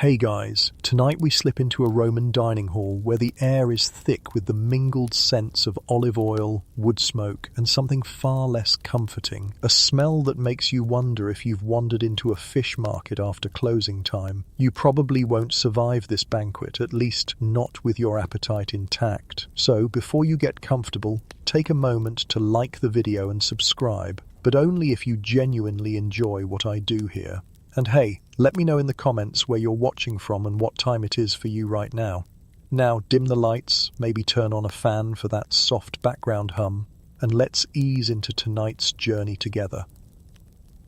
Hey guys, tonight we slip into a Roman dining hall where the air is thick with the mingled scents of olive oil, wood smoke, and something far less comforting, a smell that makes you wonder if you've wandered into a fish market after closing time. You probably won't survive this banquet, at least not with your appetite intact. So, before you get comfortable, take a moment to like the video and subscribe, but only if you genuinely enjoy what I do here. And hey, let me know in the comments where you're watching from and what time it is for you right now. Now dim the lights, maybe turn on a fan for that soft background hum, and let's ease into tonight's journey together.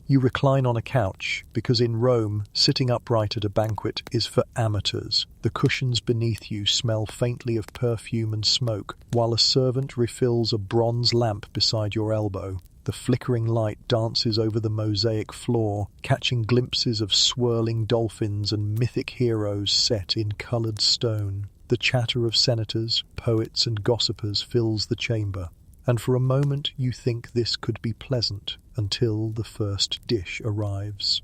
You recline on a couch, because in Rome, sitting upright at a banquet is for amateurs. The cushions beneath you smell faintly of perfume and smoke, while a servant refills a bronze lamp beside your elbow. The flickering light dances over the mosaic floor, catching glimpses of swirling dolphins and mythic heroes set in coloured stone. The chatter of senators, poets and gossipers fills the chamber, and for a moment you think this could be pleasant until the first dish arrives.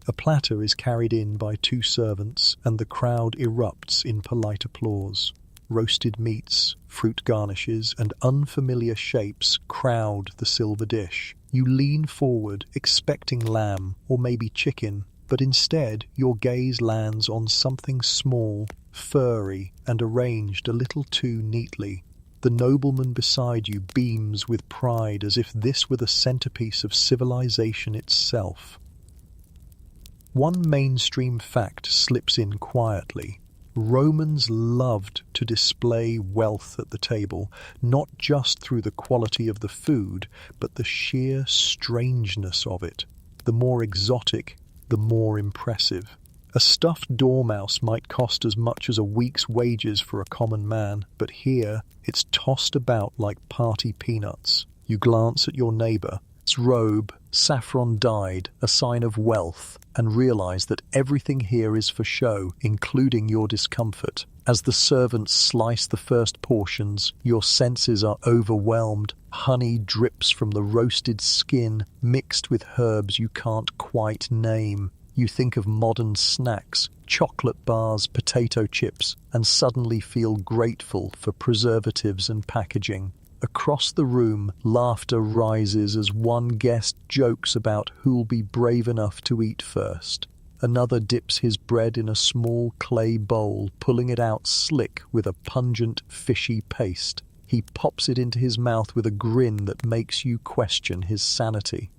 A platter is carried in by two servants, and the crowd erupts in polite applause. Roasted meats, fruit garnishes, and unfamiliar shapes crowd the silver dish. You lean forward, expecting lamb or maybe chicken, but instead your gaze lands on something small, furry, and arranged a little too neatly. The nobleman beside you beams with pride as if this were the centerpiece of civilization itself. One mainstream fact slips in quietly. Romans loved to display wealth at the table, not just through the quality of the food, but the sheer strangeness of it. The more exotic, the more impressive. A stuffed dormouse might cost as much as a week's wages for a common man, but here it's tossed about like party peanuts. You glance at your neighbour, its robe, saffron-dyed, a sign of wealth, and realize that everything here is for show, including your discomfort. As the servants slice the first portions, your senses are overwhelmed. Honey drips from the roasted skin, mixed with herbs you can't quite name. You think of modern snacks, chocolate bars, potato chips, and suddenly feel grateful for preservatives and packaging. Across the room, laughter rises as one guest jokes about who'll be brave enough to eat first. Another dips his bread in a small clay bowl, pulling it out slick with a pungent, fishy paste. He pops it into his mouth with a grin that makes you question his sanity.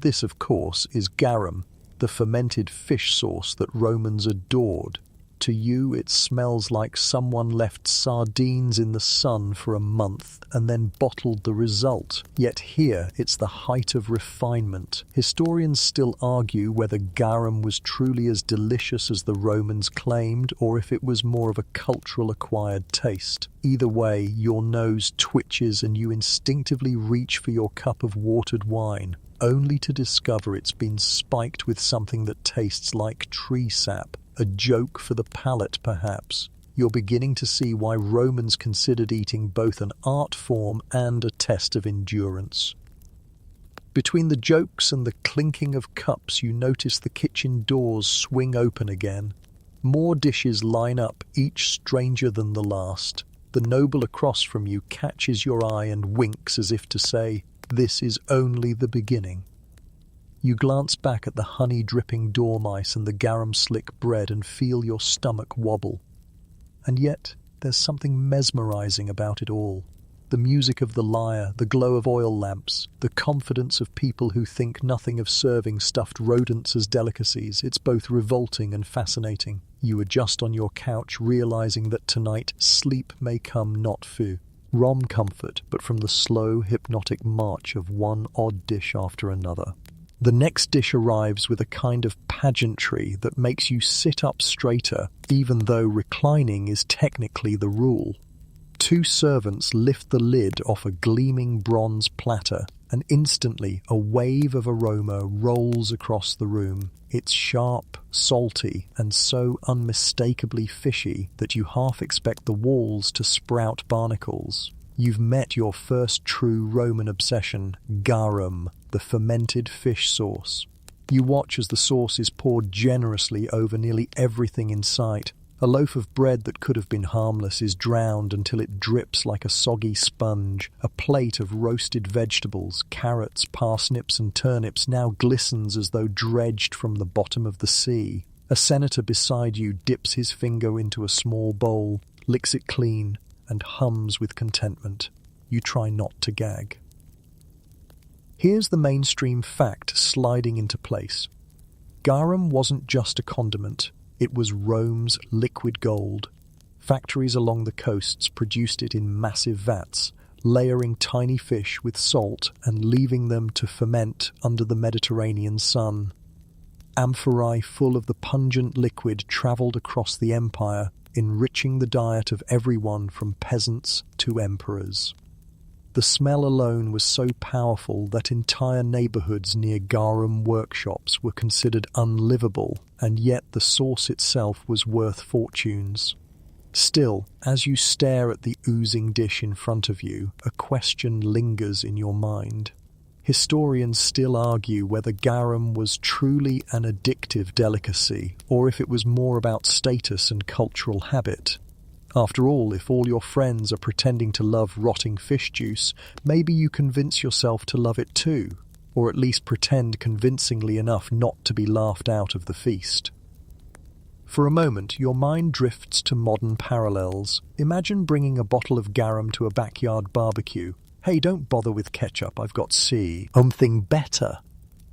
This, of course, is garum, the fermented fish sauce that Romans adored. To you, it smells like someone left sardines in the sun for a month and then bottled the result. Yet here, it's the height of refinement. Historians still argue whether garum was truly as delicious as the Romans claimed, or if it was more of a cultural acquired taste. Either way, your nose twitches and you instinctively reach for your cup of watered wine, only to discover it's been spiked with something that tastes like tree sap. A joke for the palate, perhaps. You're beginning to see why Romans considered eating both an art form and a test of endurance. Between the jokes and the clinking of cups, you notice the kitchen doors swing open again. More dishes line up, each stranger than the last. The noble across from you catches your eye and winks as if to say, "This is only the beginning." You glance back at the honey-dripping dormice and the garum-slick bread and feel your stomach wobble. And yet, there's something mesmerizing about it all. The music of the lyre, the glow of oil lamps, the confidence of people who think nothing of serving stuffed rodents as delicacies. It's both revolting and fascinating. You adjust on your couch, realizing that tonight sleep may come not for rom comfort, but from the slow, hypnotic march of one odd dish after another. The next dish arrives with a kind of pageantry that makes you sit up straighter, even though reclining is technically the rule. Two servants lift the lid off a gleaming bronze platter, and instantly a wave of aroma rolls across the room. It's sharp, salty, and so unmistakably fishy that you half expect the walls to sprout barnacles. You've met your first true Roman obsession, garum, the fermented fish sauce. You watch as the sauce is poured generously over nearly everything in sight. A loaf of bread that could have been harmless is drowned until it drips like a soggy sponge. A plate of roasted vegetables, carrots, parsnips and turnips now glistens as though dredged from the bottom of the sea. A senator beside you dips his finger into a small bowl, licks it clean, and hums with contentment. You try not to gag. Here's the mainstream fact sliding into place. Garum wasn't just a condiment. It was Rome's liquid gold. Factories along the coasts produced it in massive vats, layering tiny fish with salt and leaving them to ferment under the Mediterranean sun. Amphorae full of the pungent liquid travelled across the empire, enriching the diet of everyone from peasants to emperors. The smell alone was so powerful that entire neighbourhoods near garum workshops were considered unlivable, and yet the sauce itself was worth fortunes. Still, as you stare at the oozing dish in front of you, a question lingers in your mind. Historians still argue whether garum was truly an addictive delicacy, or if it was more about status and cultural habit. After all, if all your friends are pretending to love rotting fish juice, maybe you convince yourself to love it too, or at least pretend convincingly enough not to be laughed out of the feast. For a moment, your mind drifts to modern parallels. Imagine bringing a bottle of garum to a backyard barbecue. Hey, don't bother with ketchup, I've got C. Something better.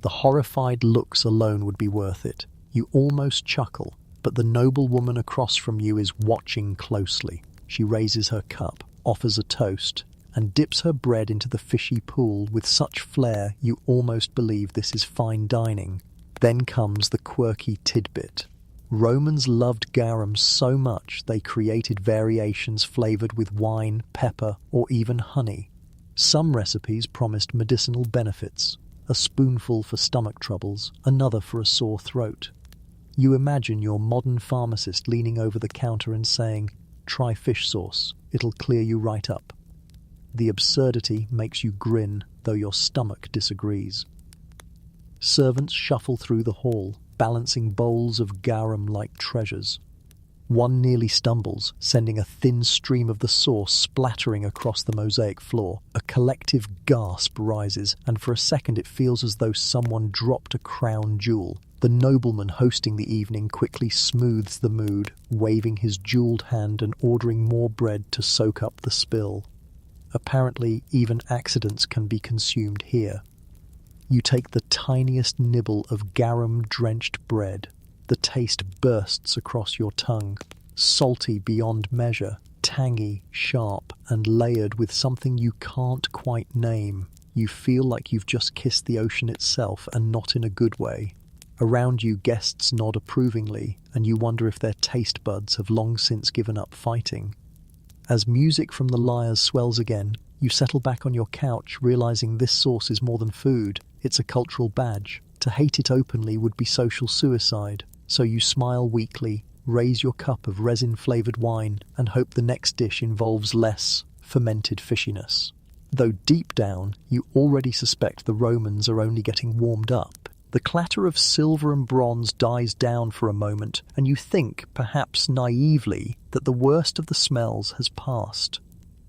The horrified looks alone would be worth it. You almost chuckle. But the noble woman across from you is watching closely. She raises her cup, offers a toast, and dips her bread into the fishy pool with such flair you almost believe this is fine dining. Then comes the quirky tidbit. Romans loved garum so much they created variations flavoured with wine, pepper, or even honey. Some recipes promised medicinal benefits, a spoonful for stomach troubles, another for a sore throat. You imagine your modern pharmacist leaning over the counter and saying, "Try fish sauce, it'll clear you right up." The absurdity makes you grin, though your stomach disagrees. Servants shuffle through the hall, balancing bowls of garum like treasures. One nearly stumbles, sending a thin stream of the sauce splattering across the mosaic floor. A collective gasp rises, and for a second it feels as though someone dropped a crown jewel. The nobleman hosting the evening quickly smooths the mood, waving his jeweled hand and ordering more bread to soak up the spill. Apparently, even accidents can be consumed here. You take the tiniest nibble of garum-drenched bread. The taste bursts across your tongue, salty beyond measure, tangy, sharp, and layered with something you can't quite name. You feel like you've just kissed the ocean itself, and not in a good way. Around you, guests nod approvingly, and you wonder if their taste buds have long since given up fighting. As music from the lyres swells again, you settle back on your couch, realizing this sauce is more than food. It's a cultural badge. To hate it openly would be social suicide. So you smile weakly, raise your cup of resin-flavoured wine, and hope the next dish involves less fermented fishiness. Though deep down, you already suspect the Romans are only getting warmed up. The clatter of silver and bronze dies down for a moment, and you think, perhaps naively, that the worst of the smells has passed.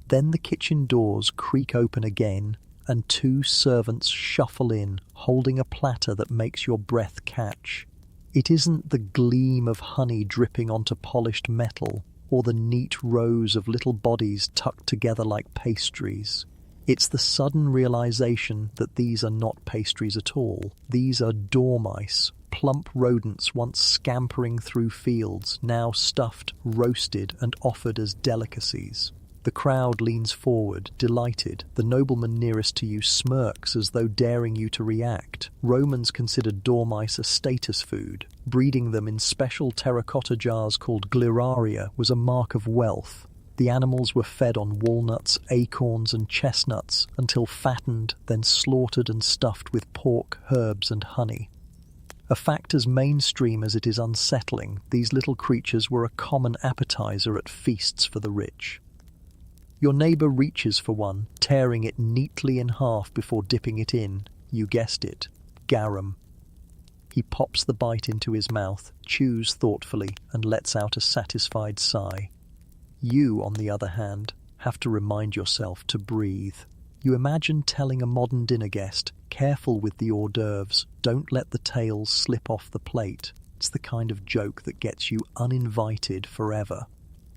Then the kitchen doors creak open again, and two servants shuffle in, holding a platter that makes your breath catch. It isn't the gleam of honey dripping onto polished metal, or the neat rows of little bodies tucked together like pastries. It's the sudden realization that these are not pastries at all. These are dormice, plump rodents once scampering through fields, now stuffed, roasted, and offered as delicacies. The crowd leans forward, delighted. The nobleman nearest to you smirks as though daring you to react. Romans considered dormice a status food. Breeding them in special terracotta jars called gliraria was a mark of wealth. The animals were fed on walnuts, acorns, and chestnuts until fattened, then slaughtered and stuffed with pork, herbs, and honey. A fact as mainstream as it is unsettling, these little creatures were a common appetizer at feasts for the rich. Your neighbour reaches for one, tearing it neatly in half before dipping it in. You guessed it. Garum. He pops the bite into his mouth, chews thoughtfully, and lets out a satisfied sigh. You, on the other hand, have to remind yourself to breathe. You imagine telling a modern dinner guest, "Careful with the hors d'oeuvres, don't let the tails slip off the plate." It's the kind of joke that gets you uninvited forever.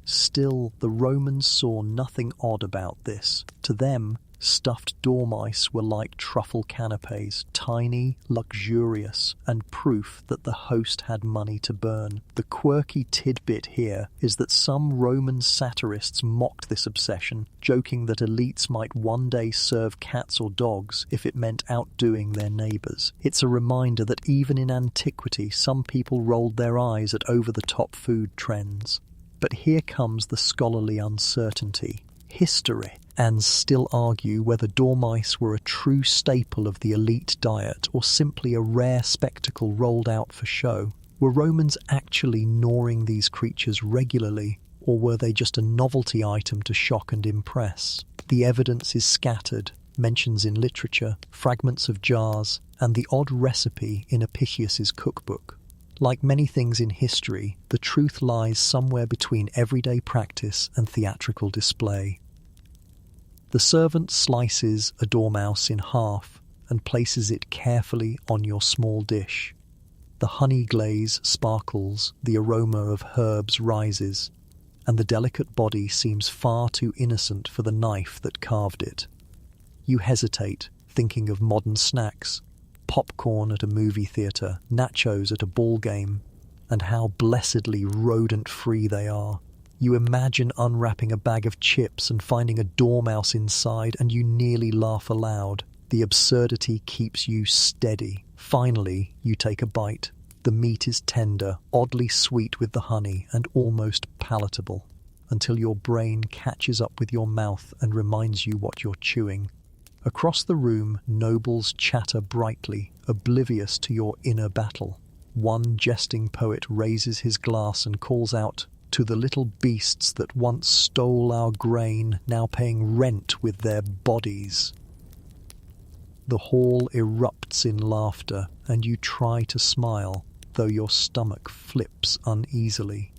Still, the Romans saw nothing odd about this. To them, stuffed dormice were like truffle canapes, tiny, luxurious, and proof that the host had money to burn. The quirky tidbit here is that some Roman satirists mocked this obsession, joking that elites might one day serve cats or dogs if it meant outdoing their neighbours. It's a reminder that even in antiquity, some people rolled their eyes at over-the-top food trends. But here comes the scholarly uncertainty. History, and still argue whether dormice were a true staple of the elite diet or simply a rare spectacle rolled out for show. Were Romans actually gnawing these creatures regularly, or were they just a novelty item to shock and impress? The evidence is scattered, mentions in literature, fragments of jars, and the odd recipe in Apicius's cookbook. Like many things in history, the truth lies somewhere between everyday practice and theatrical display. The servant slices a dormouse in half and places it carefully on your small dish. The honey glaze sparkles, the aroma of herbs rises, and the delicate body seems far too innocent for the knife that carved it. You hesitate, thinking of modern snacks, popcorn at a movie theatre, nachos at a ball game, and how blessedly rodent-free they are. You imagine unwrapping a bag of chips and finding a dormouse inside, and you nearly laugh aloud. The absurdity keeps you steady. Finally, you take a bite. The meat is tender, oddly sweet with the honey, and almost palatable, until your brain catches up with your mouth and reminds you what you're chewing. Across the room, nobles chatter brightly, oblivious to your inner battle. One jesting poet raises his glass and calls out, "To the little beasts that once stole our grain, now paying rent with their bodies." The hall erupts in laughter, and you try to smile, though your stomach flips uneasily.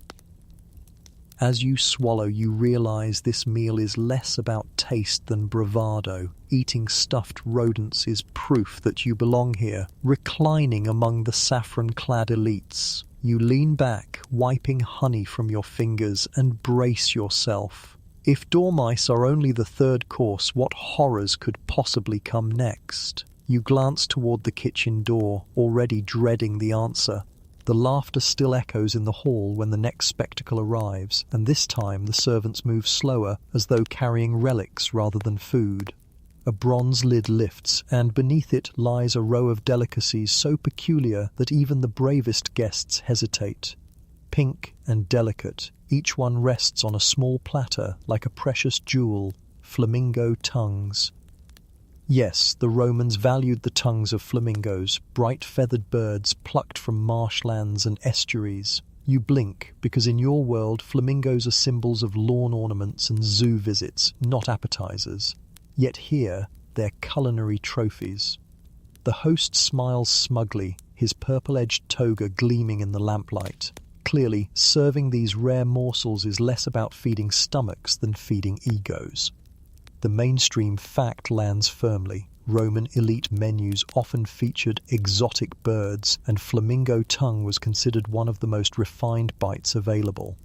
As you swallow, you realize this meal is less about taste than bravado. Eating stuffed rodents is proof that you belong here, reclining among the saffron-clad elites. You lean back, wiping honey from your fingers, and brace yourself. If dormice are only the third course, what horrors could possibly come next? You glance toward the kitchen door, already dreading the answer. The laughter still echoes in the hall when the next spectacle arrives, and this time the servants move slower, as though carrying relics rather than food. A bronze lid lifts, and beneath it lies a row of delicacies so peculiar that even the bravest guests hesitate. Pink and delicate, each one rests on a small platter like a precious jewel, flamingo tongues. Yes, the Romans valued the tongues of flamingos, bright feathered birds plucked from marshlands and estuaries. You blink, because in your world flamingos are symbols of lawn ornaments and zoo visits, not appetizers. Yet here, they're culinary trophies. The host smiles smugly, his purple-edged toga gleaming in the lamplight. Clearly, serving these rare morsels is less about feeding stomachs than feeding egos. The mainstream fact lands firmly. Roman elite menus often featured exotic birds, and flamingo tongue was considered one of the most refined bites available.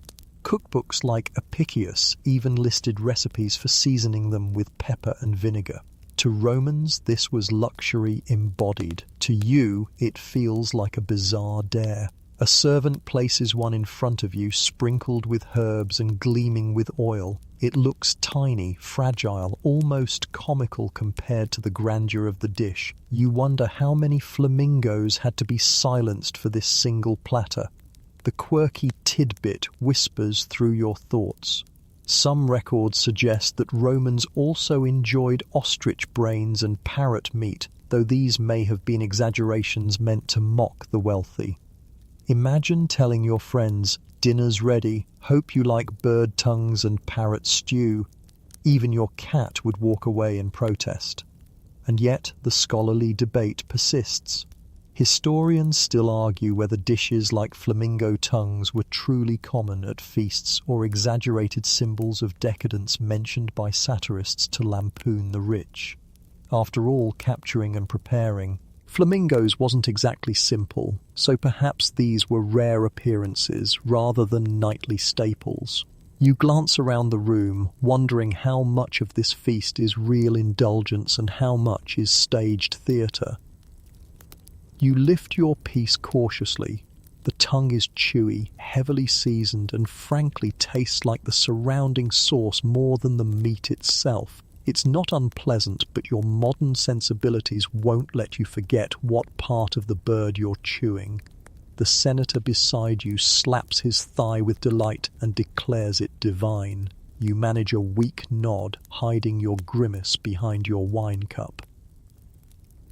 Cookbooks like Apicius even listed recipes for seasoning them with pepper and vinegar. To Romans, this was luxury embodied. To you, it feels like a bizarre dare. A servant places one in front of you, sprinkled with herbs and gleaming with oil. It looks tiny, fragile, almost comical compared to the grandeur of the dish. You wonder how many flamingos had to be silenced for this single platter. The quirky tidbit whispers through your thoughts. Some records suggest that Romans also enjoyed ostrich brains and parrot meat, though these may have been exaggerations meant to mock the wealthy. Imagine telling your friends, "Dinner's ready, hope you like bird tongues and parrot stew." Even your cat would walk away in protest. And yet the scholarly debate persists. Historians still argue whether dishes like flamingo tongues were truly common at feasts or exaggerated symbols of decadence mentioned by satirists to lampoon the rich. After all, capturing and preparing flamingos wasn't exactly simple, so perhaps these were rare appearances rather than nightly staples. You glance around the room, wondering how much of this feast is real indulgence and how much is staged theatre. You lift your piece cautiously. The tongue is chewy, heavily seasoned, and frankly tastes like the surrounding sauce more than the meat itself. It's not unpleasant, but your modern sensibilities won't let you forget what part of the bird you're chewing. The senator beside you slaps his thigh with delight and declares it divine. You manage a weak nod, hiding your grimace behind your wine cup.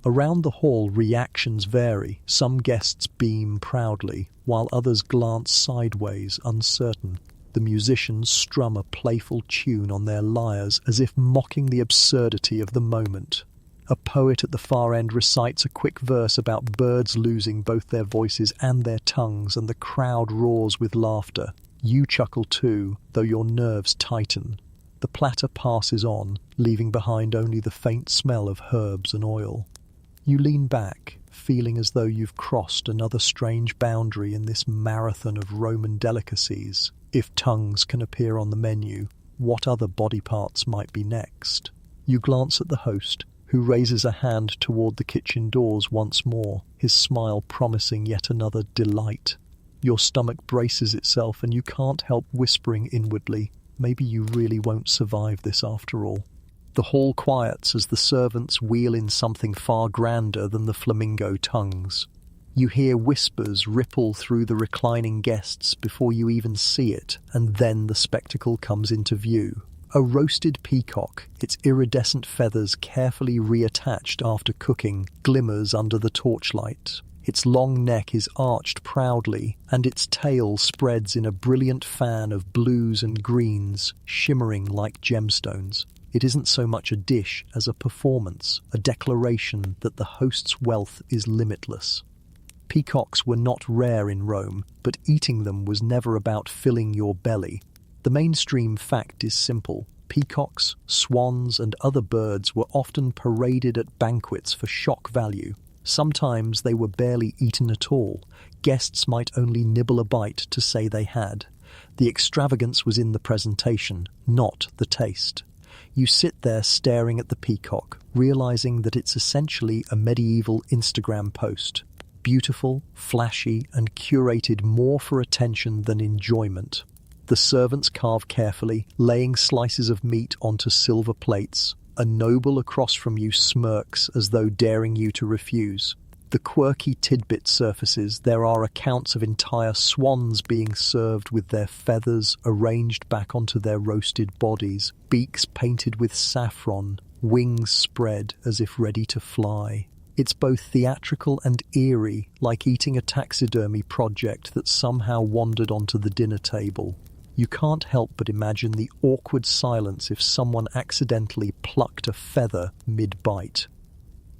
Around the hall, reactions vary. Some guests beam proudly, while others glance sideways, uncertain. The musicians strum a playful tune on their lyres as if mocking the absurdity of the moment. A poet at the far end recites a quick verse about birds losing both their voices and their tongues, and the crowd roars with laughter. You chuckle too, though your nerves tighten. The platter passes on, leaving behind only the faint smell of herbs and oil. You lean back, feeling as though you've crossed another strange boundary in this marathon of Roman delicacies. If tongues can appear on the menu, what other body parts might be next? You glance at the host, who raises a hand toward the kitchen doors once more, his smile promising yet another delight. Your stomach braces itself and you can't help whispering inwardly, maybe you really won't survive this after all. The hall quiets as the servants wheel in something far grander than the flamingo tongues. You hear whispers ripple through the reclining guests before you even see it, and then the spectacle comes into view. A roasted peacock, its iridescent feathers carefully reattached after cooking, glimmers under the torchlight. Its long neck is arched proudly, and its tail spreads in a brilliant fan of blues and greens, shimmering like gemstones. It isn't so much a dish as a performance, a declaration that the host's wealth is limitless. Peacocks were not rare in Rome, but eating them was never about filling your belly. The mainstream fact is simple. Peacocks, swans, and other birds were often paraded at banquets for shock value. Sometimes they were barely eaten at all. Guests might only nibble a bite to say they had. The extravagance was in the presentation, not the taste. You sit there staring at the peacock, realizing that it's essentially a medieval Instagram post. Beautiful, flashy, and curated more for attention than enjoyment. The servants carve carefully, laying slices of meat onto silver plates. A noble across from you smirks as though daring you to refuse. The quirky tidbit surfaces. There are accounts of entire swans being served with their feathers arranged back onto their roasted bodies, beaks painted with saffron, wings spread as if ready to fly. It's both theatrical and eerie, like eating a taxidermy project that somehow wandered onto the dinner table. You can't help but imagine the awkward silence if someone accidentally plucked a feather mid-bite.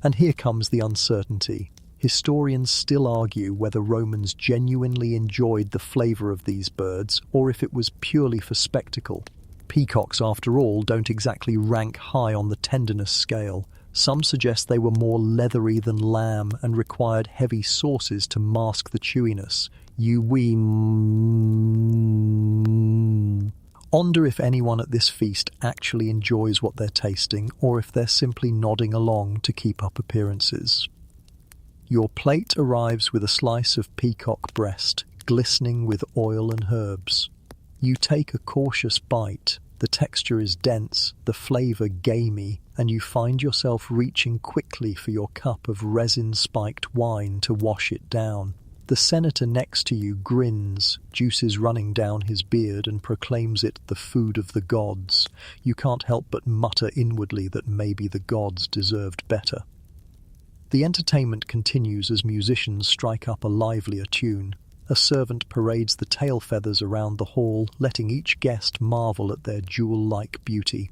And here comes the uncertainty. Historians still argue whether Romans genuinely enjoyed the flavour of these birds or if it was purely for spectacle. Peacocks, after all, don't exactly rank high on the tenderness scale. Some suggest they were more leathery than lamb and required heavy sauces to mask the chewiness. Wonder if anyone at this feast actually enjoys what they're tasting or if they're simply nodding along to keep up appearances. Your plate arrives with a slice of peacock breast, glistening with oil and herbs. You take a cautious bite. The texture is dense, the flavour gamey, and you find yourself reaching quickly for your cup of resin-spiked wine to wash it down. The senator next to you grins, juices running down his beard, and proclaims it the food of the gods. You can't help but mutter inwardly that maybe the gods deserved better. The entertainment continues as musicians strike up a livelier tune. A servant parades the tail feathers around the hall, letting each guest marvel at their jewel-like beauty.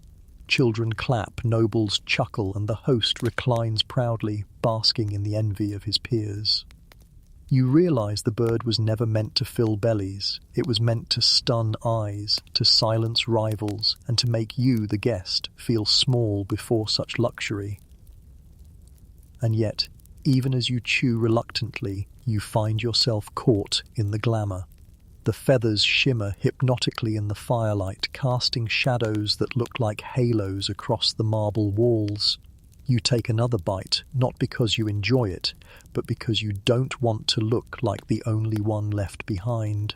Children clap, nobles chuckle, and the host reclines proudly, basking in the envy of his peers. You realize the bird was never meant to fill bellies. It was meant to stun eyes, to silence rivals, and to make you, the guest, feel small before such luxury. And yet, even as you chew reluctantly, you find yourself caught in the glamour. The feathers shimmer hypnotically in the firelight, casting shadows that look like halos across the marble walls. You take another bite, not because you enjoy it, but because you don't want to look like the only one left behind.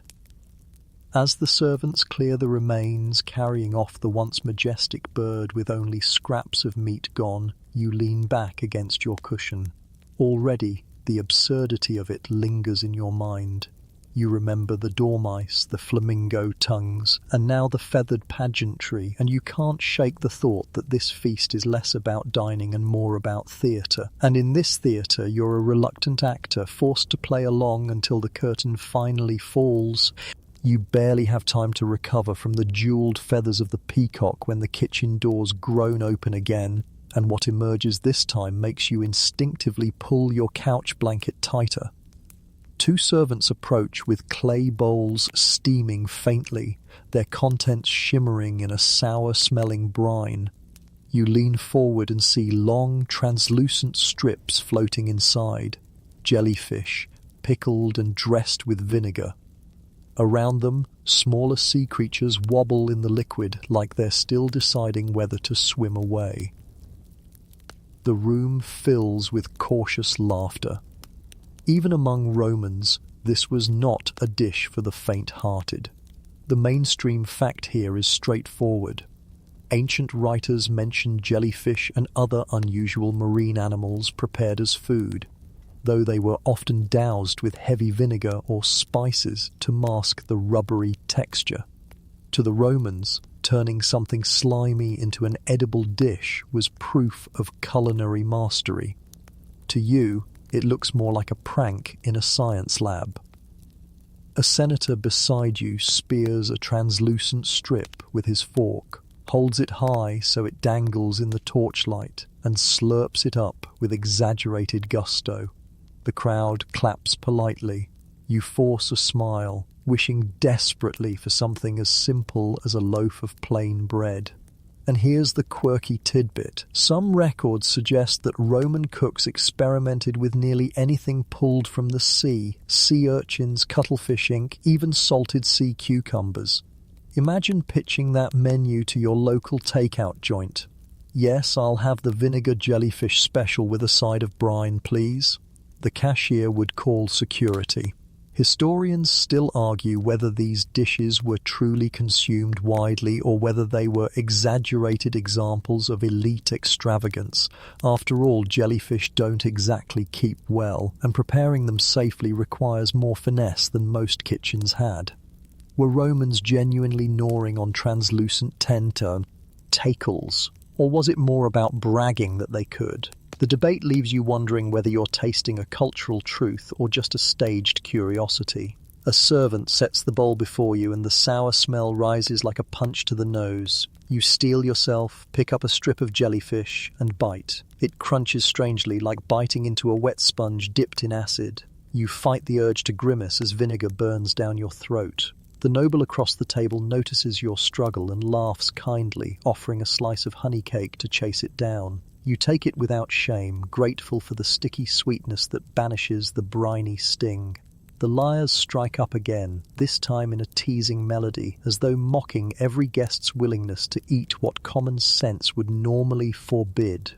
As the servants clear the remains, carrying off the once majestic bird with only scraps of meat gone, you lean back against your cushion. Already, the absurdity of it lingers in your mind. You remember the dormice, the flamingo tongues, and now the feathered pageantry, and you can't shake the thought that this feast is less about dining and more about theatre. And in this theatre, you're a reluctant actor, forced to play along until the curtain finally falls. You barely have time to recover from the jewelled feathers of the peacock when the kitchen doors groan open again, and what emerges this time makes you instinctively pull your couch blanket tighter. Two servants approach with clay bowls steaming faintly, their contents shimmering in a sour-smelling brine. You lean forward and see long, translucent strips floating inside, jellyfish, pickled and dressed with vinegar. Around them, smaller sea creatures wobble in the liquid like they're still deciding whether to swim away. The room fills with cautious laughter. Even among Romans, this was not a dish for the faint-hearted. The mainstream fact here is straightforward. Ancient writers mention jellyfish and other unusual marine animals prepared as food, though they were often doused with heavy vinegar or spices to mask the rubbery texture. To the Romans, turning something slimy into an edible dish was proof of culinary mastery. To you, it looks more like a prank in a science lab. A senator beside you spears a translucent strip with his fork, holds it high so it dangles in the torchlight, and slurps it up with exaggerated gusto. The crowd claps politely. You force a smile, wishing desperately for something as simple as a loaf of plain bread. And here's the quirky tidbit. Some records suggest that Roman cooks experimented with nearly anything pulled from the sea urchins, cuttlefish ink, even salted sea cucumbers. Imagine pitching that menu to your local takeout joint. Yes, I'll have the vinegar jellyfish special with a side of brine, please. The cashier would call security. Historians still argue whether these dishes were truly consumed widely or whether they were exaggerated examples of elite extravagance. After all, jellyfish don't exactly keep well, and preparing them safely requires more finesse than most kitchens had. Were Romans genuinely gnawing on translucent tentacles, or was it more about bragging that they could? The debate leaves you wondering whether you're tasting a cultural truth or just a staged curiosity. A servant sets the bowl before you and the sour smell rises like a punch to the nose. You steel yourself, pick up a strip of jellyfish, and bite. It crunches strangely, like biting into a wet sponge dipped in acid. You fight the urge to grimace as vinegar burns down your throat. The noble across the table notices your struggle and laughs kindly, offering a slice of honey cake to chase it down. You take it without shame, grateful for the sticky sweetness that banishes the briny sting. The lyres strike up again, this time in a teasing melody, as though mocking every guest's willingness to eat what common sense would normally forbid.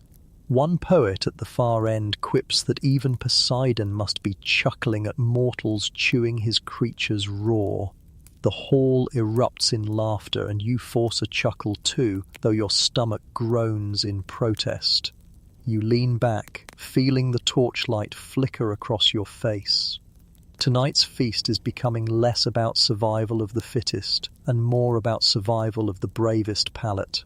One poet at the far end quips that even Poseidon must be chuckling at mortals chewing his creatures raw. The hall erupts in laughter, and you force a chuckle too, though your stomach groans in protest. You lean back, feeling the torchlight flicker across your face. Tonight's feast is becoming less about survival of the fittest, and more about survival of the bravest palate.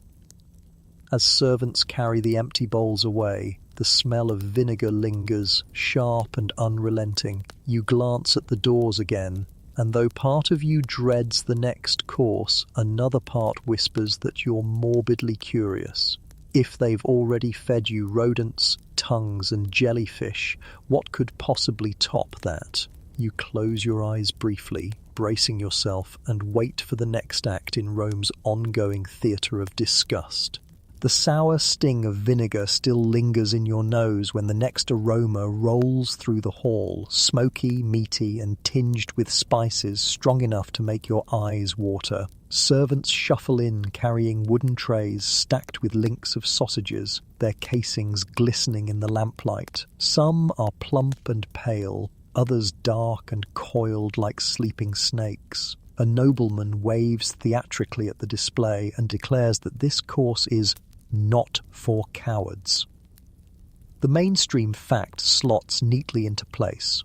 As servants carry the empty bowls away, the smell of vinegar lingers, sharp and unrelenting. You glance at the doors again, and though part of you dreads the next course, another part whispers that you're morbidly curious. If they've already fed you rodents, tongues, and jellyfish, what could possibly top that? You close your eyes briefly, bracing yourself, and wait for the next act in Rome's ongoing theatre of disgust. The sour sting of vinegar still lingers in your nose when the next aroma rolls through the hall, smoky, meaty, and tinged with spices strong enough to make your eyes water. Servants shuffle in carrying wooden trays stacked with links of sausages, their casings glistening in the lamplight. Some are plump and pale, others dark and coiled like sleeping snakes. A nobleman waves theatrically at the display and declares that this course is not for cowards. The mainstream fact slots neatly into place.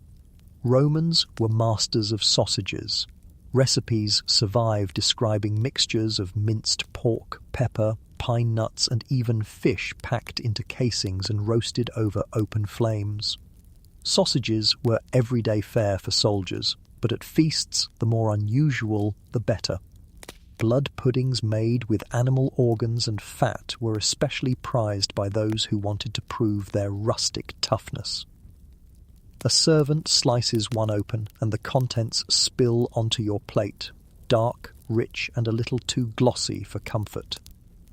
Romans were masters of sausages. Recipes survive describing mixtures of minced pork, pepper, pine nuts, and even fish packed into casings and roasted over open flames. Sausages were everyday fare for soldiers, but at feasts, the more unusual, the better. Blood puddings made with animal organs and fat were especially prized by those who wanted to prove their rustic toughness. A servant slices one open, and the contents spill onto your plate, dark, rich, and a little too glossy for comfort.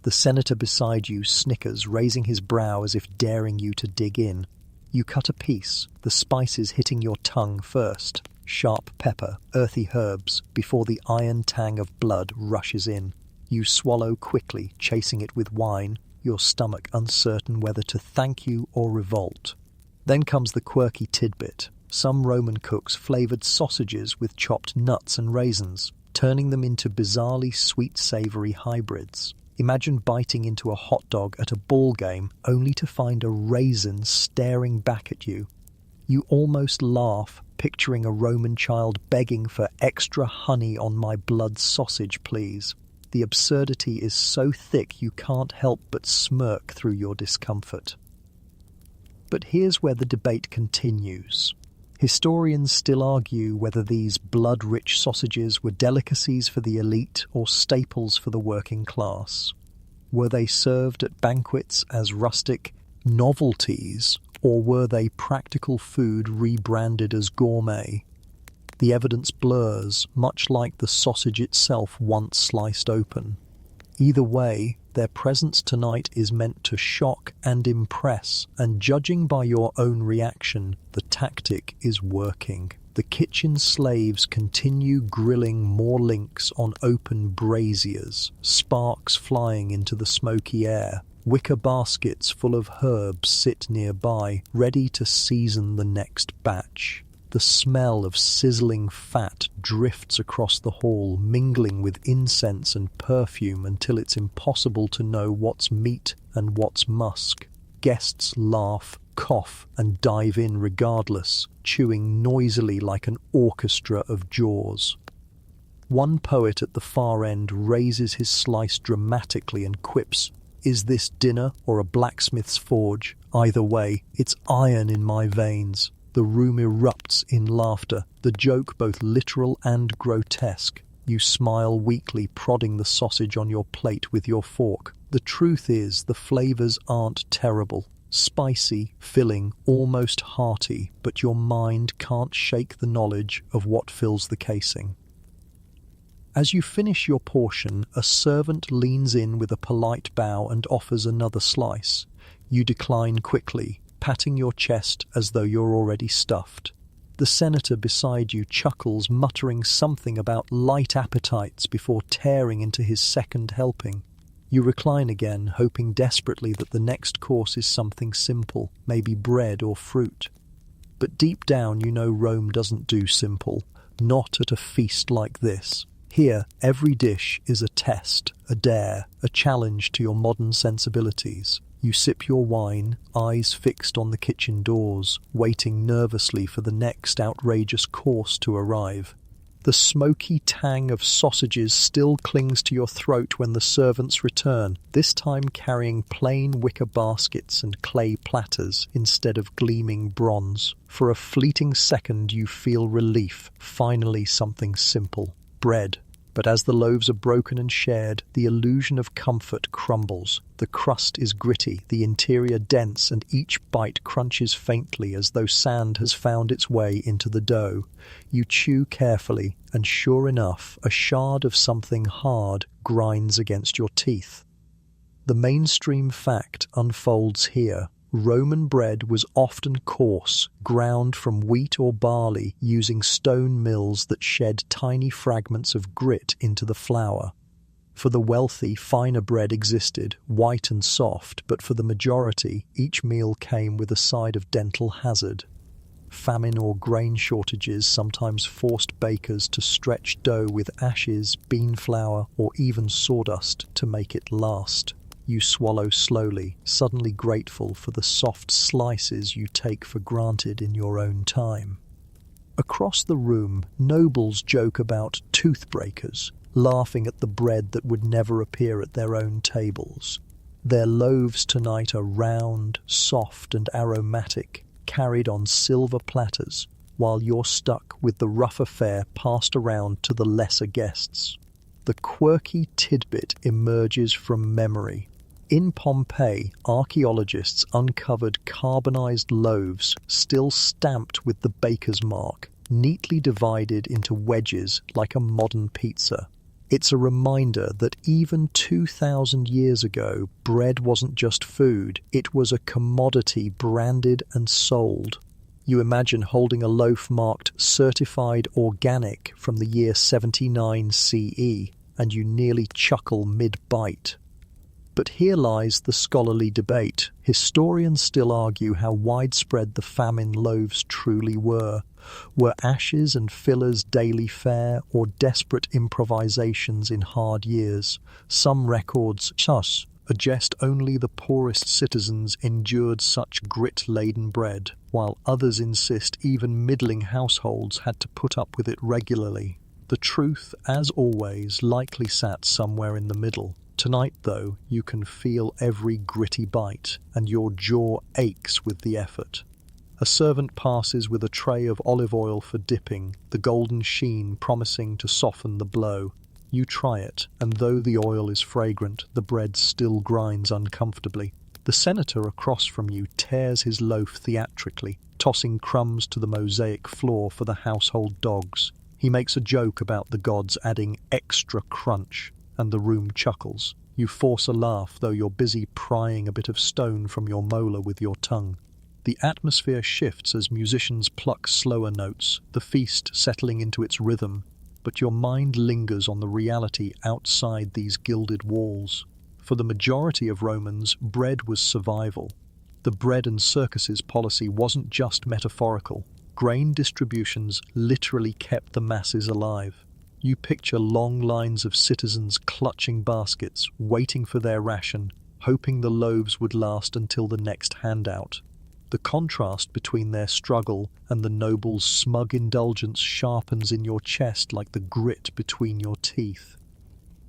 The senator beside you snickers, raising his brow as if daring you to dig in. You cut a piece, the spices hitting your tongue first. Sharp pepper, earthy herbs, before the iron tang of blood rushes in. You swallow quickly, chasing it with wine, your stomach uncertain whether to thank you or revolt. Then comes the quirky tidbit. Some Roman cooks flavoured sausages with chopped nuts and raisins, turning them into bizarrely sweet-savoury hybrids. Imagine biting into a hot dog at a ball game only to find a raisin staring back at you. You almost laugh, picturing a Roman child begging for extra honey on my blood sausage, please. The absurdity is so thick you can't help but smirk through your discomfort. But here's where the debate continues. Historians still argue whether these blood-rich sausages were delicacies for the elite or staples for the working class. Were they served at banquets as rustic novelties, or were they practical food rebranded as gourmet? The evidence blurs, much like the sausage itself once sliced open. Either way, their presence tonight is meant to shock and impress, and judging by your own reaction, the tactic is working. The kitchen slaves continue grilling more links on open braziers, sparks flying into the smoky air. Wicker baskets full of herbs sit nearby, ready to season the next batch. The smell of sizzling fat drifts across the hall, mingling with incense and perfume until it's impossible to know what's meat and what's musk. Guests laugh, cough, and dive in regardless, chewing noisily like an orchestra of jaws. One poet at the far end raises his slice dramatically and quips, "Is this dinner or a blacksmith's forge? Either way, it's iron in my veins." The room erupts in laughter, the joke both literal and grotesque. You smile weakly, prodding the sausage on your plate with your fork. The truth is, the flavours aren't terrible. Spicy, filling, almost hearty, but your mind can't shake the knowledge of what fills the casing. As you finish your portion, a servant leans in with a polite bow and offers another slice. You decline quickly, patting your chest as though you're already stuffed. The senator beside you chuckles, muttering something about light appetites before tearing into his second helping. You recline again, hoping desperately that the next course is something simple, maybe bread or fruit. But deep down you know Rome doesn't do simple, not at a feast like this. Here, every dish is a test, a dare, a challenge to your modern sensibilities. You sip your wine, eyes fixed on the kitchen doors, waiting nervously for the next outrageous course to arrive. The smoky tang of sausages still clings to your throat when the servants return, this time carrying plain wicker baskets and clay platters instead of gleaming bronze. For a fleeting second you feel relief, finally something simple. Bread. But as the loaves are broken and shared, the illusion of comfort crumbles. The crust is gritty, the interior dense, and each bite crunches faintly as though sand has found its way into the dough. You chew carefully, and sure enough, a shard of something hard grinds against your teeth. The mainstream fact unfolds here. Roman bread was often coarse, ground from wheat or barley using stone mills that shed tiny fragments of grit into the flour. For the wealthy, finer bread existed, white and soft, but for the majority, each meal came with a side of dental hazard. Famine or grain shortages sometimes forced bakers to stretch dough with ashes, bean flour, or even sawdust to make it last. You swallow slowly, suddenly grateful for the soft slices you take for granted in your own time. Across the room, nobles joke about toothbreakers, laughing at the bread that would never appear at their own tables. Their loaves tonight are round, soft and aromatic, carried on silver platters, while you're stuck with the rougher fare passed around to the lesser guests. The quirky tidbit emerges from memory. In Pompeii, archaeologists uncovered carbonized loaves still stamped with the baker's mark, neatly divided into wedges like a modern pizza. It's a reminder that even 2,000 years ago, bread wasn't just food, it was a commodity branded and sold. You imagine holding a loaf marked certified organic from the year 79 CE, and you nearly chuckle mid-bite. But here lies the scholarly debate. Historians still argue how widespread the famine loaves truly were. Were ashes and fillers daily fare, or desperate improvisations in hard years? Some records suggest only the poorest citizens endured such grit-laden bread, while others insist even middling households had to put up with it regularly. The truth, as always, likely sat somewhere in the middle. Tonight, though, you can feel every gritty bite, and your jaw aches with the effort. A servant passes with a tray of olive oil for dipping, the golden sheen promising to soften the blow. You try it, and though the oil is fragrant, the bread still grinds uncomfortably. The senator across from you tears his loaf theatrically, tossing crumbs to the mosaic floor for the household dogs. He makes a joke about the gods adding extra crunch, and the room chuckles. You force a laugh, though you're busy prying a bit of stone from your molar with your tongue. The atmosphere shifts as musicians pluck slower notes, the feast settling into its rhythm, but your mind lingers on the reality outside these gilded walls. For the majority of Romans, bread was survival. The bread and circuses policy wasn't just metaphorical. Grain distributions literally kept the masses alive. You picture long lines of citizens clutching baskets, waiting for their ration, hoping the loaves would last until the next handout. The contrast between their struggle and the noble's smug indulgence sharpens in your chest like the grit between your teeth.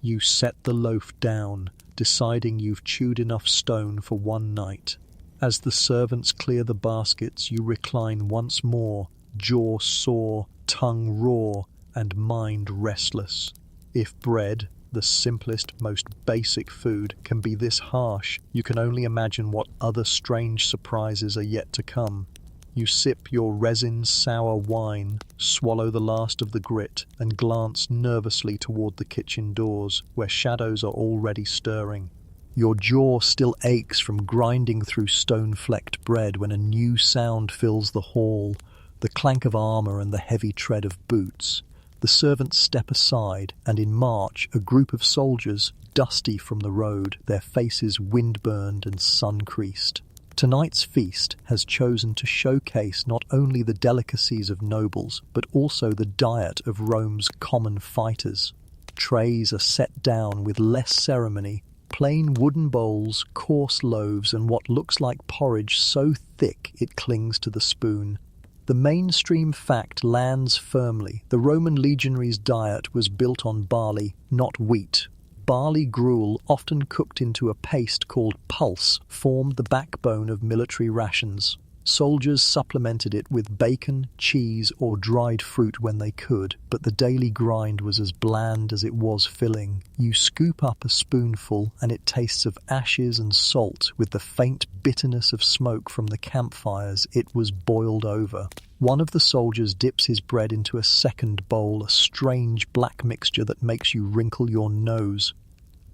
You set the loaf down, deciding you've chewed enough stone for one night. As the servants clear the baskets, you recline once more, jaw sore, tongue raw, and mind restless. If bread, the simplest, most basic food, can be this harsh, you can only imagine what other strange surprises are yet to come. You sip your resin-sour wine, swallow the last of the grit, and glance nervously toward the kitchen doors, where shadows are already stirring. Your jaw still aches from grinding through stone-flecked bread when a new sound fills the hall, the clank of armor and the heavy tread of boots. The servants step aside, and in march a group of soldiers, dusty from the road, their faces wind-burned and sun-creased. Tonight's feast has chosen to showcase not only the delicacies of nobles, but also the diet of Rome's common fighters. Trays are set down with less ceremony, plain wooden bowls, coarse loaves, and what looks like porridge so thick it clings to the spoon. The mainstream fact lands firmly. The Roman legionaries' diet was built on barley, not wheat. Barley gruel, often cooked into a paste called pulse, formed the backbone of military rations. Soldiers supplemented it with bacon, cheese, or dried fruit when they could, but the daily grind was as bland as it was filling. You scoop up a spoonful, and it tastes of ashes and salt with the faint bitterness of smoke from the campfires. It was boiled over. One of the soldiers dips his bread into a second bowl, a strange black mixture that makes you wrinkle your nose.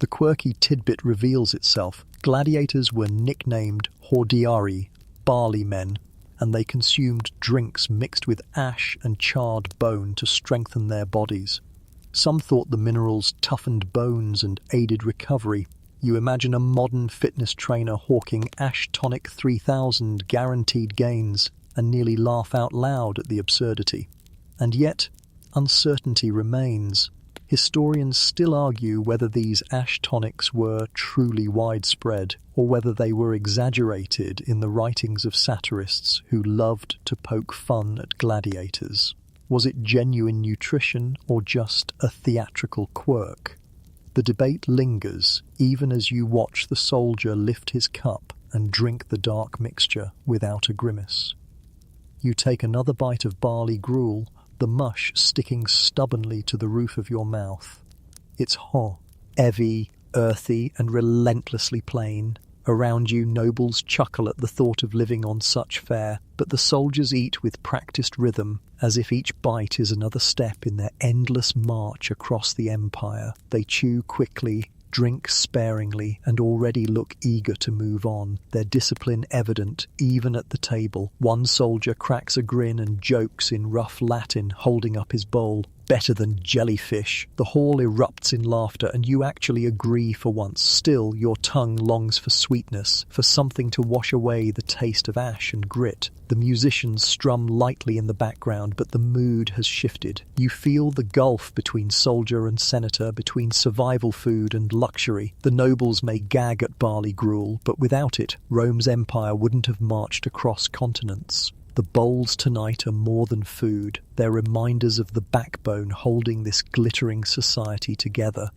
The quirky tidbit reveals itself. Gladiators were nicknamed hordearii, barley men, and they consumed drinks mixed with ash and charred bone to strengthen their bodies. Some thought the minerals toughened bones and aided recovery. You imagine a modern fitness trainer hawking Ash Tonic 3000 guaranteed gains and nearly laugh out loud at the absurdity. And yet, uncertainty remains. Historians still argue whether these ash tonics were truly widespread or whether they were exaggerated in the writings of satirists who loved to poke fun at gladiators. Was it genuine nutrition or just a theatrical quirk? The debate lingers even as you watch the soldier lift his cup and drink the dark mixture without a grimace. You take another bite of barley gruel, the mush sticking stubbornly to the roof of your mouth. It's hot, heavy, earthy, and relentlessly plain. Around you, nobles chuckle at the thought of living on such fare, but the soldiers eat with practiced rhythm, as if each bite is another step in their endless march across the empire. They chew quickly, drink sparingly, and already look eager to move on, their discipline evident even at the table. One soldier cracks a grin and jokes in rough Latin, holding up his bowl. Better than jellyfish. The hall erupts in laughter, and you actually agree for once. Still, your tongue longs for sweetness, for something to wash away the taste of ash and grit. The musicians strum lightly in the background, but the mood has shifted. You feel the gulf between soldier and senator, between survival food and luxury. The nobles may gag at barley gruel, but without it, Rome's empire wouldn't have marched across continents. The bowls tonight are more than food. They're reminders of the backbone holding this glittering society together.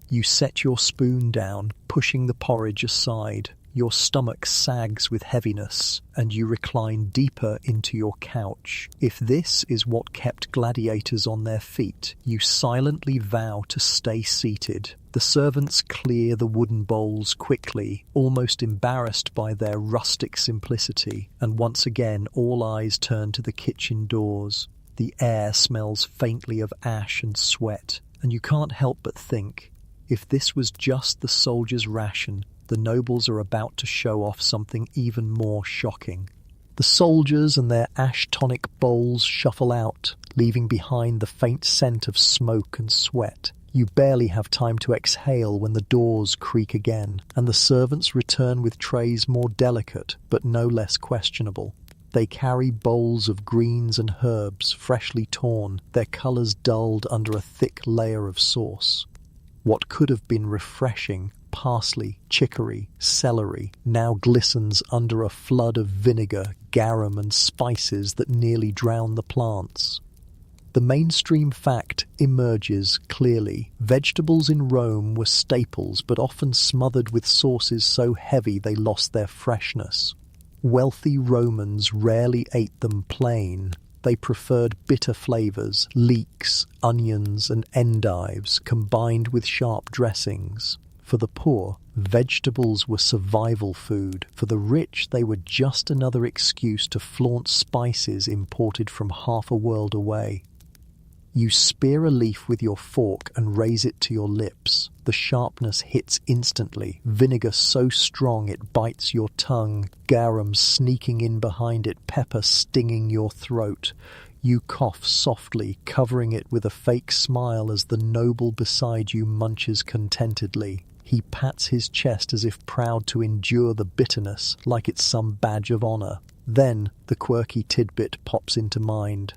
You set your spoon down, pushing the porridge aside. Your stomach sags with heaviness, and you recline deeper into your couch. If this is what kept gladiators on their feet, you silently vow to stay seated. The servants clear the wooden bowls quickly, almost embarrassed by their rustic simplicity, and once again all eyes turn to the kitchen doors. The air smells faintly of ash and sweat, and you can't help but think, if this was just the soldier's ration, the nobles are about to show off something even more shocking. The soldiers and their ash tonic bowls shuffle out, leaving behind the faint scent of smoke and sweat. You barely have time to exhale when the doors creak again, and the servants return with trays more delicate, but no less questionable. They carry bowls of greens and herbs, freshly torn, their colours dulled under a thick layer of sauce. What could have been refreshing, parsley, chicory, celery, now glistens under a flood of vinegar, garum and spices that nearly drown the plants. The mainstream fact emerges clearly. Vegetables in Rome were staples, but often smothered with sauces so heavy they lost their freshness. Wealthy Romans rarely ate them plain. They preferred bitter flavours, leeks, onions and endives combined with sharp dressings. For the poor, vegetables were survival food. For the rich, they were just another excuse to flaunt spices imported from half a world away. You spear a leaf with your fork and raise it to your lips. The sharpness hits instantly, vinegar so strong it bites your tongue, garum sneaking in behind it, pepper stinging your throat. You cough softly, covering it with a fake smile as the noble beside you munches contentedly. He pats his chest as if proud to endure the bitterness, like it's some badge of honour. Then the quirky tidbit pops into mind.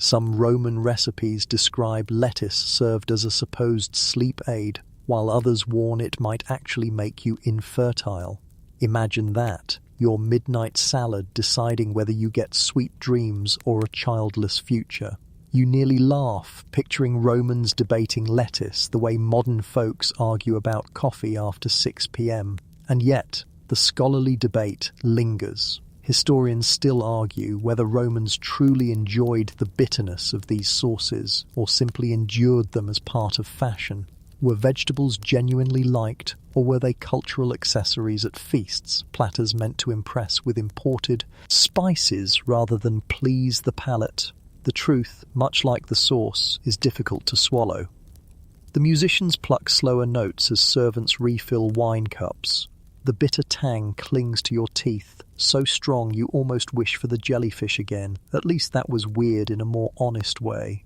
Some Roman recipes describe lettuce served as a supposed sleep aid, while others warn it might actually make you infertile. Imagine that. your midnight salad deciding whether you get sweet dreams or a childless future. You nearly laugh, picturing Romans debating lettuce the way modern folks argue about coffee after 6 p.m. And yet, the scholarly debate lingers. Historians still argue whether Romans truly enjoyed the bitterness of these sauces or simply endured them as part of fashion. Were vegetables genuinely liked, or were they cultural accessories at feasts, platters meant to impress with imported spices rather than please the palate? The truth, much like the sauce, is difficult to swallow. The musicians pluck slower notes as servants refill wine cups. The bitter tang clings to your teeth, so strong you almost wish for the jellyfish again. At least that was weird in a more honest way.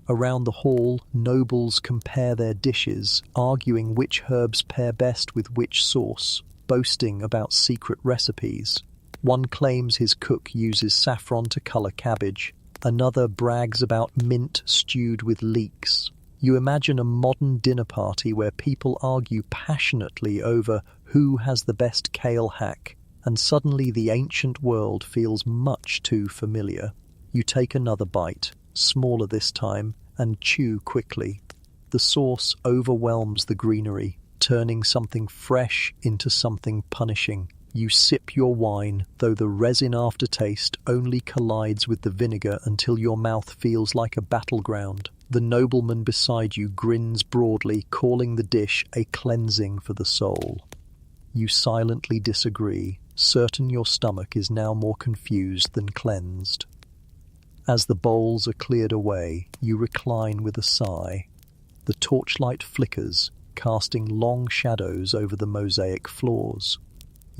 Around the hall, nobles compare their dishes, arguing which herbs pair best with which sauce, boasting about secret recipes. One claims his cook uses saffron to colour cabbage. Another brags about mint stewed with leeks. You imagine a modern dinner party where people argue passionately over who has the best kale hack, and suddenly the ancient world feels much too familiar. You take another bite, smaller this time, and chew quickly. The sauce overwhelms the greenery, turning something fresh into something punishing. You sip your wine, though the resin aftertaste only collides with the vinegar until your mouth feels like a battleground. The nobleman beside you grins broadly, calling the dish a cleansing for the soul. You silently disagree, certain your stomach is now more confused than cleansed. As the bowls are cleared away, you recline with a sigh. The torchlight flickers, casting long shadows over the mosaic floors.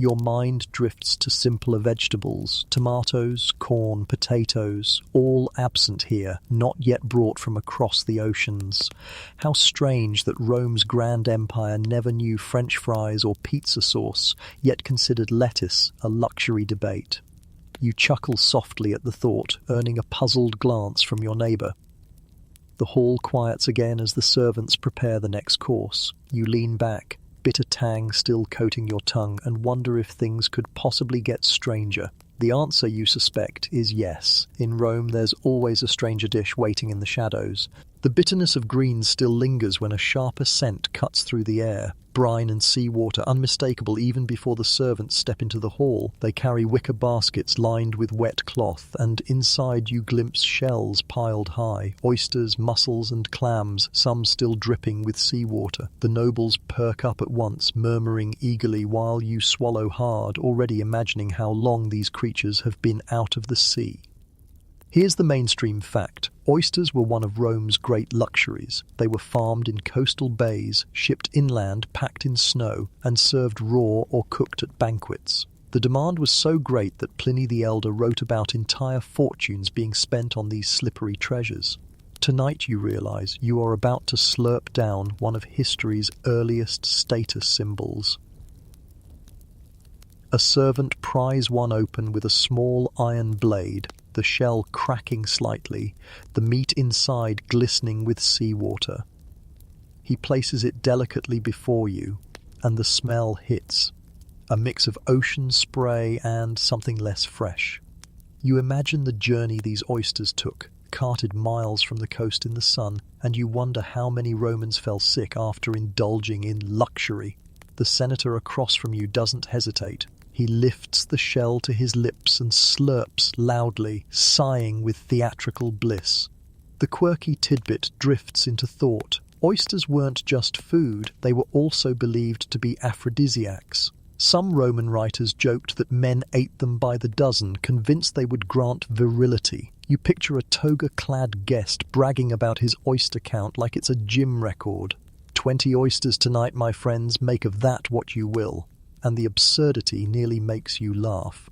Your mind drifts to simpler vegetables, tomatoes, corn, potatoes, all absent here, not yet brought from across the oceans. How strange that Rome's grand empire never knew French fries or pizza sauce, yet considered lettuce a luxury debate. You chuckle softly at the thought, earning a puzzled glance from your neighbour. The hall quiets again as the servants prepare the next course. You lean back, bitter tang still coating your tongue, and wonder if things could possibly get stranger. The answer, you suspect, is yes. In Rome, there's always a stranger dish waiting in the shadows. The bitterness of greens still lingers when a sharper scent cuts through the air. Brine and seawater, unmistakable even before the servants step into the hall. They carry wicker baskets lined with wet cloth, and inside you glimpse shells piled high, oysters, mussels and clams, some still dripping with seawater. The nobles perk up at once, murmuring eagerly while you swallow hard, already imagining how long these creatures have been out of the sea. Here's the mainstream fact. Oysters were one of Rome's great luxuries. They were farmed in coastal bays, shipped inland, packed in snow, and served raw or cooked at banquets. The demand was so great that Pliny the Elder wrote about entire fortunes being spent on these slippery treasures. Tonight you realize you are about to slurp down one of history's earliest status symbols. A servant pries one open with a small iron blade, the shell cracking slightly, the meat inside glistening with seawater. He places it delicately before you, and the smell hits, a mix of ocean spray and something less fresh. You imagine the journey these oysters took, carted miles from the coast in the sun, and you wonder how many Romans fell sick after indulging in luxury. The senator across from you doesn't hesitate. He lifts the shell to his lips and slurps loudly, sighing with theatrical bliss. The quirky tidbit drifts into thought. Oysters weren't just food, they were also believed to be aphrodisiacs. Some Roman writers joked that men ate them by the dozen, convinced they would grant virility. You picture a toga-clad guest bragging about his oyster count like it's a gym record. 20 oysters tonight, my friends, make of that what you will. And the absurdity nearly makes you laugh.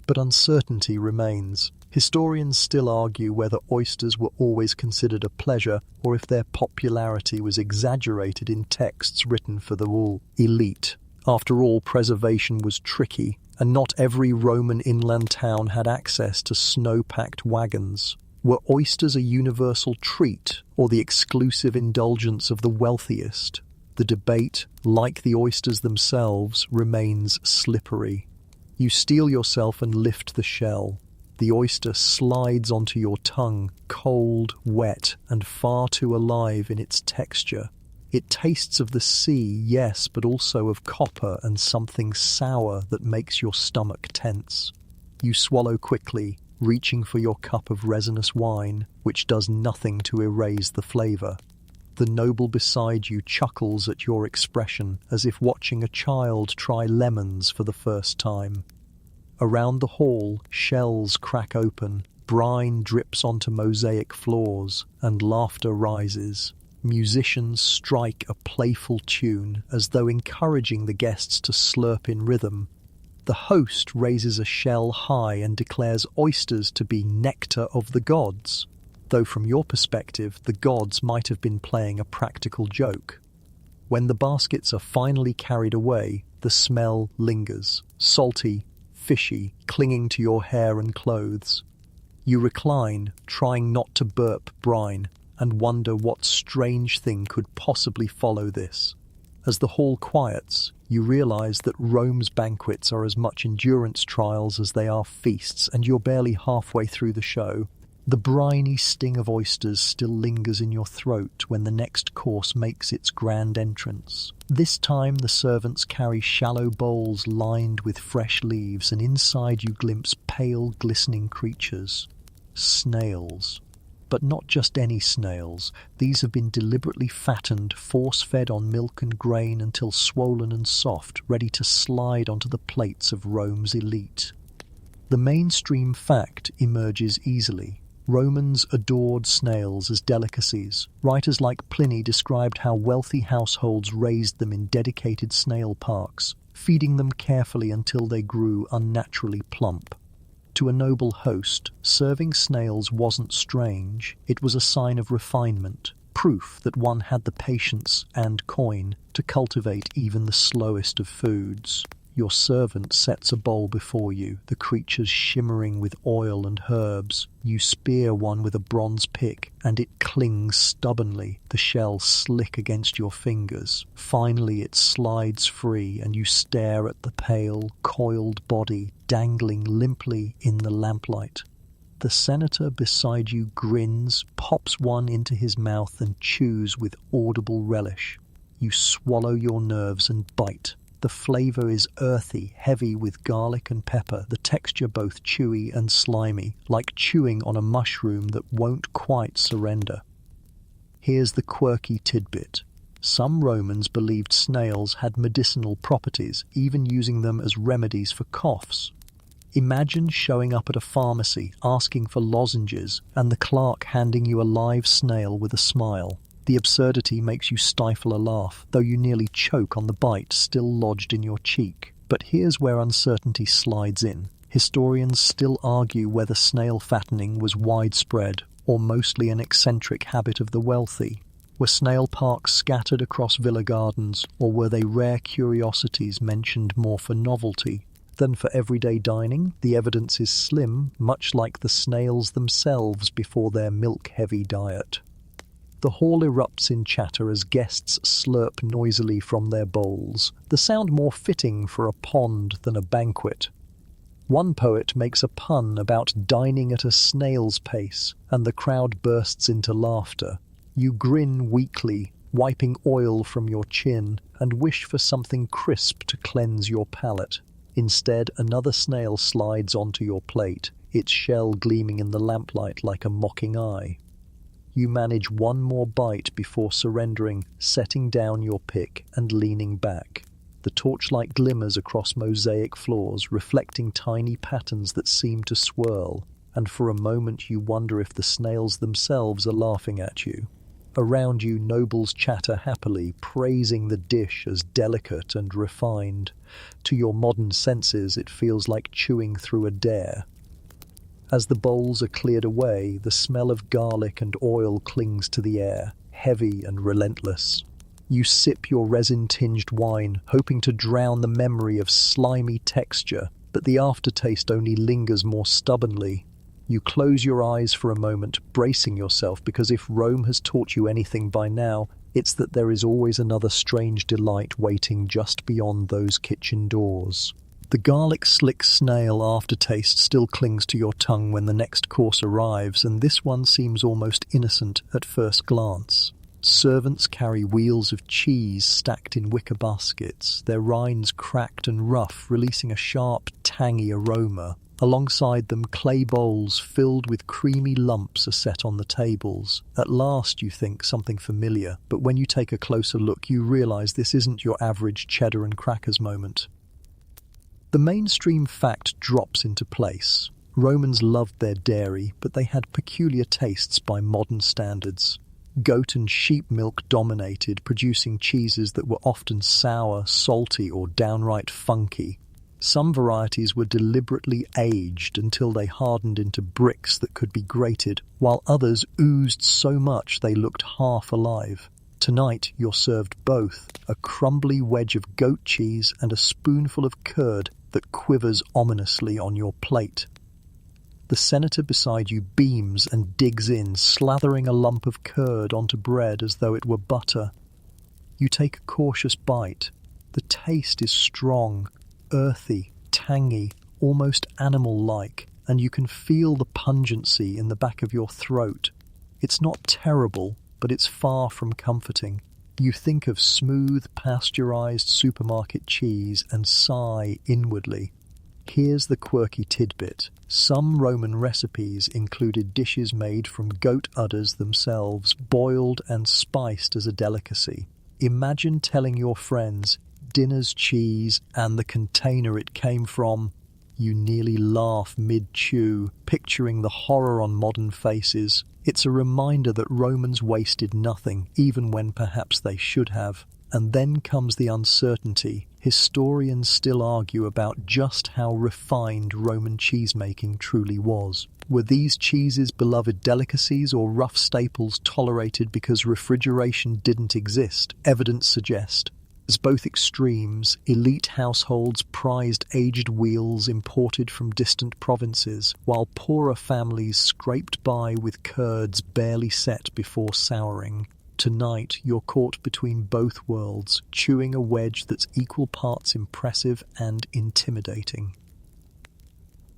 But uncertainty remains. Historians still argue whether oysters were always considered a pleasure or if their popularity was exaggerated in texts written for the elite. After all, preservation was tricky, and not every Roman inland town had access to snow-packed wagons. Were oysters a universal treat or the exclusive indulgence of the wealthiest? The debate, like the oysters themselves, remains slippery. You steel yourself and lift the shell. The oyster slides onto your tongue, cold, wet, and far too alive in its texture. It tastes of the sea, yes, but also of copper and something sour that makes your stomach tense. You swallow quickly, reaching for your cup of resinous wine, which does nothing to erase the flavour. The noble beside you chuckles at your expression, as if watching a child try lemons for the first time. Around the hall, shells crack open, brine drips onto mosaic floors, and laughter rises. Musicians strike a playful tune, as though encouraging the guests to slurp in rhythm. The host raises a shell high and declares oysters to be nectar of the gods, though from your perspective the gods might have been playing a practical joke. When the baskets are finally carried away, the smell lingers, salty, fishy, clinging to your hair and clothes. You recline, trying not to burp brine, and wonder what strange thing could possibly follow this. As the hall quiets, you realize that Rome's banquets are as much endurance trials as they are feasts, and you're barely halfway through the show. The briny sting of oysters still lingers in your throat when the next course makes its grand entrance. This time the servants carry shallow bowls lined with fresh leaves, and inside you glimpse pale, glistening creatures. Snails. But not just any snails. These have been deliberately fattened, force-fed on milk and grain until swollen and soft, ready to slide onto the plates of Rome's elite. The mainstream fact emerges easily. Romans adored snails as delicacies. Writers like Pliny described how wealthy households raised them in dedicated snail parks, feeding them carefully until they grew unnaturally plump. To a noble host, serving snails wasn't strange. It was a sign of refinement, proof that one had the patience and coin to cultivate even the slowest of foods. Your servant sets a bowl before you, the creatures shimmering with oil and herbs. You spear one with a bronze pick, and it clings stubbornly, the shell slick against your fingers. Finally it slides free, and you stare at the pale, coiled body dangling limply in the lamplight. The senator beside you grins, pops one into his mouth, and chews with audible relish. You swallow your nerves and bite. The flavour is earthy, heavy with garlic and pepper, the texture both chewy and slimy, like chewing on a mushroom that won't quite surrender. Here's the quirky tidbit. Some Romans believed snails had medicinal properties, even using them as remedies for coughs. Imagine showing up at a pharmacy, asking for lozenges, and the clerk handing you a live snail with a smile. The absurdity makes you stifle a laugh, though you nearly choke on the bite still lodged in your cheek. But here's where uncertainty slides in. Historians still argue whether snail fattening was widespread or mostly an eccentric habit of the wealthy. Were snail parks scattered across villa gardens, or were they rare curiosities mentioned more for novelty than for everyday dining? The evidence is slim, much like the snails themselves before their milk-heavy diet. The hall erupts in chatter as guests slurp noisily from their bowls, the sound more fitting for a pond than a banquet. One poet makes a pun about dining at a snail's pace, and the crowd bursts into laughter. You grin weakly, wiping oil from your chin, and wish for something crisp to cleanse your palate. Instead, another snail slides onto your plate, its shell gleaming in the lamplight like a mocking eye. You manage one more bite before surrendering, setting down your pick and leaning back. The torchlight glimmers across mosaic floors, reflecting tiny patterns that seem to swirl, and for a moment you wonder if the snails themselves are laughing at you. Around you, nobles chatter happily, praising the dish as delicate and refined. To your modern senses, it feels like chewing through a dare. As the bowls are cleared away, the smell of garlic and oil clings to the air, heavy and relentless. You sip your resin-tinged wine, hoping to drown the memory of slimy texture, but the aftertaste only lingers more stubbornly. You close your eyes for a moment, bracing yourself, because if Rome has taught you anything by now, it's that there is always another strange delight waiting just beyond those kitchen doors. The garlic slick snail aftertaste still clings to your tongue when the next course arrives, and this one seems almost innocent at first glance. Servants carry wheels of cheese stacked in wicker baskets, their rinds cracked and rough, releasing a sharp, tangy aroma. Alongside them, clay bowls filled with creamy lumps are set on the tables. At last you think something familiar, but when you take a closer look you realize this isn't your average cheddar and crackers moment. The mainstream fact drops into place. Romans loved their dairy, but they had peculiar tastes by modern standards. Goat and sheep milk dominated, producing cheeses that were often sour, salty, or downright funky. Some varieties were deliberately aged until they hardened into bricks that could be grated, while others oozed so much they looked half alive. Tonight you're served both, a crumbly wedge of goat cheese and a spoonful of curd that quivers ominously on your plate. The senator beside you beams and digs in, slathering a lump of curd onto bread as though it were butter. You take a cautious bite. The taste is strong, earthy, tangy, almost animal-like, and you can feel the pungency in the back of your throat. It's not terrible, but it's far from comforting. You think of smooth, pasteurized supermarket cheese and sigh inwardly. Here's the quirky tidbit. Some Roman recipes included dishes made from goat udders themselves, boiled and spiced as a delicacy. Imagine telling your friends, dinner's cheese and the container it came from. You nearly laugh mid-chew, picturing the horror on modern faces. It's a reminder that Romans wasted nothing, even when perhaps they should have. And then comes the uncertainty. Historians still argue about just how refined Roman cheesemaking truly was. Were these cheeses beloved delicacies or rough staples tolerated because refrigeration didn't exist? Evidence suggests. As both extremes, elite households prized aged wheels imported from distant provinces, while poorer families scraped by with curds barely set before souring. Tonight, you're caught between both worlds, chewing a wedge that's equal parts impressive and intimidating.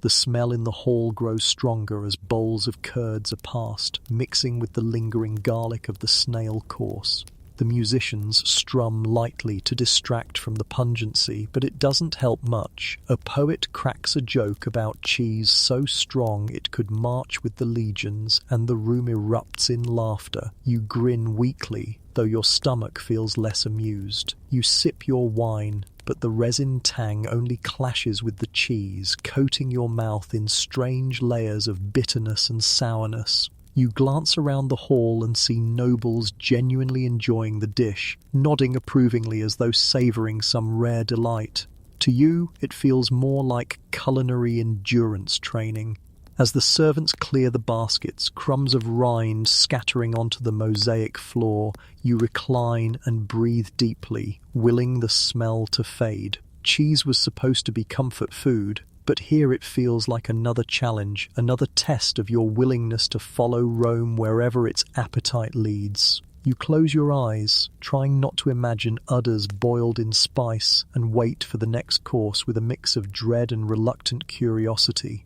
The smell in the hall grows stronger as bowls of curds are passed, mixing with the lingering garlic of the snail course. The musicians strum lightly to distract from the pungency, but it doesn't help much. A poet cracks a joke about cheese so strong it could march with the legions, and the room erupts in laughter. You grin weakly, though your stomach feels less amused. You sip your wine, but the resin tang only clashes with the cheese, coating your mouth in strange layers of bitterness and sourness. You glance around the hall and see nobles genuinely enjoying the dish, nodding approvingly as though savouring some rare delight. To you, it feels more like culinary endurance training. As the servants clear the baskets, crumbs of rind scattering onto the mosaic floor, you recline and breathe deeply, willing the smell to fade. Cheese was supposed to be comfort food, but here it feels like another challenge, another test of your willingness to follow Rome wherever its appetite leads. You close your eyes, trying not to imagine udders boiled in spice, and wait for the next course with a mix of dread and reluctant curiosity.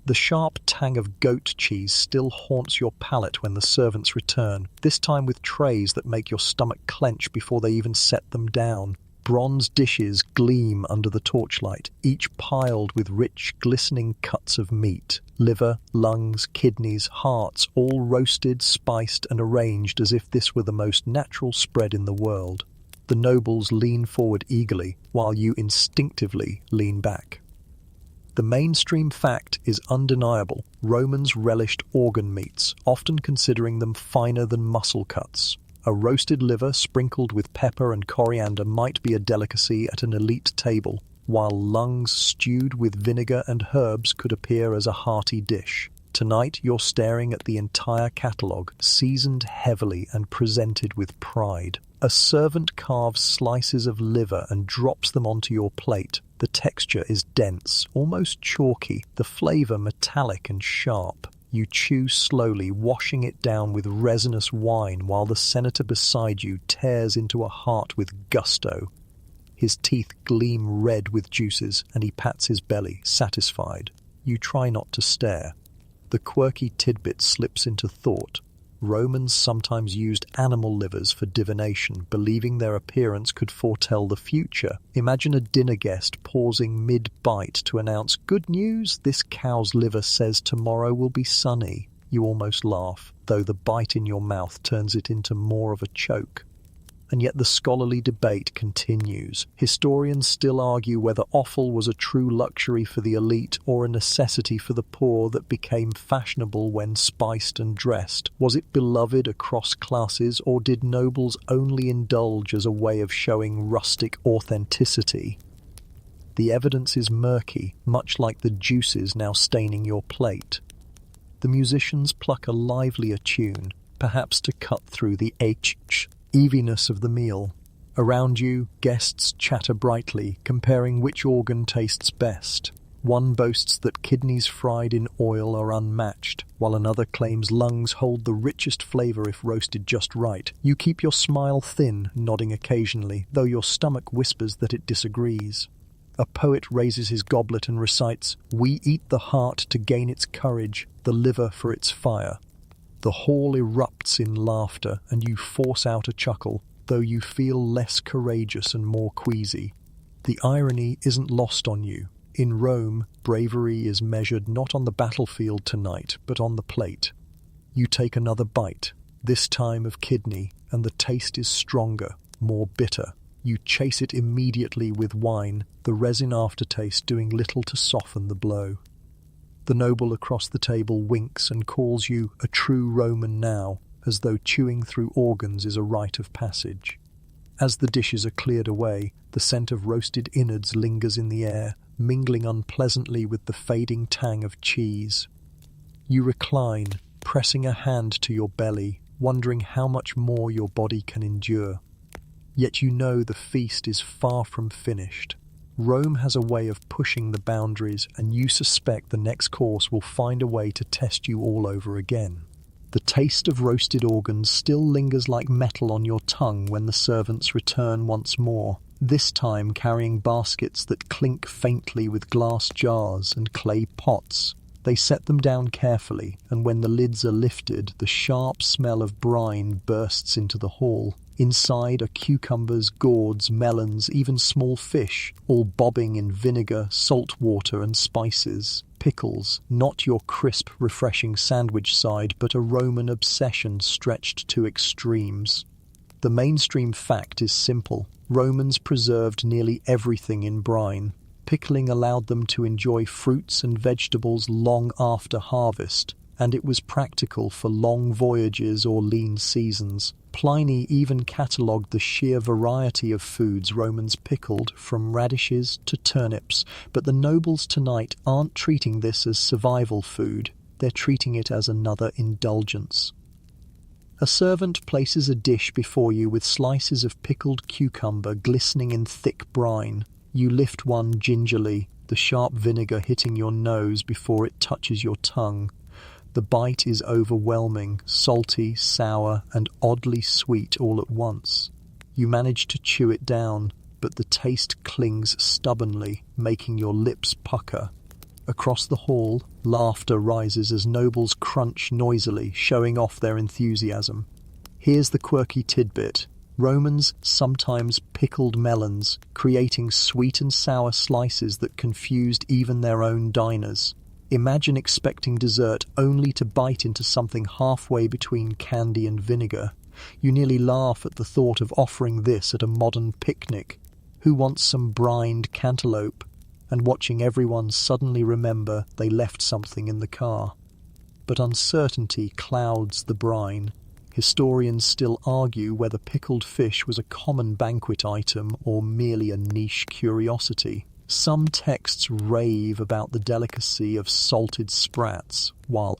The sharp tang of goat cheese still haunts your palate when the servants return, this time with trays that make your stomach clench before they even set them down. Bronze dishes gleam under the torchlight, each piled with rich, glistening cuts of meat. Liver, lungs, kidneys, hearts, all roasted, spiced, and arranged as if this were the most natural spread in the world. The nobles lean forward eagerly, while you instinctively lean back. The mainstream fact is undeniable. Romans relished organ meats, often considering them finer than muscle cuts. A roasted liver sprinkled with pepper and coriander might be a delicacy at an elite table, while lungs stewed with vinegar and herbs could appear as a hearty dish. Tonight you're staring at the entire catalogue, seasoned heavily and presented with pride. A servant carves slices of liver and drops them onto your plate. The texture is dense, almost chalky, the flavour metallic and sharp. You chew slowly, washing it down with resinous wine while the senator beside you tears into a heart with gusto. His teeth gleam red with juices, and he pats his belly, satisfied. You try not to stare. The quirky tidbit slips into thought. Romans sometimes used animal livers for divination, believing their appearance could foretell the future. Imagine a dinner guest pausing mid-bite to announce, "Good news, this cow's liver says tomorrow will be sunny." You almost laugh, though the bite in your mouth turns it into more of a choke. And yet the scholarly debate continues. Historians still argue whether offal was a true luxury for the elite or a necessity for the poor that became fashionable when spiced and dressed. Was it beloved across classes, or did nobles only indulge as a way of showing rustic authenticity? The evidence is murky, much like the juices now staining your plate. The musicians pluck a livelier tune, perhaps to cut through the eaviness of the meal. Around you, guests chatter brightly, comparing which organ tastes best. One boasts that kidneys fried in oil are unmatched, while another claims lungs hold the richest flavor if roasted just right. You keep your smile thin, nodding occasionally, though your stomach whispers that it disagrees. A poet raises his goblet and recites, "We eat the heart to gain its courage, the liver for its fire." The hall erupts in laughter, and you force out a chuckle, though you feel less courageous and more queasy. The irony isn't lost on you. In Rome, bravery is measured not on the battlefield tonight, but on the plate. You take another bite, this time of kidney, and the taste is stronger, more bitter. You chase it immediately with wine, the resin aftertaste doing little to soften the blow. The noble across the table winks and calls you a true Roman now, as though chewing through organs is a rite of passage. As the dishes are cleared away, the scent of roasted innards lingers in the air, mingling unpleasantly with the fading tang of cheese. You recline, pressing a hand to your belly, wondering how much more your body can endure. Yet you know the feast is far from finished. Rome has a way of pushing the boundaries, and you suspect the next course will find a way to test you all over again. The taste of roasted organs still lingers like metal on your tongue when the servants return once more, this time carrying baskets that clink faintly with glass jars and clay pots. They set them down carefully, and when the lids are lifted, the sharp smell of brine bursts into the hall. Inside are cucumbers, gourds, melons, even small fish, all bobbing in vinegar, salt water and spices. Pickles, not your crisp, refreshing sandwich side, but a Roman obsession stretched to extremes. The mainstream fact is simple. Romans preserved nearly everything in brine. Pickling allowed them to enjoy fruits and vegetables long after harvest, and it was practical for long voyages or lean seasons. Pliny even catalogued the sheer variety of foods Romans pickled, from radishes to turnips, but the nobles tonight aren't treating this as survival food, they're treating it as another indulgence. A servant places a dish before you with slices of pickled cucumber glistening in thick brine. You lift one gingerly, the sharp vinegar hitting your nose before it touches your tongue. The bite is overwhelming, salty, sour, and oddly sweet all at once. You manage to chew it down, but the taste clings stubbornly, making your lips pucker. Across the hall, laughter rises as nobles crunch noisily, showing off their enthusiasm. Here's the quirky tidbit. Romans sometimes pickled melons, creating sweet and sour slices that confused even their own diners. Imagine expecting dessert only to bite into something halfway between candy and vinegar. You nearly laugh at the thought of offering this at a modern picnic. Who wants some brined cantaloupe? And watching everyone suddenly remember they left something in the car. But uncertainty clouds the brine. Historians still argue whether pickled fish was a common banquet item or merely a niche curiosity. Some texts rave about the delicacy of salted sprats, while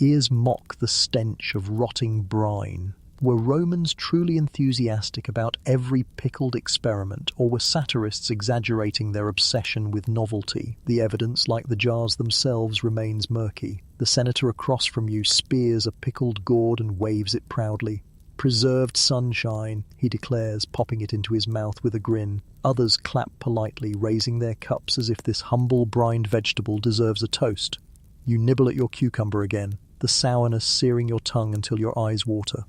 ears mock the stench of rotting brine. Were Romans truly enthusiastic about every pickled experiment, or were satirists exaggerating their obsession with novelty? The evidence, like the jars themselves, remains murky. The senator across from you spears a pickled gourd and waves it proudly. "Preserved sunshine," he declares, popping it into his mouth with a grin. Others clap politely, raising their cups as if this humble brined vegetable deserves a toast. You nibble at your cucumber again, the sourness searing your tongue until your eyes water.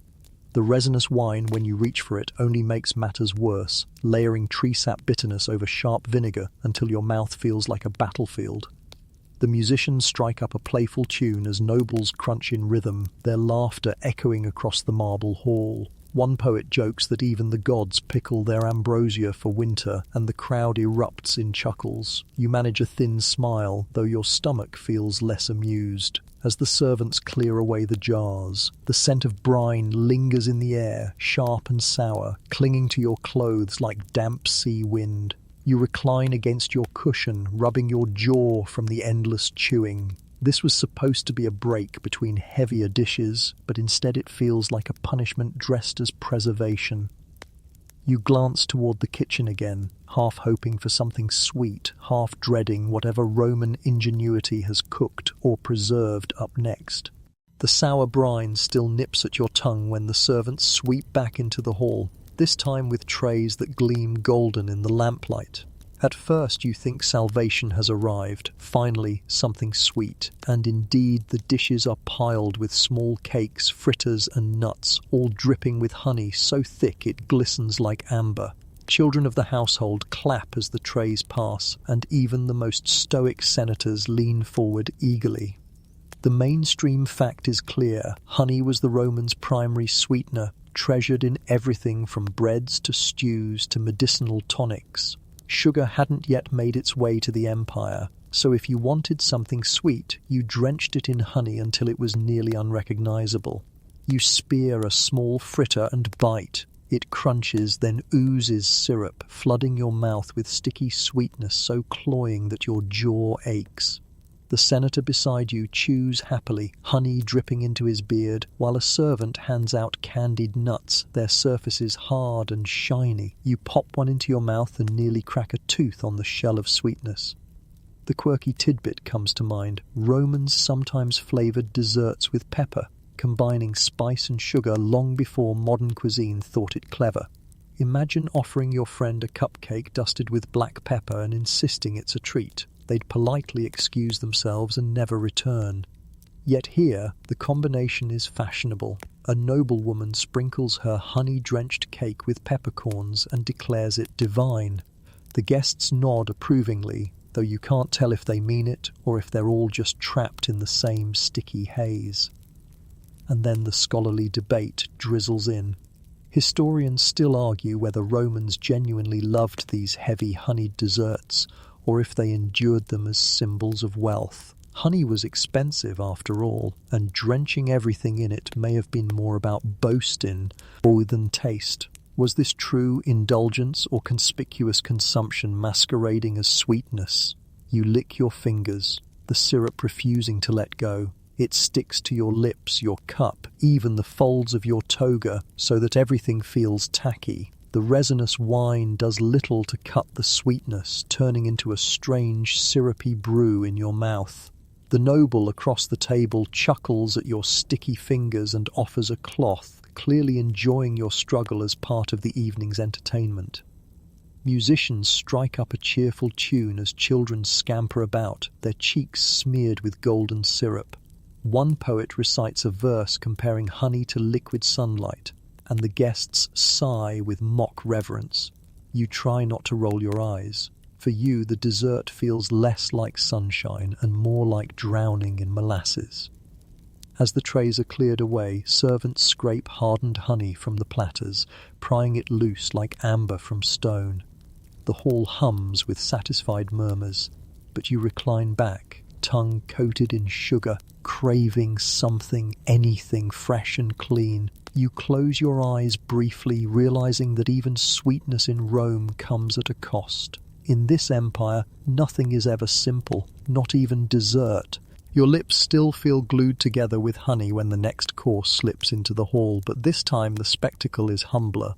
The resinous wine, when you reach for it, only makes matters worse, layering tree sap bitterness over sharp vinegar until your mouth feels like a battlefield. The musicians strike up a playful tune as nobles crunch in rhythm, their laughter echoing across the marble hall. One poet jokes that even the gods pickle their ambrosia for winter, and the crowd erupts in chuckles. You manage a thin smile, though your stomach feels less amused. As the servants clear away the jars, the scent of brine lingers in the air, sharp and sour, clinging to your clothes like damp sea wind. You recline against your cushion, rubbing your jaw from the endless chewing. This was supposed to be a break between heavier dishes, but instead it feels like a punishment dressed as preservation. You glance toward the kitchen again, half hoping for something sweet, half dreading whatever Roman ingenuity has cooked or preserved up next. The sour brine still nips at your tongue when the servants sweep back into the hall, this time with trays that gleam golden in the lamplight. At first you think salvation has arrived, finally something sweet, and indeed the dishes are piled with small cakes, fritters and nuts, all dripping with honey so thick it glistens like amber. Children of the household clap as the trays pass, and even the most stoic senators lean forward eagerly. The mainstream fact is clear: honey was the Romans' primary sweetener, treasured in everything from breads to stews to medicinal tonics. Sugar hadn't yet made its way to the empire, so if you wanted something sweet, you drenched it in honey until it was nearly unrecognizable. You spear a small fritter and bite. It crunches, then oozes syrup, flooding your mouth with sticky sweetness so cloying that your jaw aches. The senator beside you chews happily, honey dripping into his beard, while a servant hands out candied nuts, their surfaces hard and shiny. You pop one into your mouth and nearly crack a tooth on the shell of sweetness. The quirky tidbit comes to mind: Romans sometimes flavoured desserts with pepper, combining spice and sugar long before modern cuisine thought it clever. Imagine offering your friend a cupcake dusted with black pepper and insisting it's a treat. They'd politely excuse themselves and never return. Yet here, the combination is fashionable. A noblewoman sprinkles her honey-drenched cake with peppercorns and declares it divine. The guests nod approvingly, though you can't tell if they mean it or if they're all just trapped in the same sticky haze. And then the scholarly debate drizzles in. Historians still argue whether Romans genuinely loved these heavy honeyed desserts, or if they endured them as symbols of wealth. Honey was expensive after all, and drenching everything in it may have been more about boasting than taste. Was this true indulgence or conspicuous consumption masquerading as sweetness? You lick your fingers, the syrup refusing to let go. It sticks to your lips, your cup, even the folds of your toga, so that everything feels tacky. The resinous wine does little to cut the sweetness, turning into a strange syrupy brew in your mouth. The noble across the table chuckles at your sticky fingers and offers a cloth, clearly enjoying your struggle as part of the evening's entertainment. Musicians strike up a cheerful tune as children scamper about, their cheeks smeared with golden syrup. One poet recites a verse comparing honey to liquid sunlight, and the guests sigh with mock reverence. You try not to roll your eyes. For you, the dessert feels less like sunshine and more like drowning in molasses. As the trays are cleared away, servants scrape hardened honey from the platters, prying it loose like amber from stone. The hall hums with satisfied murmurs, but you recline back, tongue coated in sugar, craving something, anything fresh and clean. You close your eyes briefly, realizing that even sweetness in Rome comes at a cost. In this empire, nothing is ever simple, not even dessert. Your lips still feel glued together with honey when the next course slips into the hall, but this time the spectacle is humbler.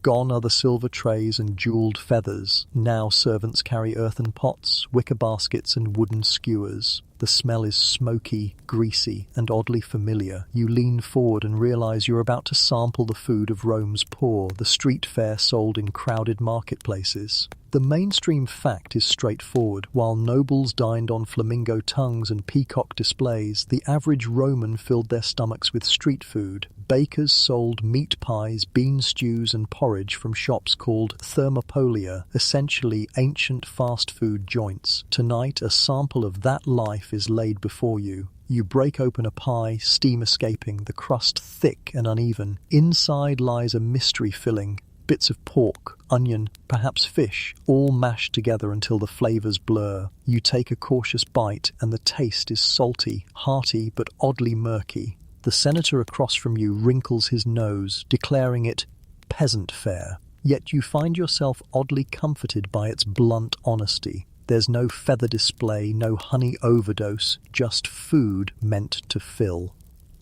Gone are the silver trays and jewelled feathers. Now servants carry earthen pots, wicker baskets and wooden skewers. The smell is smoky, greasy, and oddly familiar. You lean forward and realise you're about to sample the food of Rome's poor, the street fare sold in crowded marketplaces. The mainstream fact is straightforward. While nobles dined on flamingo tongues and peacock displays, the average Roman filled their stomachs with street food. Bakers sold meat pies, bean stews and porridge from shops called thermopolia, essentially ancient fast food joints. Tonight, a sample of that life is laid before you. You break open a pie, steam escaping, the crust thick and uneven. Inside lies a mystery filling. Bits of pork, onion, perhaps fish, all mashed together until the flavours blur. You take a cautious bite and the taste is salty, hearty but oddly murky. The senator across from you wrinkles his nose, declaring it peasant fare. Yet you find yourself oddly comforted by its blunt honesty. There's no feather display, no honey overdose, just food meant to fill.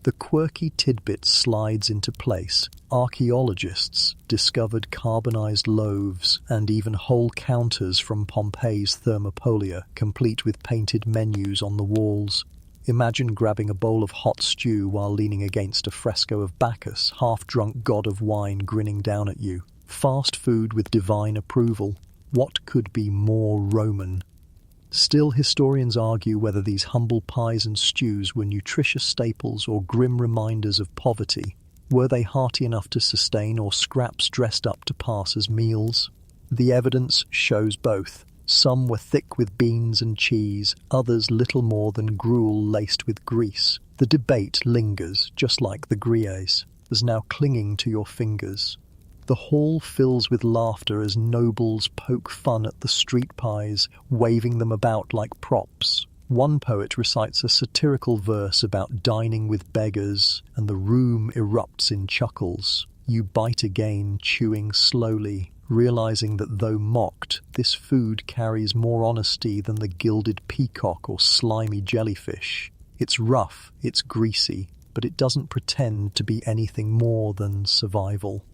The quirky tidbit slides into place. Archaeologists discovered carbonized loaves and even whole counters from Pompeii's Thermopolia, complete with painted menus on the walls. Imagine grabbing a bowl of hot stew while leaning against a fresco of Bacchus, half-drunk god of wine grinning down at you. Fast food with divine approval. What could be more Roman? Still, historians argue whether these humble pies and stews were nutritious staples or grim reminders of poverty. Were they hearty enough to sustain, or scraps dressed up to pass as meals? The evidence shows both. Some were thick with beans and cheese, others little more than gruel laced with grease. The debate lingers, just like the grillades, as now clinging to your fingers. The hall fills with laughter as nobles poke fun at the street pies, waving them about like props. One poet recites a satirical verse about dining with beggars, and the room erupts in chuckles. You bite again, chewing slowly, realizing that though mocked, this food carries more honesty than the gilded peacock or slimy jellyfish. It's rough, it's greasy, but it doesn't pretend to be anything more than survival.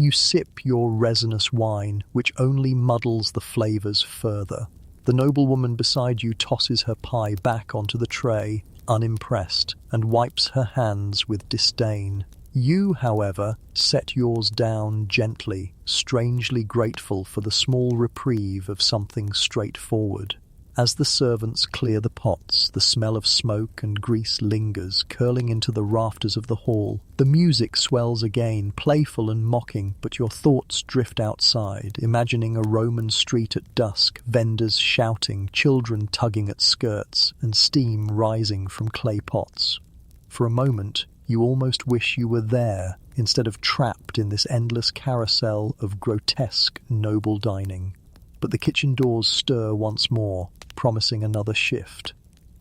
You sip your resinous wine, which only muddles the flavours further. The noblewoman beside you tosses her pie back onto the tray, unimpressed, and wipes her hands with disdain. You, however, set yours down gently, strangely grateful for the small reprieve of something straightforward. As the servants clear the pots, the smell of smoke and grease lingers, curling into the rafters of the hall. The music swells again, playful and mocking, but your thoughts drift outside, imagining a Roman street at dusk, vendors shouting, children tugging at skirts, and steam rising from clay pots. For a moment, you almost wish you were there, instead of trapped in this endless carousel of grotesque noble dining. But the kitchen doors stir once more, promising another shift.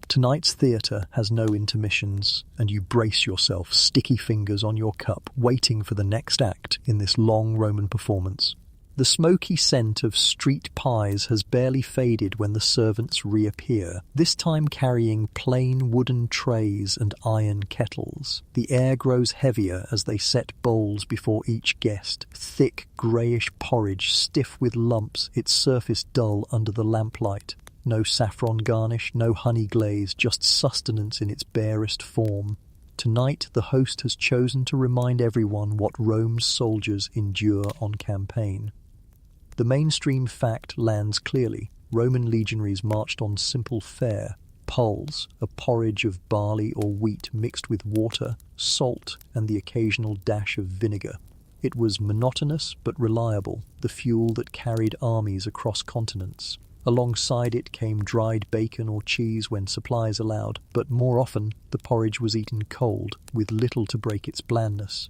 Tonight's theatre has no intermissions, and you brace yourself, sticky fingers on your cup, waiting for the next act in this long Roman performance. The smoky scent of street pies has barely faded when the servants reappear, this time carrying plain wooden trays and iron kettles. The air grows heavier as they set bowls before each guest, thick greyish porridge stiff with lumps, its surface dull under the lamplight. No saffron garnish, no honey glaze, just sustenance in its barest form. Tonight, the host has chosen to remind everyone what Rome's soldiers endure on campaign. The mainstream fact lands clearly. Roman legionaries marched on simple fare, pulse, a porridge of barley or wheat mixed with water, salt, and the occasional dash of vinegar. It was monotonous but reliable, the fuel that carried armies across continents. Alongside it came dried bacon or cheese when supplies allowed, but more often the porridge was eaten cold, with little to break its blandness.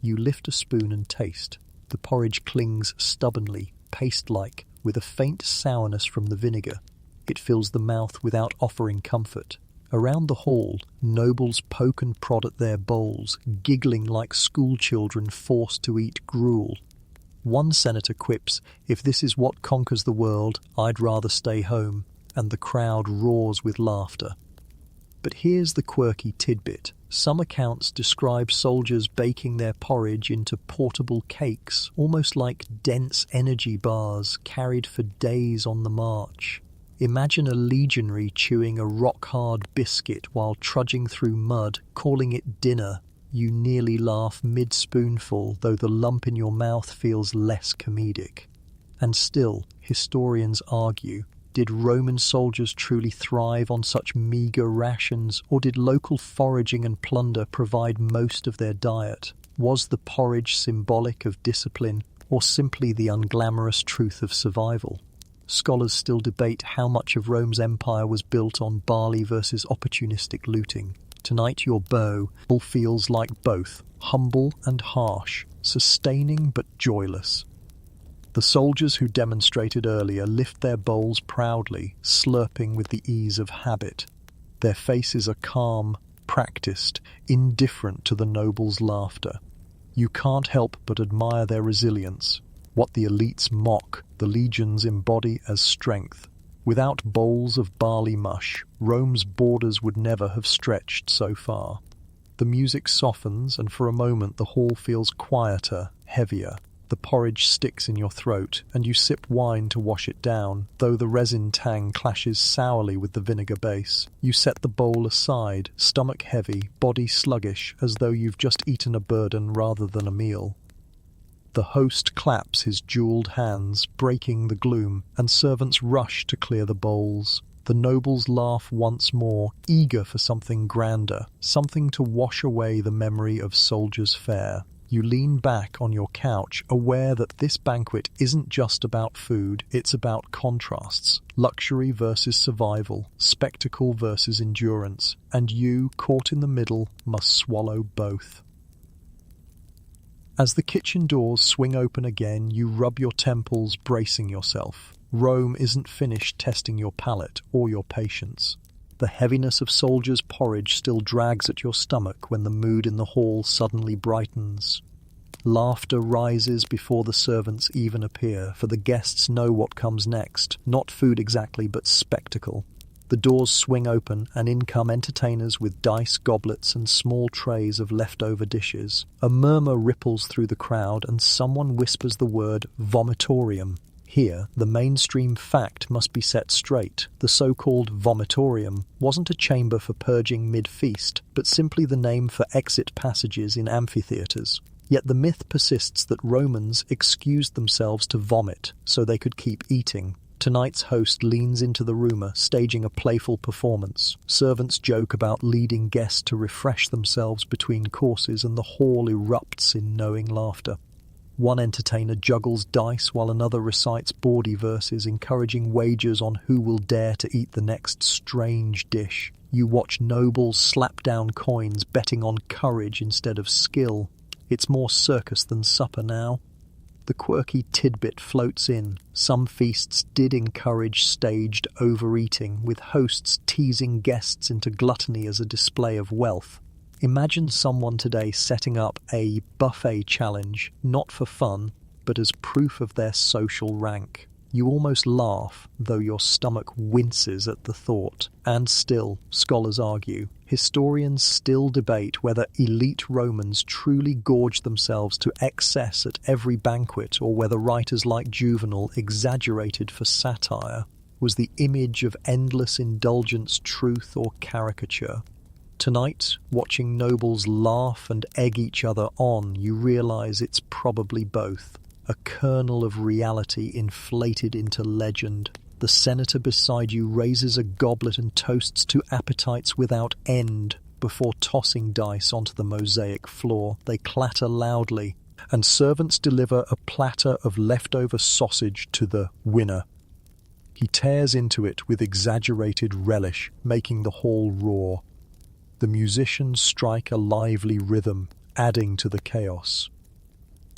You lift a spoon and taste. The porridge clings stubbornly, paste-like, with a faint sourness from the vinegar. It fills the mouth without offering comfort. Around the hall, nobles poke and prod at their bowls, giggling like schoolchildren forced to eat gruel. One senator quips, "If this is what conquers the world, I'd rather stay home," and the crowd roars with laughter. But here's the quirky tidbit. Some accounts describe soldiers baking their porridge into portable cakes, almost like dense energy bars carried for days on the march. Imagine a legionary chewing a rock-hard biscuit while trudging through mud, calling it dinner. You nearly laugh mid-spoonful, though the lump in your mouth feels less comedic. And still, historians argue, did Roman soldiers truly thrive on such meagre rations, or did local foraging and plunder provide most of their diet? Was the porridge symbolic of discipline, or simply the unglamorous truth of survival? Scholars still debate how much of Rome's empire was built on barley versus opportunistic looting. Tonight your bow feels like both, humble and harsh, sustaining but joyless. The soldiers who demonstrated earlier lift their bowls proudly, slurping with the ease of habit. Their faces are calm, practiced, indifferent to the nobles' laughter. You can't help but admire their resilience. What the elites mock, the legions embody as strength. Without bowls of barley mush, Rome's borders would never have stretched so far. The music softens, and for a moment the hall feels quieter, heavier. The porridge sticks in your throat, and you sip wine to wash it down, though the resin tang clashes sourly with the vinegar base. You set the bowl aside, stomach heavy, body sluggish, as though you've just eaten a burden rather than a meal. The host claps his jeweled hands, breaking the gloom, and servants rush to clear the bowls. The nobles laugh once more, eager for something grander, something to wash away the memory of soldiers' fare. You lean back on your couch, aware that this banquet isn't just about food, it's about contrasts. Luxury versus survival, spectacle versus endurance, and you, caught in the middle, must swallow both. As the kitchen doors swing open again, you rub your temples, bracing yourself. Rome isn't finished testing your palate or your patience. The heaviness of soldiers' porridge still drags at your stomach when the mood in the hall suddenly brightens. Laughter rises before the servants even appear, for the guests know what comes next. Not food exactly, but spectacle. The doors swing open, and in come entertainers with dice, goblets, and small trays of leftover dishes. A murmur ripples through the crowd, and someone whispers the word vomitorium. Here, the mainstream fact must be set straight. The so-called vomitorium wasn't a chamber for purging mid-feast, but simply the name for exit passages in amphitheatres. Yet the myth persists that Romans excused themselves to vomit so they could keep eating. Tonight's host leans into the rumour, staging a playful performance. Servants joke about leading guests to refresh themselves between courses, and the hall erupts in knowing laughter. One entertainer juggles dice while another recites bawdy verses, encouraging wagers on who will dare to eat the next strange dish. You watch nobles slap down coins, betting on courage instead of skill. It's more circus than supper now. The quirky tidbit floats in. Some feasts did encourage staged overeating, with hosts teasing guests into gluttony as a display of wealth. Imagine someone today setting up a buffet challenge, not for fun, but as proof of their social rank. You almost laugh, though your stomach winces at the thought. And still, scholars argue, historians still debate whether elite Romans truly gorged themselves to excess at every banquet, or whether writers like Juvenal exaggerated for satire. Was the image of endless indulgence truth or caricature? Tonight, watching nobles laugh and egg each other on, you realize it's probably both. A kernel of reality inflated into legend. The senator beside you raises a goblet and toasts to appetites without end before tossing dice onto the mosaic floor. They clatter loudly, and servants deliver a platter of leftover sausage to the winner. He tears into it with exaggerated relish, making the hall roar. The musicians strike a lively rhythm, adding to the chaos.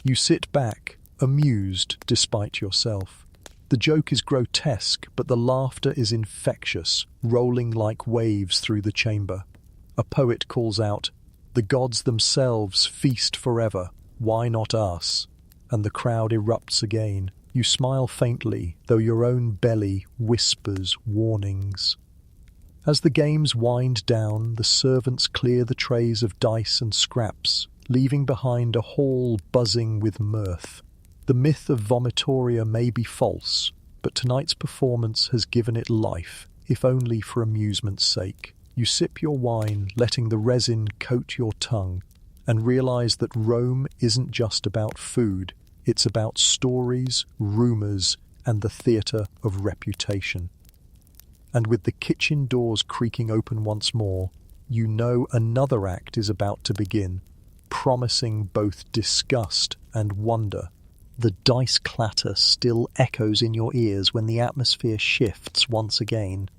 You sit back, amused despite yourself. The joke is grotesque, but the laughter is infectious, rolling like waves through the chamber. A poet calls out, "The gods themselves feast forever, why not us?" And the crowd erupts again. You smile faintly, though your own belly whispers warnings. As the games wind down, the servants clear the trays of dice and scraps, leaving behind a hall buzzing with mirth. The myth of vomitoria may be false, but tonight's performance has given it life, if only for amusement's sake. You sip your wine, letting the resin coat your tongue, and realize that Rome isn't just about food, it's about stories, rumors, and the theatre of reputation. And with the kitchen doors creaking open once more, you know another act is about to begin, promising both disgust and wonder. The dice clatter still echoes in your ears when the atmosphere shifts once again.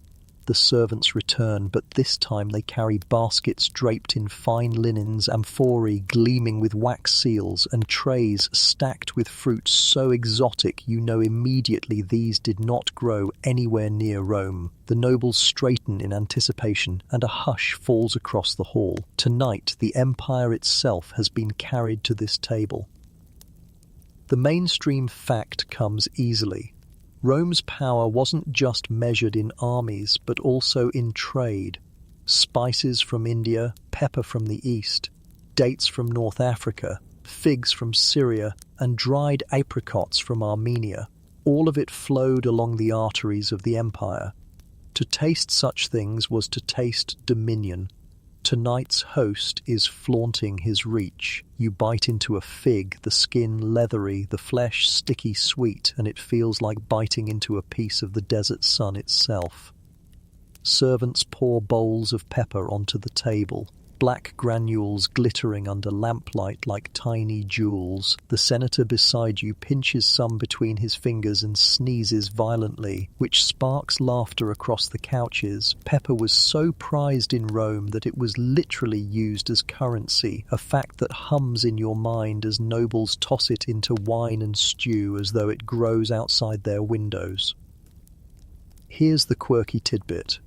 The servants return, but this time they carry baskets draped in fine linens, amphorae gleaming with wax seals, and trays stacked with fruits so exotic you know immediately these did not grow anywhere near Rome. The nobles straighten in anticipation, and a hush falls across the hall. Tonight, the empire itself has been carried to this table. The mainstream fact comes easily. Rome's power wasn't just measured in armies, but also in trade. Spices from India, pepper from the east, dates from North Africa, figs from Syria, and dried apricots from Armenia. All of it flowed along the arteries of the empire. To taste such things was to taste dominion. Tonight's host is flaunting his reach. You bite into a fig, the skin leathery, the flesh sticky sweet, and it feels like biting into a piece of the desert sun itself. Servants pour bowls of pepper onto the table, black granules glittering under lamplight like tiny jewels. The senator beside you pinches some between his fingers and sneezes violently, which sparks laughter across the couches. Pepper was so prized in Rome that it was literally used as currency, a fact that hums in your mind as nobles toss it into wine and stew as though it grows outside their windows. Here's the quirky tidbit.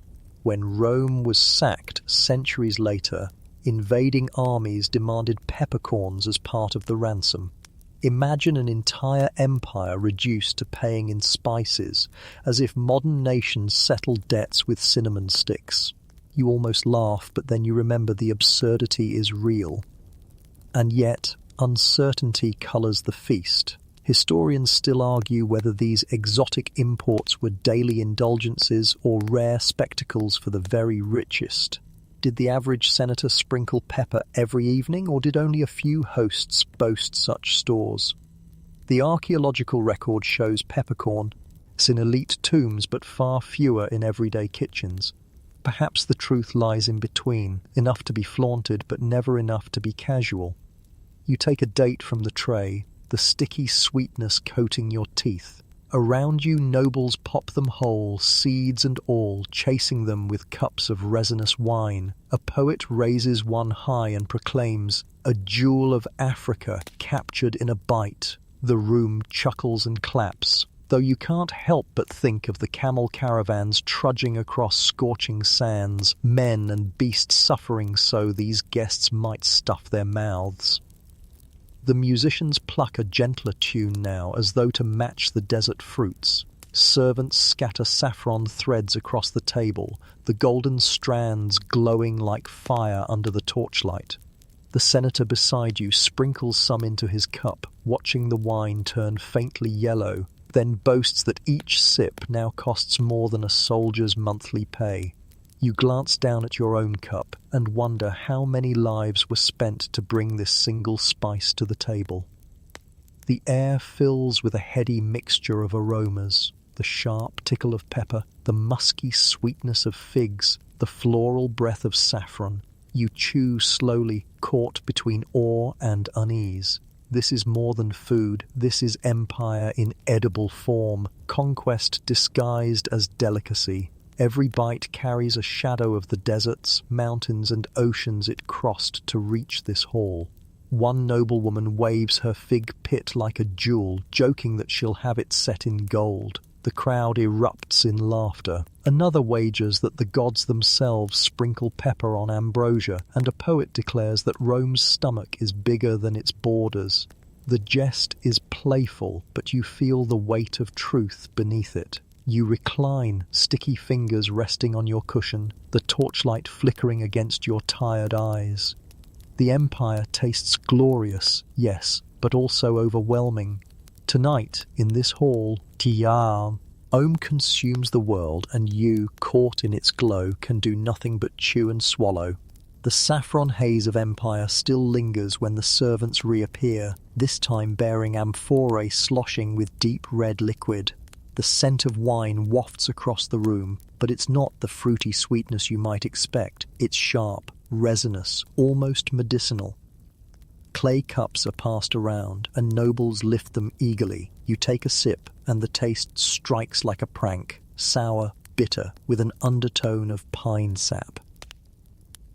When Rome was sacked centuries later, invading armies demanded peppercorns as part of the ransom. Imagine an entire empire reduced to paying in spices, as if modern nations settled debts with cinnamon sticks. You almost laugh, but then you remember the absurdity is real. And yet, uncertainty colours the feast. Historians still argue whether these exotic imports were daily indulgences or rare spectacles for the very richest. Did the average senator sprinkle pepper every evening, or did only a few hosts boast such stores? The archaeological record shows peppercorn in elite tombs, but far fewer in everyday kitchens. Perhaps the truth lies in between, enough to be flaunted, but never enough to be casual. You take a date from the tray, the sticky sweetness coating your teeth. Around you, nobles pop them whole, seeds and all, chasing them with cups of resinous wine. A poet raises one high and proclaims, "A jewel of Africa captured in a bite." The room chuckles and claps, though you can't help but think of the camel caravans trudging across scorching sands, men and beasts suffering so these guests might stuff their mouths. The musicians pluck a gentler tune now, as though to match the desert fruits. Servants scatter saffron threads across the table, the golden strands glowing like fire under the torchlight. The senator beside you sprinkles some into his cup, watching the wine turn faintly yellow, then boasts that each sip now costs more than a soldier's monthly pay. You glance down at your own cup and wonder how many lives were spent to bring this single spice to the table. The air fills with a heady mixture of aromas, the sharp tickle of pepper, the musky sweetness of figs, the floral breath of saffron. You chew slowly, caught between awe and unease. This is more than food, this is empire in edible form, conquest disguised as delicacy. Every bite carries a shadow of the deserts, mountains and oceans it crossed to reach this hall. One noblewoman waves her fig pit like a jewel, joking that she'll have it set in gold. The crowd erupts in laughter. Another wagers that the gods themselves sprinkle pepper on ambrosia, and a poet declares that Rome's stomach is bigger than its borders. The jest is playful, but you feel the weight of truth beneath it. You recline, sticky fingers resting on your cushion, the torchlight flickering against your tired eyes. The empire tastes glorious, yes, but also overwhelming. Tonight, in this hall, Om consumes the world, and you, caught in its glow, can do nothing but chew and swallow. The saffron haze of empire still lingers when the servants reappear, this time bearing amphorae sloshing with deep red liquid. The scent of wine wafts across the room, but it's not the fruity sweetness you might expect. It's sharp, resinous, almost medicinal. Clay cups are passed around, and nobles lift them eagerly. You take a sip, and the taste strikes like a prank, sour, bitter, with an undertone of pine sap.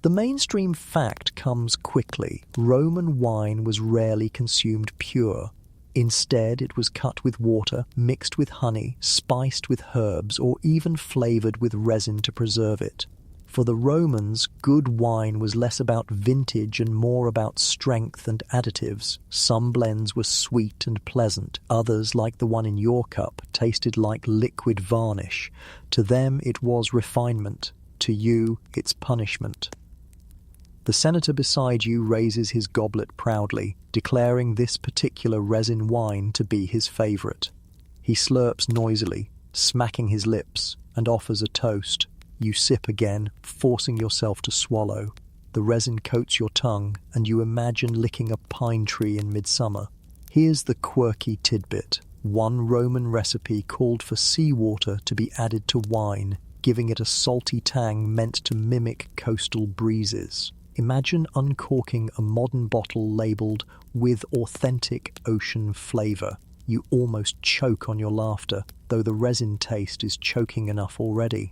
The mainstream fact comes quickly. Roman wine was rarely consumed pure. Instead, it was cut with water, mixed with honey, spiced with herbs, or even flavored with resin to preserve it. For the Romans, good wine was less about vintage and more about strength and additives. Some blends were sweet and pleasant. Others, like the one in your cup, tasted like liquid varnish. To them, it was refinement. To you, it's punishment. The senator beside you raises his goblet proudly, declaring this particular resin wine to be his favorite. He slurps noisily, smacking his lips, and offers a toast. You sip again, forcing yourself to swallow. The resin coats your tongue, and you imagine licking a pine tree in midsummer. Here's the quirky tidbit. One Roman recipe called for seawater to be added to wine, giving it a salty tang meant to mimic coastal breezes. Imagine uncorking a modern bottle labelled with authentic ocean flavour. You almost choke on your laughter, though the resin taste is choking enough already.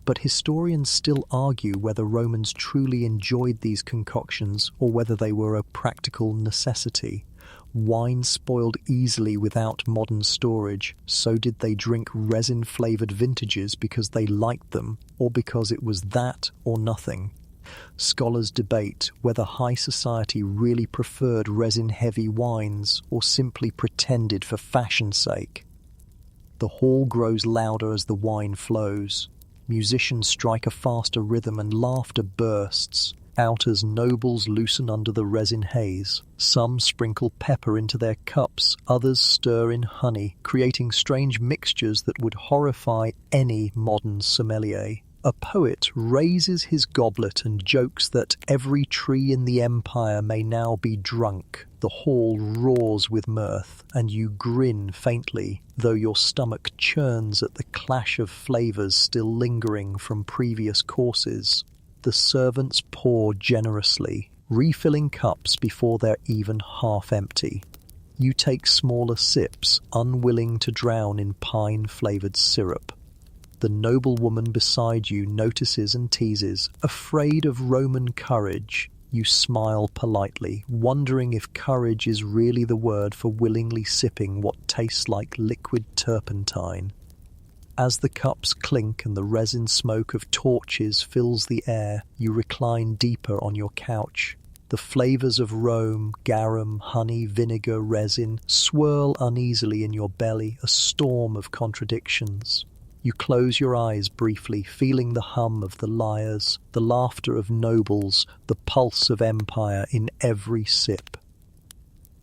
But historians still argue whether Romans truly enjoyed these concoctions or whether they were a practical necessity. Wine spoiled easily without modern storage, so did they drink resin-flavoured vintages because they liked them or because it was that or nothing. Scholars debate whether high society really preferred resin-heavy wines or simply pretended for fashion's sake. The hall grows louder as the wine flows. Musicians strike a faster rhythm and laughter bursts out as nobles loosen under the resin haze. Some sprinkle pepper into their cups, others stir in honey, creating strange mixtures that would horrify any modern sommelier. A poet raises his goblet and jokes that every tree in the empire may now be drunk. The hall roars with mirth, and you grin faintly, though your stomach churns at the clash of flavours still lingering from previous courses. The servants pour generously, refilling cups before they're even half empty. You take smaller sips, unwilling to drown in pine-flavoured syrup. The noblewoman beside you notices and teases, afraid of Roman courage. You smile politely, wondering if courage is really the word for willingly sipping what tastes like liquid turpentine. As the cups clink and the resin smoke of torches fills the air, you recline deeper on your couch. The flavours of Rome, garum, honey, vinegar, resin, swirl uneasily in your belly, a storm of contradictions. You close your eyes briefly, feeling the hum of the lyres, the laughter of nobles, the pulse of empire in every sip.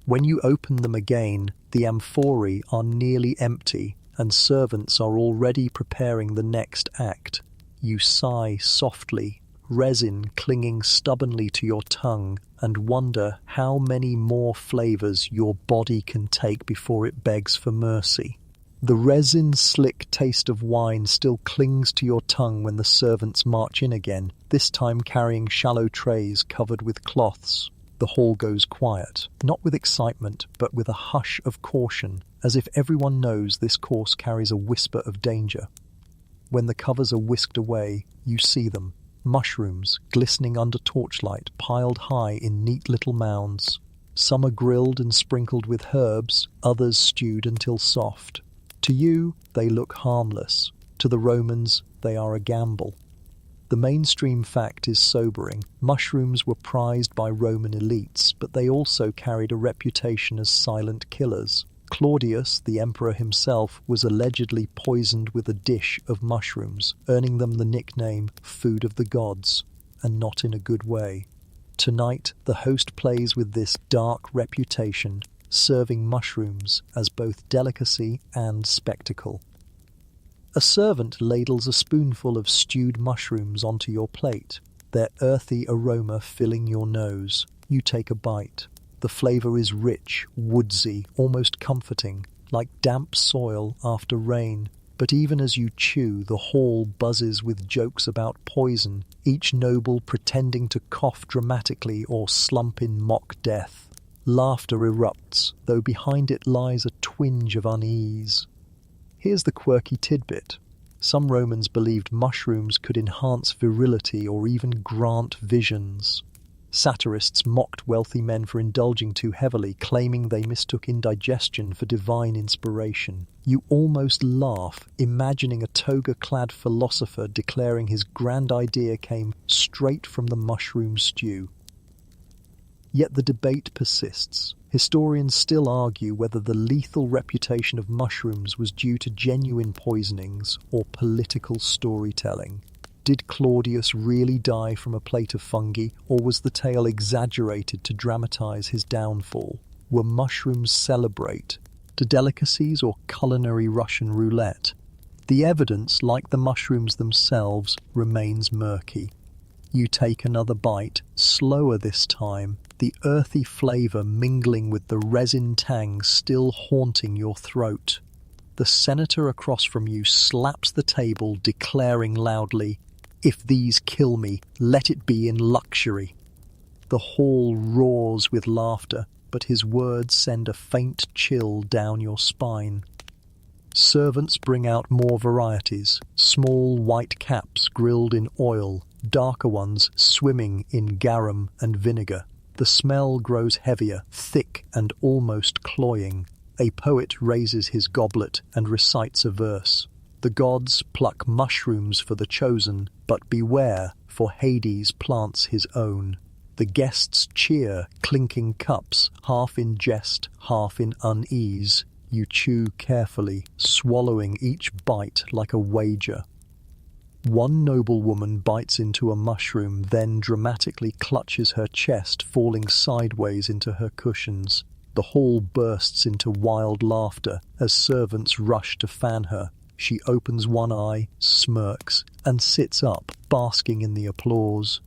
When you open them again, the amphorae are nearly empty, and servants are already preparing the next act. You sigh softly, resin clinging stubbornly to your tongue, and wonder how many more flavours your body can take before it begs for mercy. The resin-slick taste of wine still clings to your tongue when the servants march in again, this time carrying shallow trays covered with cloths. The hall goes quiet, not with excitement, but with a hush of caution, as if everyone knows this course carries a whisper of danger. When the covers are whisked away, you see them, mushrooms glistening under torchlight, piled high in neat little mounds. Some are grilled and sprinkled with herbs, others stewed until soft. To you, they look harmless. To the Romans, they are a gamble. The mainstream fact is sobering. Mushrooms were prized by Roman elites, but they also carried a reputation as silent killers. Claudius, the emperor himself, was allegedly poisoned with a dish of mushrooms, earning them the nickname food of the gods, and not in a good way. Tonight, the host plays with this dark reputation, serving mushrooms as both delicacy and spectacle. A servant ladles a spoonful of stewed mushrooms onto your plate, their earthy aroma filling your nose. You take a bite. The flavour is rich, woodsy, almost comforting, like damp soil after rain. But even as you chew, the hall buzzes with jokes about poison, each noble pretending to cough dramatically or slump in mock death. Laughter erupts, though behind it lies a twinge of unease. Here's the quirky tidbit. Some Romans believed mushrooms could enhance virility or even grant visions. Satirists mocked wealthy men for indulging too heavily, claiming they mistook indigestion for divine inspiration. You almost laugh, imagining a toga-clad philosopher declaring his grand idea came straight from the mushroom stew. Yet the debate persists. Historians still argue whether the lethal reputation of mushrooms was due to genuine poisonings or political storytelling. Did Claudius really die from a plate of fungi, or was the tale exaggerated to dramatize his downfall? Were mushrooms celebrate? To delicacies or culinary Russian roulette? The evidence, like the mushrooms themselves, remains murky. You take another bite, slower this time, the earthy flavour mingling with the resin tang still haunting your throat. The senator across from you slaps the table, declaring loudly, "If these kill me, let it be in luxury." The hall roars with laughter, but his words send a faint chill down your spine. Servants bring out more varieties, small white caps grilled in oil, darker ones swimming in garum and vinegar. The smell grows heavier, thick and almost cloying. A poet raises his goblet and recites a verse. The gods pluck mushrooms for the chosen, but beware, for Hades plants his own. The guests cheer, clinking cups, half in jest, half in unease. You chew carefully, swallowing each bite like a wager. One noblewoman bites into a mushroom, then dramatically clutches her chest, falling sideways into her cushions. The hall bursts into wild laughter as servants rush to fan her. She opens one eye, smirks, and sits up, basking in the applause.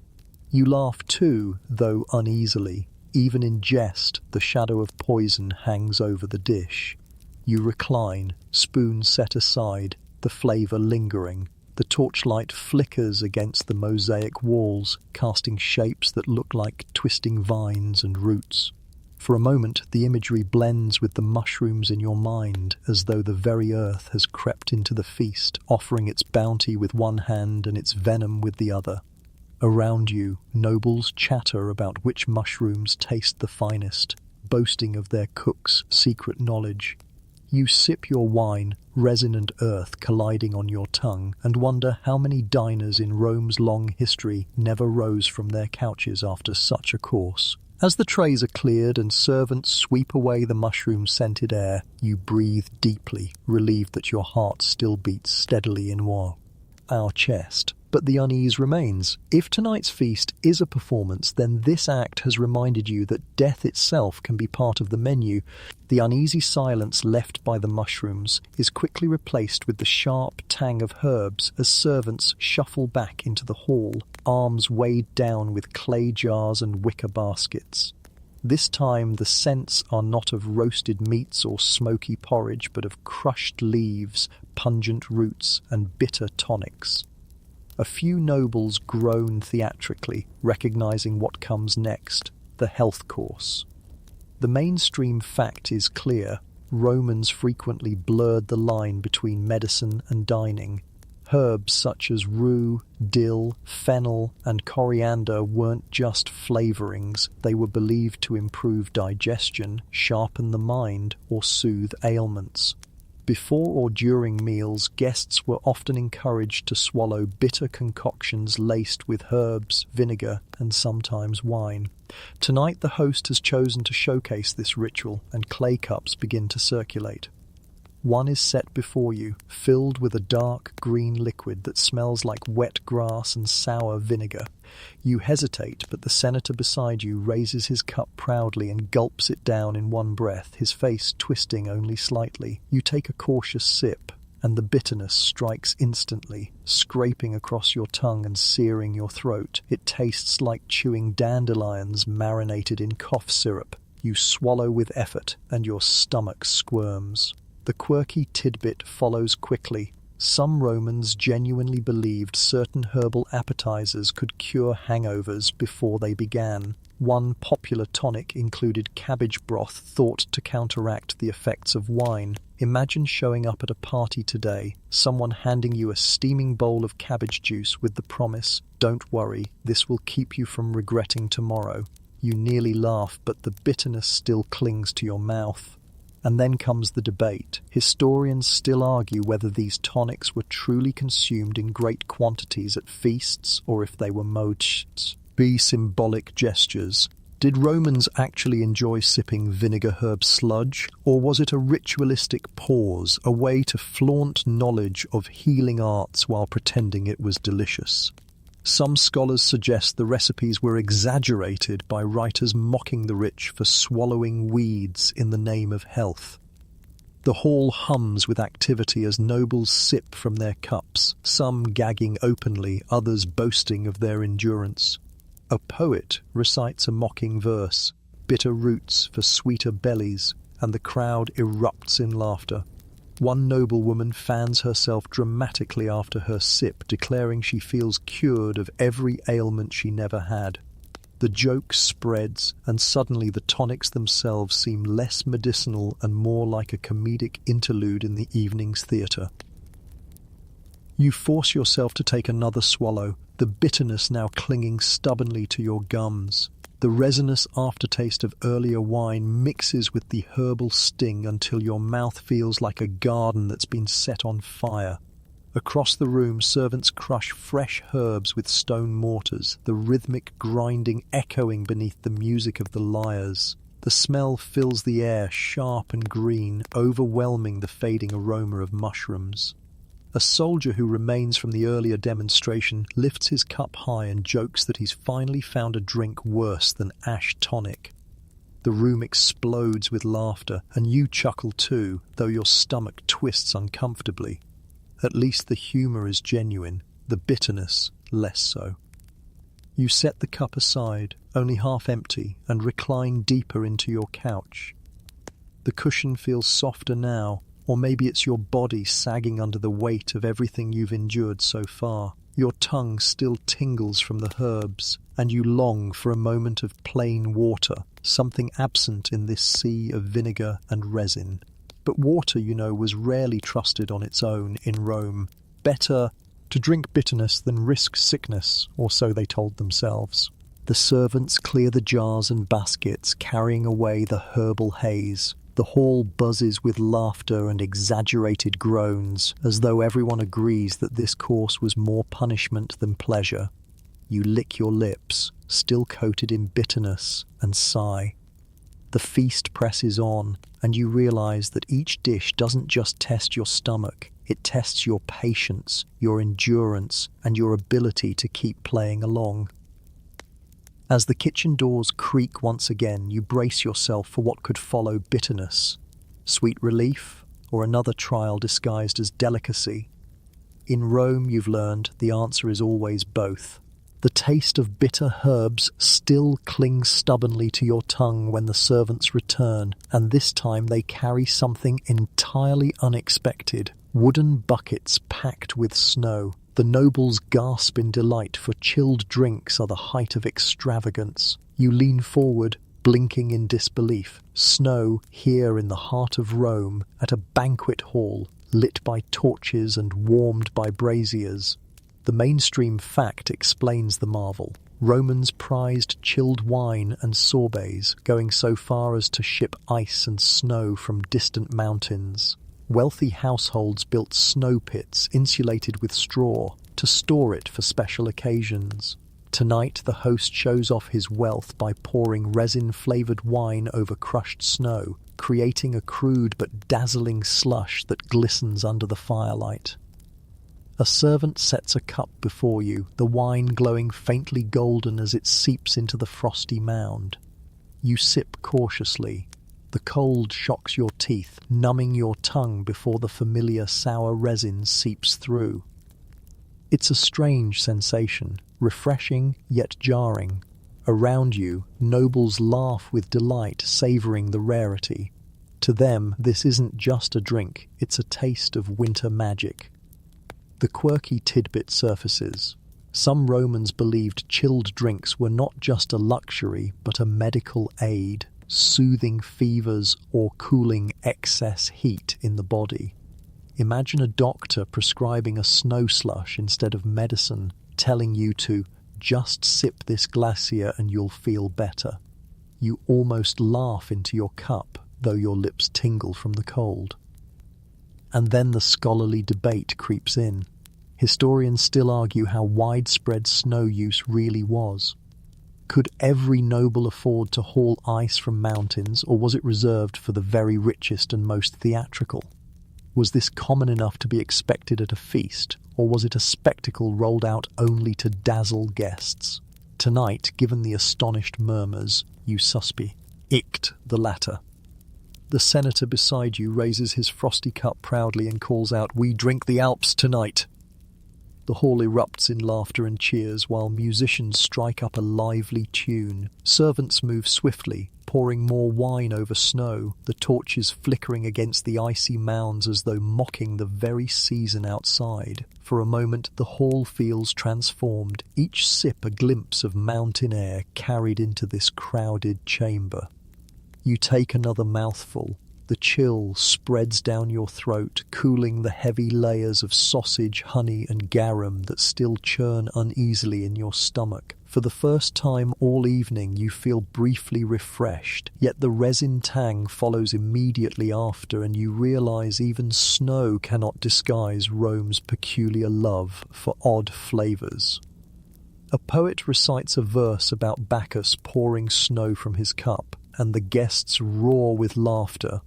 You laugh too, though uneasily. Even in jest, the shadow of poison hangs over the dish. You recline, spoon set aside, the flavour lingering. The torchlight flickers against the mosaic walls, casting shapes that look like twisting vines and roots. For a moment, the imagery blends with the mushrooms in your mind, as though the very earth has crept into the feast, offering its bounty with one hand and its venom with the other. Around you, nobles chatter about which mushrooms taste the finest, boasting of their cook's secret knowledge. You sip your wine, resin and earth colliding on your tongue, and wonder how many diners in Rome's long history never rose from their couches after such a course. As the trays are cleared and servants sweep away the mushroom-scented air, you breathe deeply, relieved that your heart still beats steadily in our chest. But the unease remains. If tonight's feast is a performance, then this act has reminded you that death itself can be part of the menu. The uneasy silence left by the mushrooms is quickly replaced with the sharp tang of herbs as servants shuffle back into the hall, arms weighed down with clay jars and wicker baskets. This time the scents are not of roasted meats or smoky porridge, but of crushed leaves, pungent roots, and bitter tonics. A few nobles groan theatrically, recognizing what comes next, the health course. The mainstream fact is clear. Romans frequently blurred the line between medicine and dining. Herbs such as rue, dill, fennel, and coriander weren't just flavorings. They were believed to improve digestion, sharpen the mind, or soothe ailments. Before or during meals, guests were often encouraged to swallow bitter concoctions laced with herbs, vinegar, and sometimes wine. Tonight, the host has chosen to showcase this ritual, and clay cups begin to circulate. One is set before you, filled with a dark green liquid that smells like wet grass and sour vinegar. You hesitate, but the senator beside you raises his cup proudly and gulps it down in one breath, his face twisting only slightly. You take a cautious sip, and the bitterness strikes instantly, scraping across your tongue and searing your throat. It tastes like chewing dandelions marinated in cough syrup. You swallow with effort, and your stomach squirms. The quirky tidbit follows quickly. Some Romans genuinely believed certain herbal appetizers could cure hangovers before they began. One popular tonic included cabbage broth thought to counteract the effects of wine. Imagine showing up at a party today, someone handing you a steaming bowl of cabbage juice with the promise, "Don't worry, this will keep you from regretting tomorrow." You nearly laugh, but the bitterness still clings to your mouth. And then comes the debate. Historians still argue whether these tonics were truly consumed in great quantities at feasts or if they were modes. Be symbolic gestures. Did Romans actually enjoy sipping vinegar herb sludge, or was it a ritualistic pause, a way to flaunt knowledge of healing arts while pretending it was delicious? Some scholars suggest the recipes were exaggerated by writers mocking the rich for swallowing weeds in the name of health. The hall hums with activity as nobles sip from their cups, some gagging openly, others boasting of their endurance. A poet recites a mocking verse, "Bitter roots for sweeter bellies," and the crowd erupts in laughter. One noblewoman fans herself dramatically after her sip, declaring she feels cured of every ailment she never had. The joke spreads, and suddenly the tonics themselves seem less medicinal and more like a comedic interlude in the evening's theatre. You force yourself to take another swallow, the bitterness now clinging stubbornly to your gums. The resinous aftertaste of earlier wine mixes with the herbal sting until your mouth feels like a garden that's been set on fire. Across the room, servants crush fresh herbs with stone mortars, the rhythmic grinding echoing beneath the music of the lyres. The smell fills the air, sharp and green, overwhelming the fading aroma of mushrooms. A soldier who remains from the earlier demonstration lifts his cup high and jokes that he's finally found a drink worse than ash tonic. The room explodes with laughter, and you chuckle too, though your stomach twists uncomfortably. At least the humour is genuine, the bitterness less so. You set the cup aside, only half empty, and recline deeper into your couch. The cushion feels softer now, or maybe it's your body sagging under the weight of everything you've endured so far. Your tongue still tingles from the herbs, and you long for a moment of plain water, something absent in this sea of vinegar and resin. But water, was rarely trusted on its own in Rome. Better to drink bitterness than risk sickness, or so they told themselves. The servants clear the jars and baskets, carrying away the herbal haze. The hall buzzes with laughter and exaggerated groans, as though everyone agrees that this course was more punishment than pleasure. You lick your lips, still coated in bitterness, and sigh. The feast presses on, and you realize that each dish doesn't just test your stomach, it tests your patience, your endurance, and your ability to keep playing along. As the kitchen doors creak once again, you brace yourself for what could follow bitterness. Sweet relief, or another trial disguised as delicacy? In Rome, you've learned, the answer is always both. The taste of bitter herbs still clings stubbornly to your tongue when the servants return, and this time they carry something entirely unexpected. Wooden buckets packed with snow. The nobles gasp in delight, for chilled drinks are the height of extravagance. You lean forward, blinking in disbelief. Snow here in the heart of Rome, at a banquet hall, lit by torches and warmed by braziers. The mainstream fact explains the marvel. Romans prized chilled wine and sorbets, going so far as to ship ice and snow from distant mountains. Wealthy households built snow pits insulated with straw to store it for special occasions. Tonight, the host shows off his wealth by pouring resin-flavored wine over crushed snow, creating a crude but dazzling slush that glistens under the firelight. A servant sets a cup before you, the wine glowing faintly golden as it seeps into the frosty mound. You sip cautiously. The cold shocks your teeth, numbing your tongue before the familiar sour resin seeps through. It's a strange sensation, refreshing yet jarring. Around you, nobles laugh with delight, savouring the rarity. To them, this isn't just a drink, it's a taste of winter magic. The quirky tidbit surfaces. Some Romans believed chilled drinks were not just a luxury, but a medical aid, soothing fevers or cooling excess heat in the body. Imagine a doctor prescribing a snow slush instead of medicine, telling you to just sip this glacier and you'll feel better. You almost laugh into your cup, though your lips tingle from the cold. And then the scholarly debate creeps in. Historians still argue how widespread snow use really was. Could every noble afford to haul ice from mountains, or was it reserved for the very richest and most theatrical? Was this common enough to be expected at a feast, or was it a spectacle rolled out only to dazzle guests? Tonight, given the astonished murmurs, you suspect the latter. The senator beside you raises his frosty cup proudly and calls out, "We drink the Alps tonight!" The hall erupts in laughter and cheers while musicians strike up a lively tune. Servants move swiftly, pouring more wine over snow, the torches flickering against the icy mounds as though mocking the very season outside. For a moment, the hall feels transformed, each sip a glimpse of mountain air carried into this crowded chamber. You take another mouthful. The chill spreads down your throat, cooling the heavy layers of sausage, honey, and garum that still churn uneasily in your stomach. For the first time all evening, you feel briefly refreshed, yet the resin tang follows immediately after, and you realize even snow cannot disguise Rome's peculiar love for odd flavors. A poet recites a verse about Bacchus pouring snow from his cup, and the guests roar with laughter.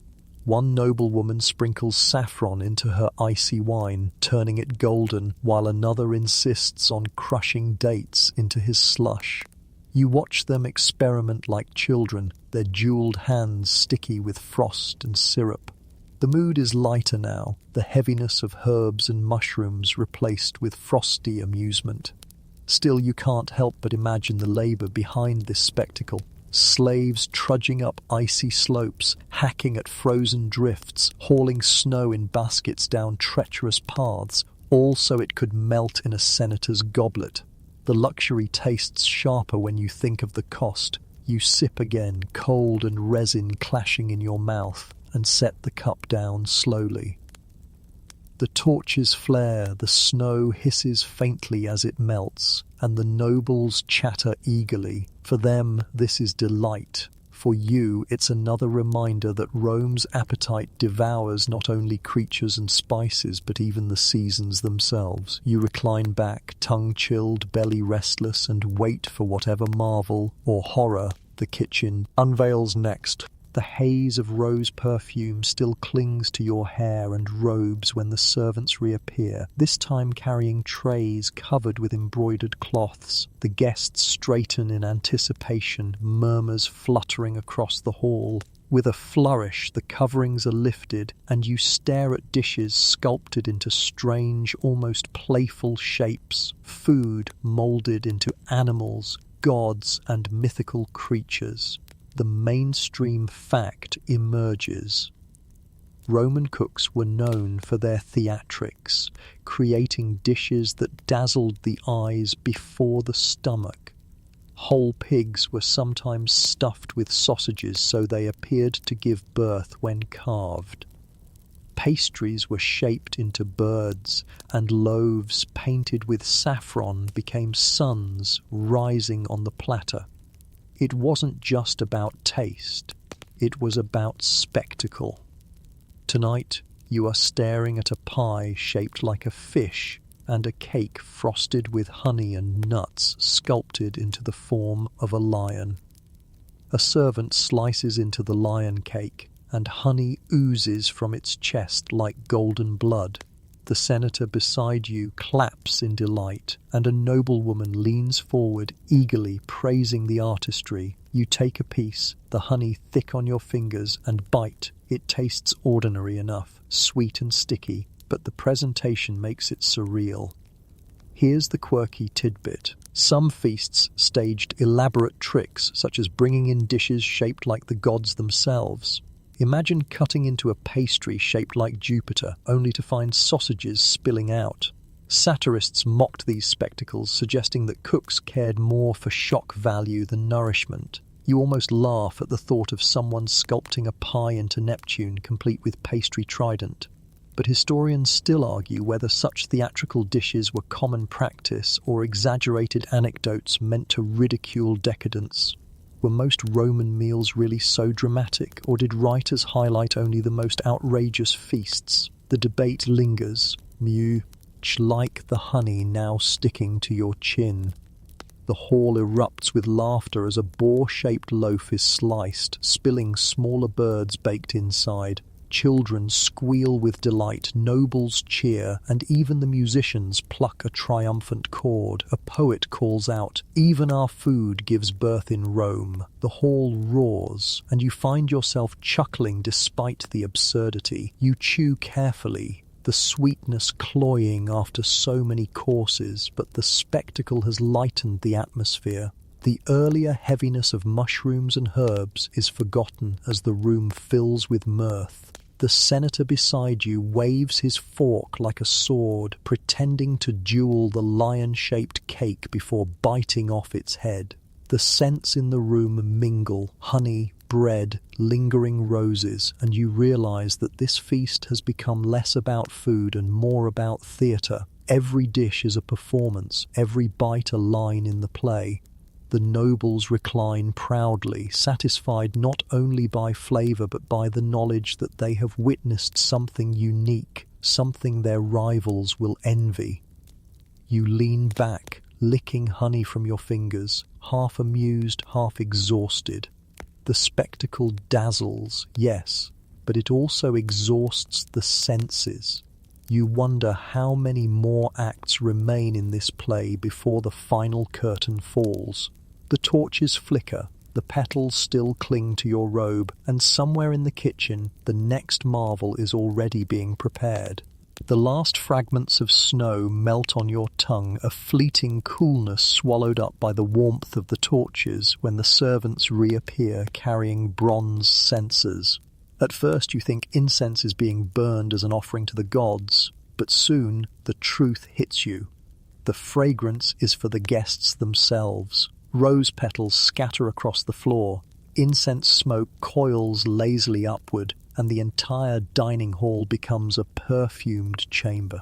One noblewoman sprinkles saffron into her icy wine, turning it golden, while another insists on crushing dates into his slush. You watch them experiment like children, their jeweled hands sticky with frost and syrup. The mood is lighter now, the heaviness of herbs and mushrooms replaced with frosty amusement. Still, you can't help but imagine the labour behind this spectacle. Slaves trudging up icy slopes, hacking at frozen drifts, hauling snow in baskets down treacherous paths, all so it could melt in a senator's goblet. The luxury tastes sharper when you think of the cost. You sip again, cold and resin clashing in your mouth, and set the cup down slowly. The torches flare, the snow hisses faintly as it melts, and the nobles chatter eagerly. For them, this is delight. For you, it's another reminder that Rome's appetite devours not only creatures and spices, but even the seasons themselves. You recline back, tongue-chilled, belly restless, and wait for whatever marvel or horror the kitchen unveils next. The haze of rose perfume still clings to your hair and robes when the servants reappear, this time carrying trays covered with embroidered cloths. The guests straighten in anticipation, murmurs fluttering across the hall. With a flourish, the coverings are lifted, and you stare at dishes sculpted into strange, almost playful shapes, food moulded into animals, gods, and mythical creatures. The mainstream fact emerges. Roman cooks were known for their theatrics, creating dishes that dazzled the eyes before the stomach. Whole pigs were sometimes stuffed with sausages so they appeared to give birth when carved. Pastries were shaped into birds, and loaves painted with saffron became suns rising on the platter. It wasn't just about taste, it was about spectacle. Tonight, You are staring at a pie shaped like a fish and a cake frosted with honey and nuts sculpted into the form of a lion. A servant slices into the lion cake, and honey oozes from its chest like golden blood. The senator beside you claps in delight, and a noblewoman leans forward eagerly praising the artistry. You take a piece, the honey thick on your fingers, and bite. It tastes ordinary enough, sweet and sticky, but the presentation makes it surreal. Here's the quirky tidbit. Some feasts staged elaborate tricks, such as bringing in dishes shaped like the gods themselves. Imagine cutting into a pastry shaped like Jupiter, only to find sausages spilling out. Satirists mocked these spectacles, suggesting that cooks cared more for shock value than nourishment. You almost laugh at the thought of someone sculpting a pie into Neptune, complete with pastry trident. But historians still argue whether such theatrical dishes were common practice or exaggerated anecdotes meant to ridicule decadence. Were most Roman meals really so dramatic, or did writers highlight only the most outrageous feasts? The debate lingers, much like the honey now sticking to your chin. The hall erupts with laughter as a boar-shaped loaf is sliced, spilling smaller birds baked inside. Children squeal with delight, nobles cheer, and even the musicians pluck a triumphant chord. A poet calls out, "Even our food gives birth in Rome." The hall roars, and you find yourself chuckling despite the absurdity. You chew carefully, the sweetness cloying after so many courses, but the spectacle has lightened the atmosphere. The earlier heaviness of mushrooms and herbs is forgotten as the room fills with mirth. The senator beside you waves his fork like a sword, pretending to duel the lion-shaped cake before biting off its head. The scents in the room mingle, honey, bread, lingering roses, and you realize that this feast has become less about food and more about theater. Every dish is a performance, every bite a line in the play. The nobles recline proudly, satisfied not only by flavor but by the knowledge that they have witnessed something unique, something their rivals will envy. You lean back, licking honey from your fingers, half amused, half exhausted. The spectacle dazzles, yes, but it also exhausts the senses. You wonder how many more acts remain in this play before the final curtain falls. The torches flicker, the petals still cling to your robe, and somewhere in the kitchen, the next marvel is already being prepared. The last fragments of snow melt on your tongue, a fleeting coolness swallowed up by the warmth of the torches when the servants reappear carrying bronze censers. At first you think incense is being burned as an offering to the gods, but soon the truth hits you. The fragrance is for the guests themselves. Rose petals scatter across the floor. Incense smoke coils lazily upward, and the entire dining hall becomes a perfumed chamber.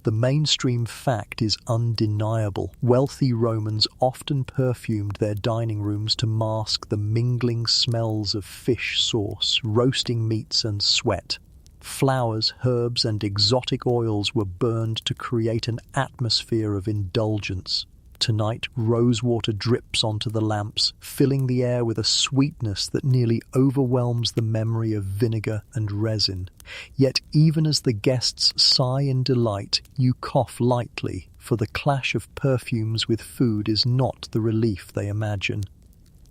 The mainstream fact is undeniable. Wealthy Romans often perfumed their dining rooms to mask the mingling smells of fish sauce, roasting meats, and sweat. Flowers, herbs, and exotic oils were burned to create an atmosphere of indulgence. Tonight, rosewater drips onto the lamps, filling the air with a sweetness that nearly overwhelms the memory of vinegar and resin. Yet even as the guests sigh in delight, you cough lightly, for the clash of perfumes with food is not the relief they imagine.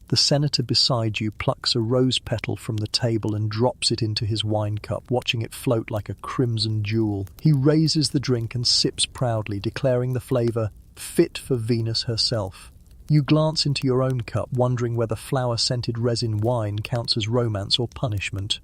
The senator beside you plucks a rose petal from the table and drops it into his wine cup, watching it float like a crimson jewel. He raises the drink and sips proudly, declaring the flavour fit for Venus herself. You glance into your own cup, wondering whether flower-scented resin wine counts as romance or punishment.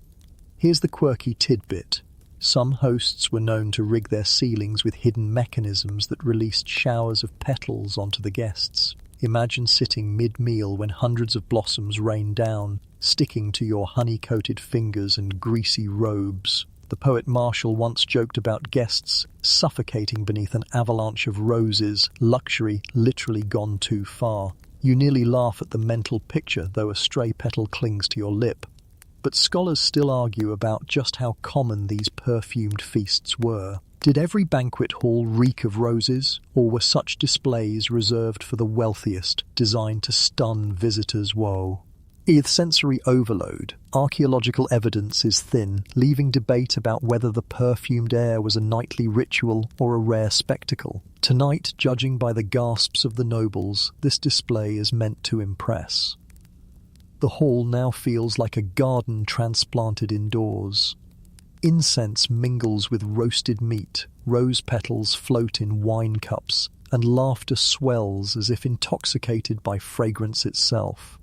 Here's the quirky tidbit. Some hosts were known to rig their ceilings with hidden mechanisms that released showers of petals onto the guests. Imagine sitting mid-meal when hundreds of blossoms rain down, sticking to your honey-coated fingers and greasy robes. The poet Marshall once joked about guests suffocating beneath an avalanche of roses, luxury literally gone too far. You nearly laugh at the mental picture, though a stray petal clings to your lip. but scholars still argue about just how common these perfumed feasts were. Did every banquet hall reek of roses, or were such displays reserved for the wealthiest, designed to stun visitors' woe? With sensory overload, archaeological evidence is thin, leaving debate about whether the perfumed air was a nightly ritual or a rare spectacle. Tonight, judging by the gasps of the nobles, this display is meant to impress. The hall now feels like a garden transplanted indoors. Incense mingles with roasted meat, rose petals float in wine cups, and laughter swells as if intoxicated by fragrance itself.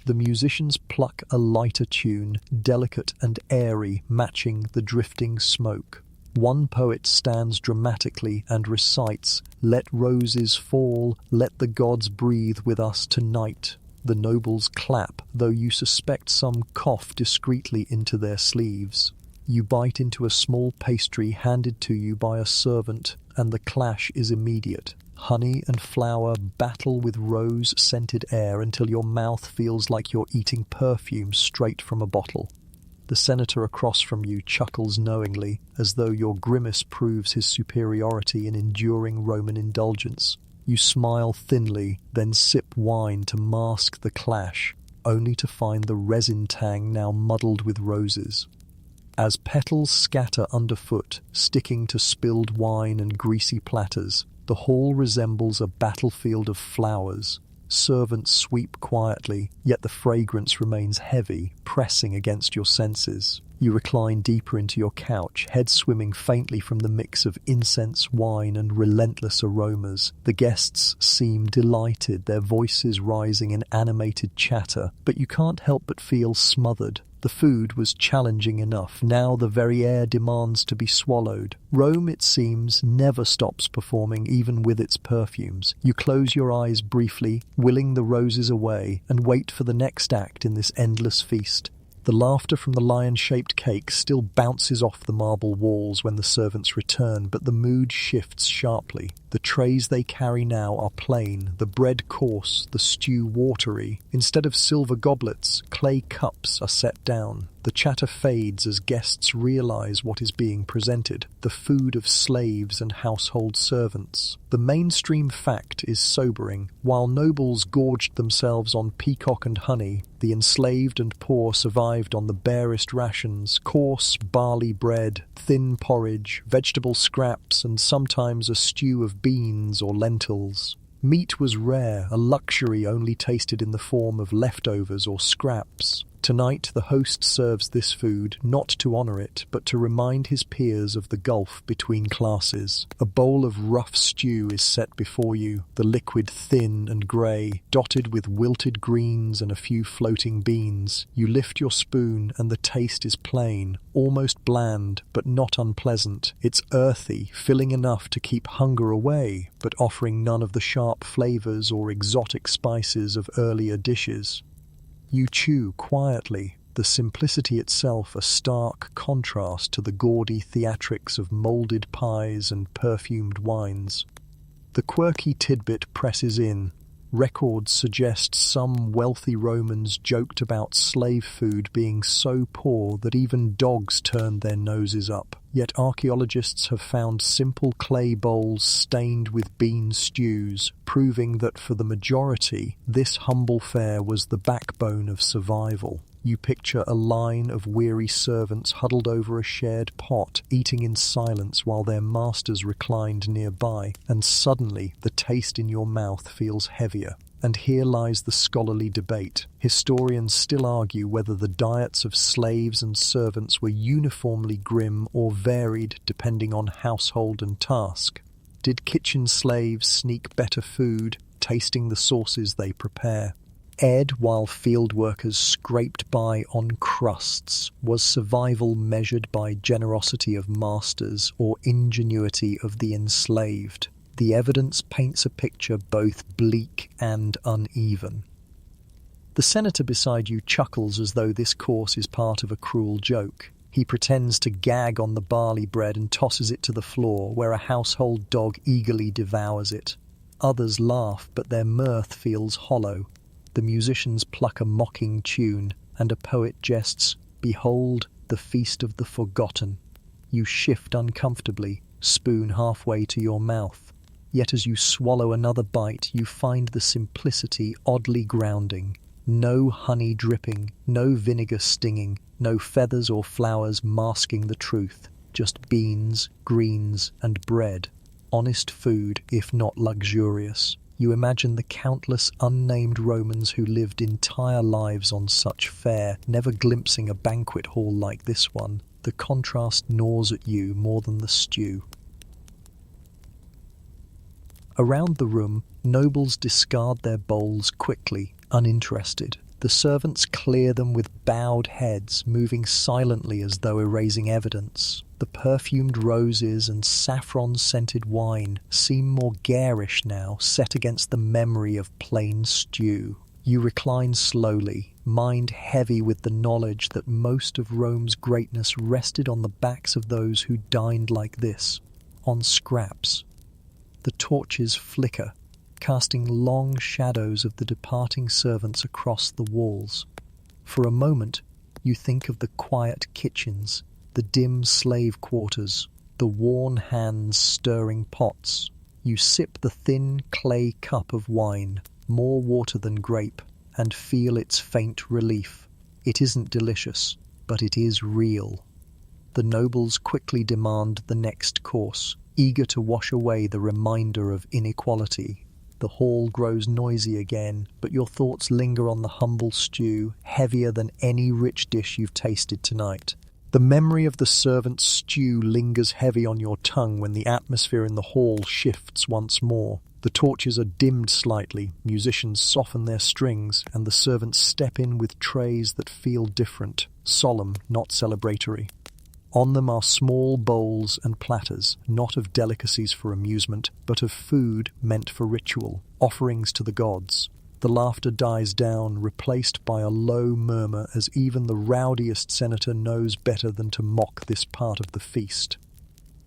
The musicians pluck a lighter tune, delicate and airy, matching the drifting smoke. One poet stands dramatically and recites, "Let roses fall, let the gods breathe with us tonight." The nobles clap, though you suspect some cough discreetly into their sleeves. You bite into a small pastry handed to you by a servant, and the clash is immediate. Honey and flour battle with rose-scented air until your mouth feels like you're eating perfume straight from a bottle. The senator across from you chuckles knowingly, as though your grimace proves his superiority in enduring Roman indulgence. You smile thinly, then sip wine to mask the clash, only to find the resin tang now muddled with roses. As petals scatter underfoot, sticking to spilled wine and greasy platters, the hall resembles a battlefield of flowers. Servants sweep quietly, yet the fragrance remains heavy, pressing against your senses. You recline deeper into your couch, head swimming faintly from the mix of incense, wine, and relentless aromas. The guests seem delighted, their voices rising in animated chatter, but you can't help but feel smothered. The food was challenging enough, now the very air demands to be swallowed. Rome, it seems, never stops performing, even with its perfumes. You close your eyes briefly, willing the roses away, and wait for the next act in this endless feast. The laughter from the lion-shaped cake still bounces off the marble walls when the servants return, but the mood shifts sharply. The trays they carry now are plain, the bread coarse, the stew watery. Instead of silver goblets, clay cups are set down. The chatter fades as guests realize what is being presented, the food of slaves and household servants. The mainstream fact is sobering. While nobles gorged themselves on peacock and honey, the enslaved and poor survived on the barest rations, coarse barley bread, thin porridge, vegetable scraps, and sometimes a stew of beans or lentils. Meat was rare, a luxury only tasted in the form of leftovers or scraps. Tonight, the host serves this food not to honor it, but to remind his peers of the gulf between classes. A bowl of rough stew is set before you, the liquid thin and grey, dotted with wilted greens and a few floating beans. You lift your spoon, and the taste is plain, almost bland, but not unpleasant. It's earthy, filling enough to keep hunger away, but offering none of the sharp flavors or exotic spices of earlier dishes. You chew quietly, the simplicity itself a stark contrast to the gaudy theatrics of moulded pies and perfumed wines. The quirky tidbit presses in. Records suggest some wealthy Romans joked about slave food being so poor that even dogs turned their noses up. Yet archaeologists have found simple clay bowls stained with bean stews, proving that for the majority, this humble fare was the backbone of survival. You picture a line of weary servants huddled over a shared pot, eating in silence while their masters reclined nearby, and suddenly the taste in your mouth feels heavier. And here lies the scholarly debate. Historians still argue whether the diets of slaves and servants were uniformly grim or varied depending on household and task. Did kitchen slaves sneak better food, tasting the sauces they prepare? Ed while field workers scraped by on crusts? Was survival measured by generosity of masters or ingenuity of the enslaved? The evidence paints a picture both bleak and uneven. The senator beside you chuckles as though this course is part of a cruel joke. He pretends to gag on the barley bread and tosses it to the floor, where a household dog eagerly devours it. Others laugh, but their mirth feels hollow. The musicians pluck a mocking tune, and a poet jests, Behold, the feast of the forgotten. You shift uncomfortably, spoon halfway to your mouth. Yet as you swallow another bite, you find the simplicity oddly grounding. No honey dripping, no vinegar stinging, no feathers or flowers masking the truth. Just beans, greens, and bread. Honest food, if not luxurious. You imagine the countless unnamed Romans who lived entire lives on such fare, never glimpsing a banquet hall like this one. The contrast gnaws at you more than the stew. Around the room, nobles discard their bowls quickly, uninterested. The servants clear them with bowed heads, moving silently as though erasing evidence. The perfumed roses and saffron-scented wine seem more garish now, set against the memory of plain stew. You recline slowly, mind heavy with the knowledge that most of Rome's greatness rested on the backs of those who dined like this, on scraps. The torches flicker, casting long shadows of the departing servants across the walls. For a moment, you think of the quiet kitchens, the dim slave quarters, the worn hands stirring pots. You sip the thin clay cup of wine, more water than grape, and feel its faint relief. It isn't delicious, but it is real. The nobles quickly demand the next course, eager to wash away the reminder of inequality. The hall grows noisy again, but your thoughts linger on the humble stew, heavier than any rich dish you've tasted tonight. The memory of the servant's stew lingers heavy on your tongue when the atmosphere in the hall shifts once more. The torches are dimmed slightly, musicians soften their strings, and the servants step in with trays that feel different, solemn, not celebratory. On them are small bowls and platters, not of delicacies for amusement, but of food meant for ritual, offerings to the gods. The laughter dies down, replaced by a low murmur as even the rowdiest senator knows better than to mock this part of the feast.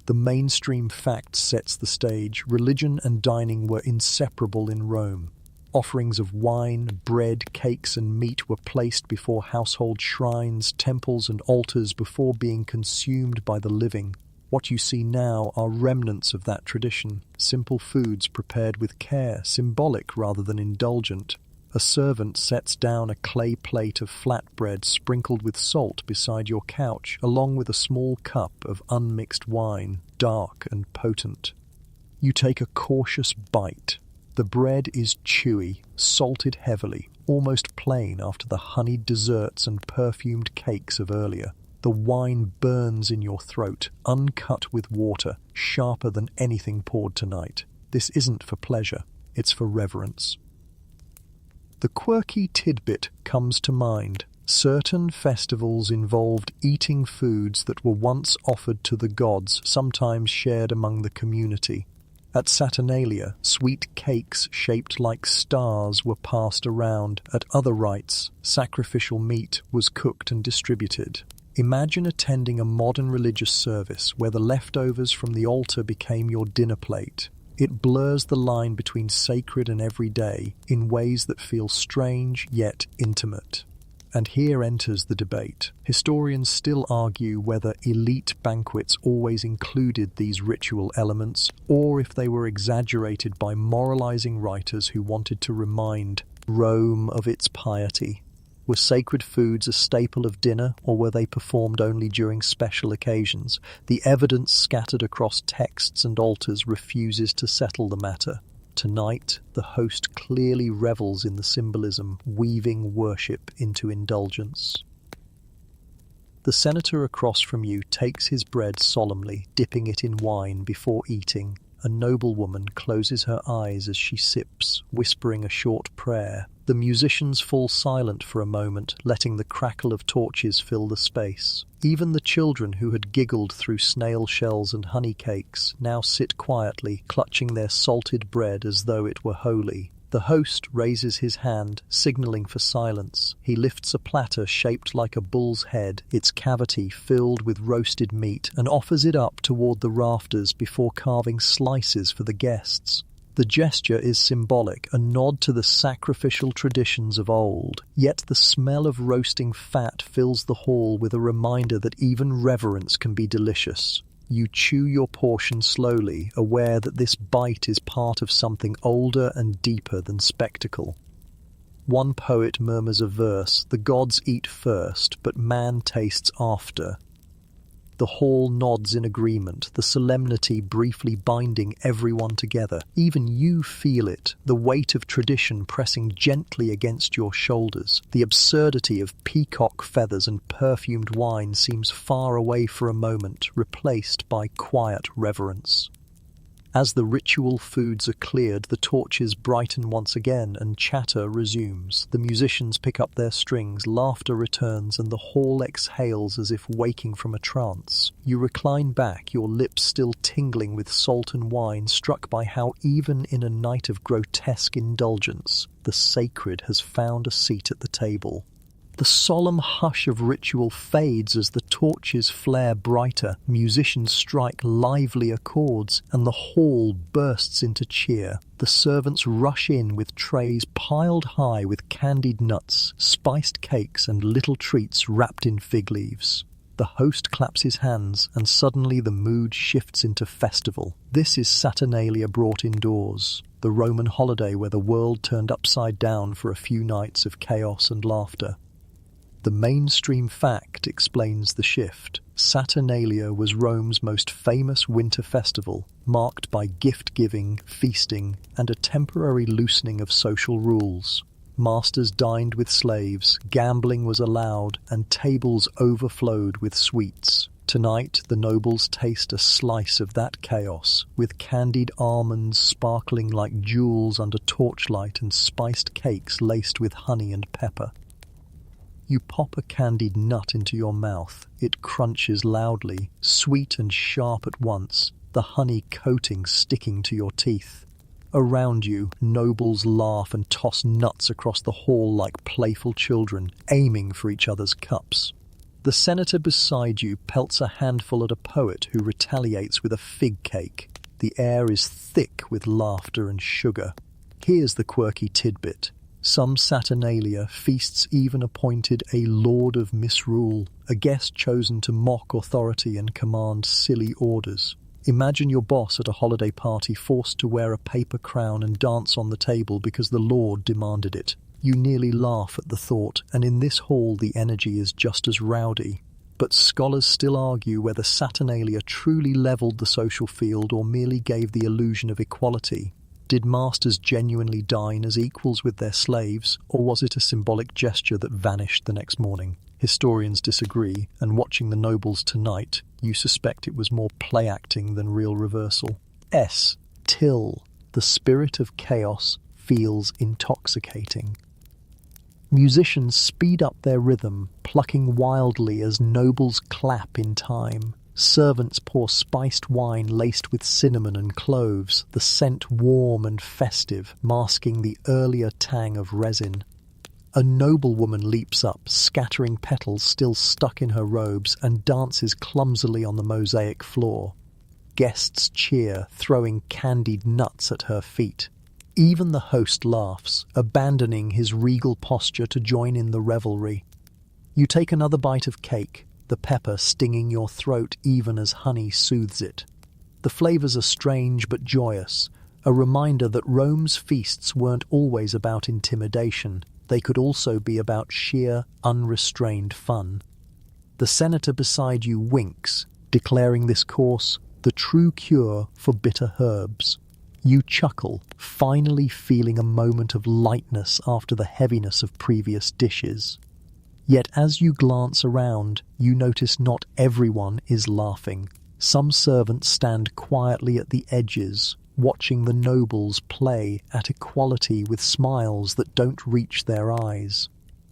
The mainstream fact sets the stage. Religion and dining were inseparable in Rome. Offerings of wine, bread, cakes, and meat were placed before household shrines, temples, and altars before being consumed by the living. What you see now are remnants of that tradition, simple foods prepared with care, symbolic rather than indulgent. A servant sets down a clay plate of flatbread sprinkled with salt beside your couch, along with a small cup of unmixed wine, dark and potent. You take a cautious bite. The bread is chewy, salted heavily, almost plain after the honeyed desserts and perfumed cakes of earlier. The wine burns in your throat, uncut with water, sharper than anything poured tonight. This isn't for pleasure, it's for reverence. The quirky tidbit comes to mind. Certain festivals involved eating foods that were once offered to the gods, sometimes shared among the community. At Saturnalia, sweet cakes shaped like stars were passed around. At other rites, sacrificial meat was cooked and distributed. Imagine attending a modern religious service where the leftovers from the altar became your dinner plate. It blurs the line between sacred and everyday in ways that feel strange yet intimate. And here enters the debate. Historians still argue whether elite banquets always included these ritual elements, or if they were exaggerated by moralizing writers who wanted to remind Rome of its piety. Were sacred foods a staple of dinner, or were they performed only during special occasions? The evidence scattered across texts and altars refuses to settle the matter. Tonight, the host clearly revels in the symbolism, weaving worship into indulgence. The senator across from you takes his bread solemnly, dipping it in wine before eating. A noblewoman closes her eyes as she sips, whispering a short prayer. The musicians fall silent for a moment, letting the crackle of torches fill the space. Even the children who had giggled through snail shells and honey cakes now sit quietly, clutching their salted bread as though it were holy. The host raises his hand, signaling for silence. He lifts a platter shaped like a bull's head, its cavity filled with roasted meat, and offers it up toward the rafters before carving slices for the guests. The gesture is symbolic, a nod to the sacrificial traditions of old, yet the smell of roasting fat fills the hall with a reminder that even reverence can be delicious. You chew your portion slowly, aware that this bite is part of something older and deeper than spectacle. One poet murmurs a verse, "The gods eat first, but man tastes after." The hall nods in agreement, the solemnity briefly binding everyone together. Even you feel it, the weight of tradition pressing gently against your shoulders. The absurdity of peacock feathers and perfumed wine seems far away for a moment, replaced by quiet reverence. As the ritual foods are cleared, the torches brighten once again and chatter resumes. The musicians pick up their strings, laughter returns, and the hall exhales as if waking from a trance. You recline back, your lips still tingling with salt and wine, struck by how even in a night of grotesque indulgence, the sacred has found a seat at the table. The solemn hush of ritual fades as the torches flare brighter, musicians strike livelier chords, and the hall bursts into cheer. The servants rush in with trays piled high with candied nuts, spiced cakes, and little treats wrapped in fig leaves. The host claps his hands, and suddenly the mood shifts into festival. This is Saturnalia brought indoors, the Roman holiday where the world turned upside down for a few nights of chaos and laughter. The mainstream fact explains the shift. Saturnalia was Rome's most famous winter festival, marked by gift-giving, feasting, and a temporary loosening of social rules. Masters dined with slaves, gambling was allowed, and tables overflowed with sweets. Tonight, the nobles taste a slice of that chaos, with candied almonds sparkling like jewels under torchlight and spiced cakes laced with honey and pepper. You pop a candied nut into your mouth. It crunches loudly, sweet and sharp at once, the honey coating sticking to your teeth. Around you, nobles laugh and toss nuts across the hall like playful children, aiming for each other's cups. The senator beside you pelts a handful at a poet who retaliates with a fig cake. The air is thick with laughter and sugar. Here's the quirky tidbit. Some Saturnalia feasts even appointed a lord of misrule, a guest chosen to mock authority and command silly orders. Imagine your boss at a holiday party forced to wear a paper crown and dance on the table because the lord demanded it. You nearly laugh at the thought, and in this hall the energy is just as rowdy. But scholars still argue whether Saturnalia truly leveled the social field or merely gave the illusion of equality. Did masters genuinely dine as equals with their slaves, or was it a symbolic gesture that vanished the next morning? Historians disagree, and watching the nobles tonight, you suspect it was more play acting than real reversal. Till the spirit of chaos feels intoxicating. Musicians speed up their rhythm, plucking wildly as nobles clap in time. Servants pour spiced wine laced with cinnamon and cloves, the scent warm and festive, masking the earlier tang of resin. A noblewoman leaps up, scattering petals still stuck in her robes, and dances clumsily on the mosaic floor. Guests cheer, throwing candied nuts at her feet. Even the host laughs, abandoning his regal posture to join in the revelry. You take another bite of cake, the pepper stinging your throat even as honey soothes it. The flavors are strange but joyous, a reminder that Rome's feasts weren't always about intimidation. They could also be about sheer, unrestrained fun. The senator beside you winks, declaring this course the true cure for bitter herbs. You chuckle, finally feeling a moment of lightness after the heaviness of previous dishes. Yet as you glance around, you notice not everyone is laughing. Some servants stand quietly at the edges, watching the nobles play at equality with smiles that don't reach their eyes.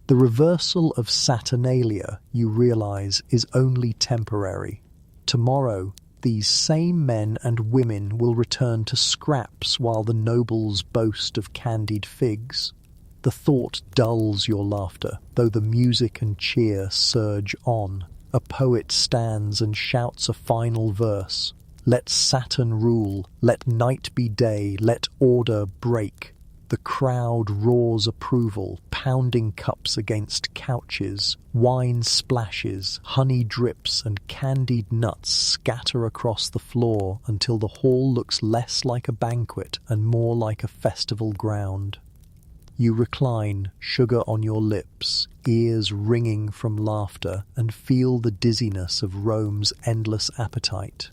The reversal of Saturnalia, you realize, is only temporary. Tomorrow, these same men and women will return to scraps while the nobles boast of candied figs. The thought dulls your laughter, though the music and cheer surge on. A poet stands and shouts a final verse. Let Saturn rule, let night be day, let order break. The crowd roars approval, pounding cups against couches. Wine splashes, honey drips, and candied nuts scatter across the floor until the hall looks less like a banquet and more like a festival ground. You recline, sugar on your lips, ears ringing from laughter, and feel the dizziness of Rome's endless appetite.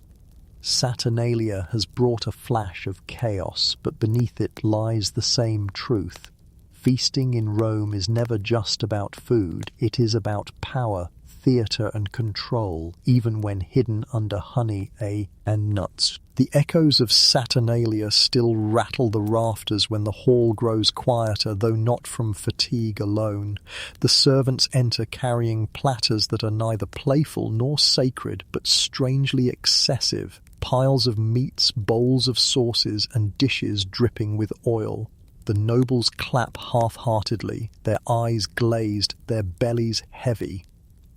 Saturnalia has brought a flash of chaos, but beneath it lies the same truth. Feasting in Rome is never just about food, it is about power, theatre and control, even when hidden under honey, and nuts. The echoes of Saturnalia still rattle the rafters when the hall grows quieter, though not from fatigue alone. The servants enter carrying platters that are neither playful nor sacred, but strangely excessive. Piles of meats, bowls of sauces, and dishes dripping with oil. The nobles clap half-heartedly, their eyes glazed, their bellies heavy.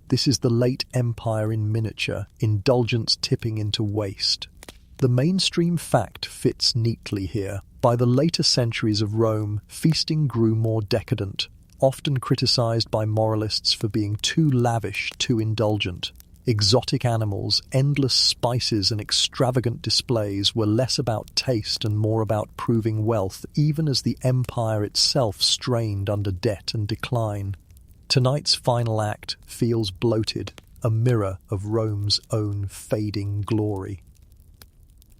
This is the late empire in miniature, indulgence tipping into waste. The mainstream fact fits neatly here. By the later centuries of Rome, feasting grew more decadent, often criticized by moralists for being too lavish, too indulgent. Exotic animals, endless spices and extravagant displays were less about taste and more about proving wealth, even as the empire itself strained under debt and decline. Tonight's final act feels bloated, a mirror of Rome's own fading glory.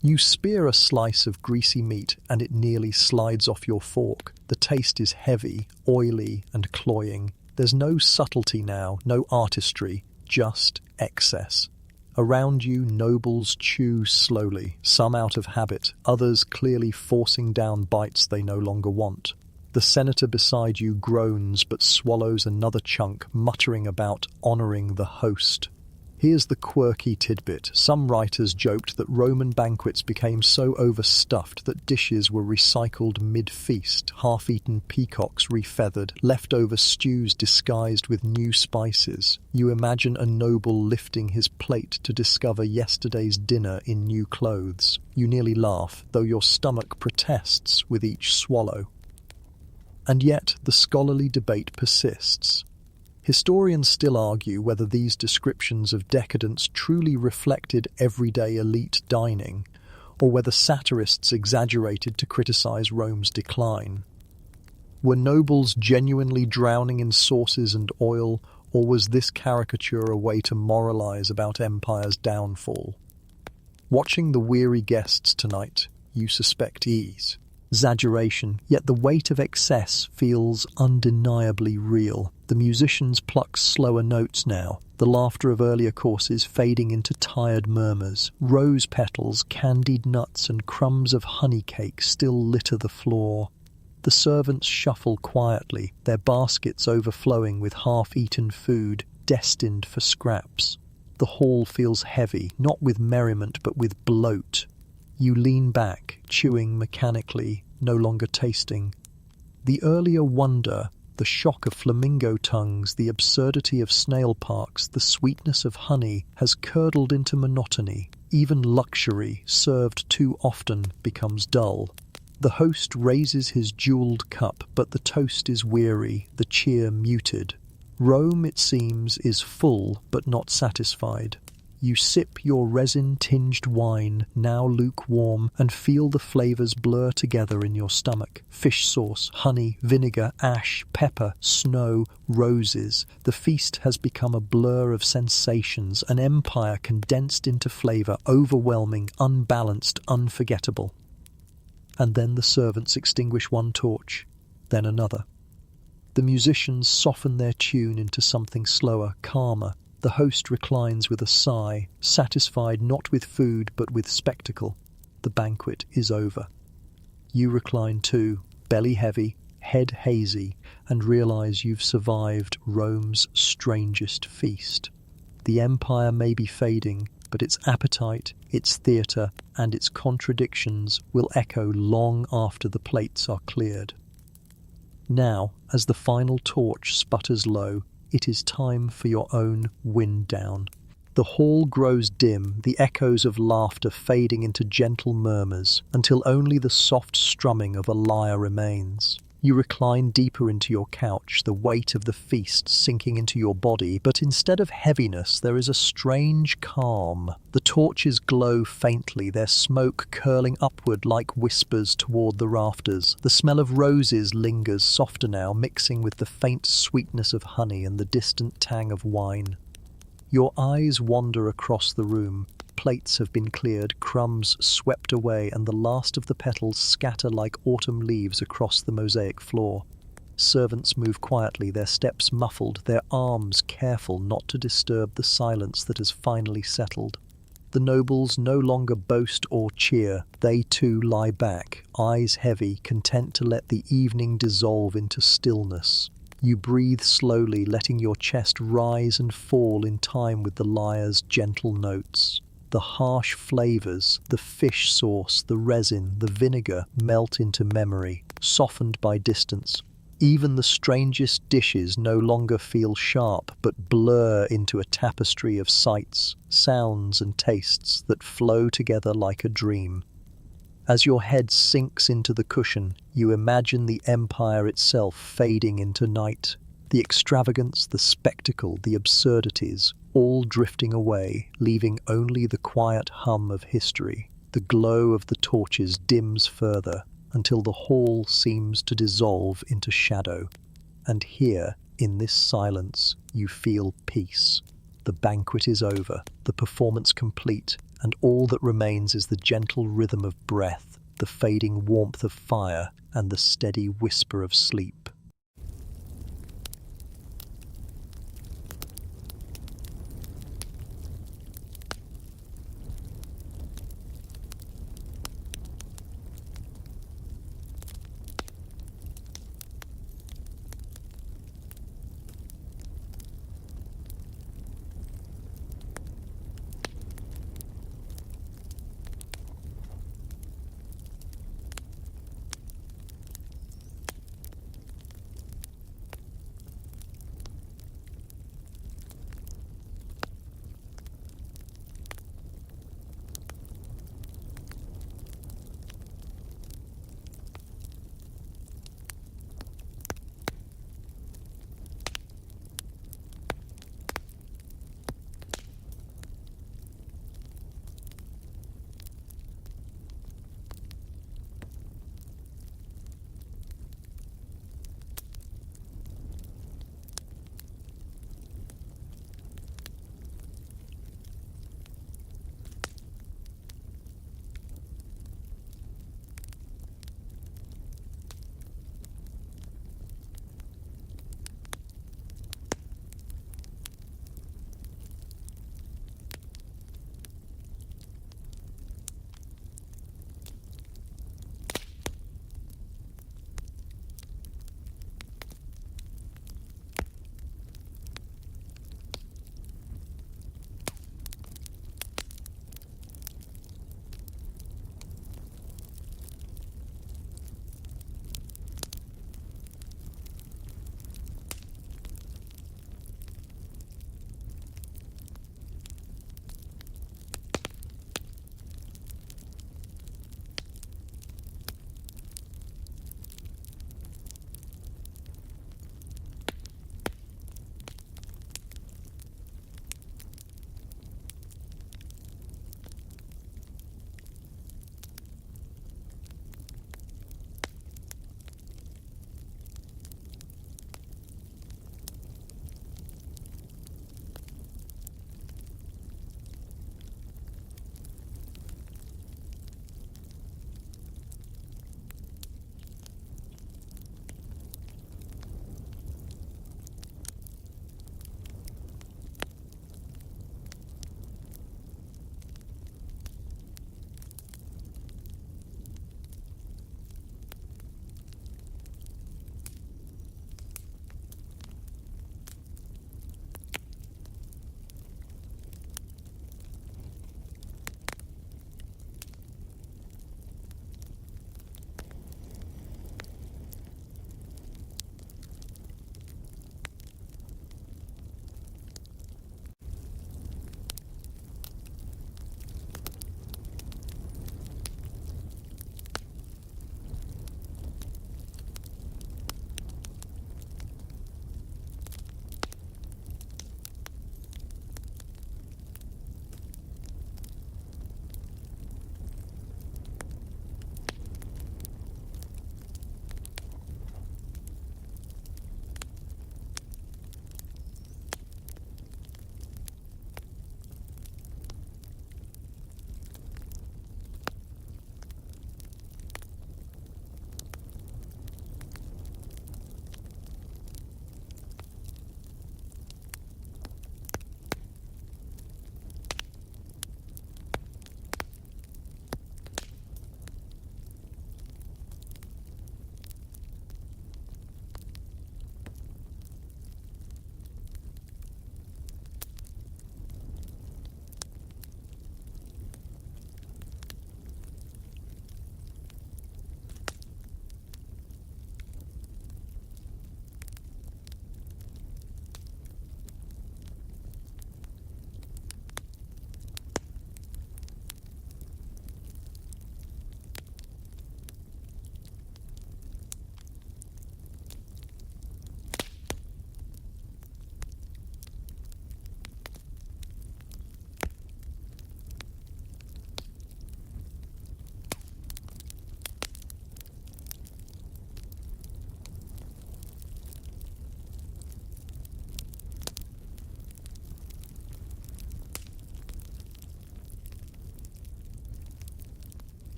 You spear a slice of greasy meat and it nearly slides off your fork. The taste is heavy, oily and cloying. There's no subtlety now, no artistry, just excess. Around you, nobles chew slowly, some out of habit, others clearly forcing down bites they no longer want. The senator beside you groans but swallows another chunk, muttering about honouring the host. Here's the quirky tidbit. Some writers joked that Roman banquets became so overstuffed that dishes were recycled mid-feast, half-eaten peacocks refeathered, leftover stews disguised with new spices. You imagine a noble lifting his plate to discover yesterday's dinner in new clothes. You nearly laugh, though your stomach protests with each swallow. And yet the scholarly debate persists. Historians still argue whether these descriptions of decadence truly reflected everyday elite dining, or whether satirists exaggerated to criticize Rome's decline. Were nobles genuinely drowning in sauces and oil, or was this caricature a way to moralize about empire's downfall? Watching the weary guests tonight, you suspect ease. Exaggeration, yet the weight of excess feels undeniably real. The musicians pluck slower notes now, the laughter of earlier courses fading into tired murmurs. Rose petals, candied nuts, and crumbs of honey cake still litter the floor. The servants shuffle quietly, their baskets overflowing with half-eaten food, destined for scraps. The hall feels heavy, not with merriment but with bloat. You lean back, chewing mechanically, no longer tasting. The earlier wonder, the shock of flamingo tongues, the absurdity of snail parks, the sweetness of honey, has curdled into monotony. Even luxury, served too often, becomes dull. The host raises his jewelled cup, but the toast is weary, the cheer muted. Rome, it seems, is full, but not satisfied. You sip your resin-tinged wine, now lukewarm, and feel the flavours blur together in your stomach. Fish sauce, honey, vinegar, ash, pepper, snow, roses. The feast has become a blur of sensations, an empire condensed into flavour, overwhelming, unbalanced, unforgettable. And then the servants extinguish one torch, then another. The musicians soften their tune into something slower, calmer. The host reclines with a sigh, satisfied not with food but with spectacle. The banquet is over. You recline too, belly heavy, head hazy, and realise you've survived Rome's strangest feast. The empire may be fading, but its appetite, its theatre, and its contradictions will echo long after the plates are cleared. Now, as the final torch sputters low, it is time for your own wind down. The hall grows dim, the echoes of laughter fading into gentle murmurs, until only the soft strumming of a lyre remains. You recline deeper into your couch, the weight of the feast sinking into your body, but instead of heaviness, there is a strange calm. The torches glow faintly, their smoke curling upward like whispers toward the rafters. The smell of roses lingers softer now, mixing with the faint sweetness of honey and the distant tang of wine. Your eyes wander across the room. Plates have been cleared, crumbs swept away, and the last of the petals scatter like autumn leaves across the mosaic floor. Servants move quietly, their steps muffled, their arms careful not to disturb the silence that has finally settled. The nobles no longer boast or cheer. They too lie back, eyes heavy, content to let the evening dissolve into stillness. You breathe slowly, letting your chest rise and fall in time with the lyre's gentle notes. The harsh flavors, the fish sauce, the resin, the vinegar melt into memory, softened by distance. Even the strangest dishes no longer feel sharp, but blur into a tapestry of sights, sounds, and tastes that flow together like a dream. As your head sinks into the cushion, you imagine the empire itself fading into night. The extravagance, the spectacle, the absurdities, all drifting away, leaving only the quiet hum of history. The glow of the torches dims further, until the hall seems to dissolve into shadow. And here, in this silence, you feel peace. The banquet is over, the performance complete, and all that remains is the gentle rhythm of breath, the fading warmth of fire, and the steady whisper of sleep.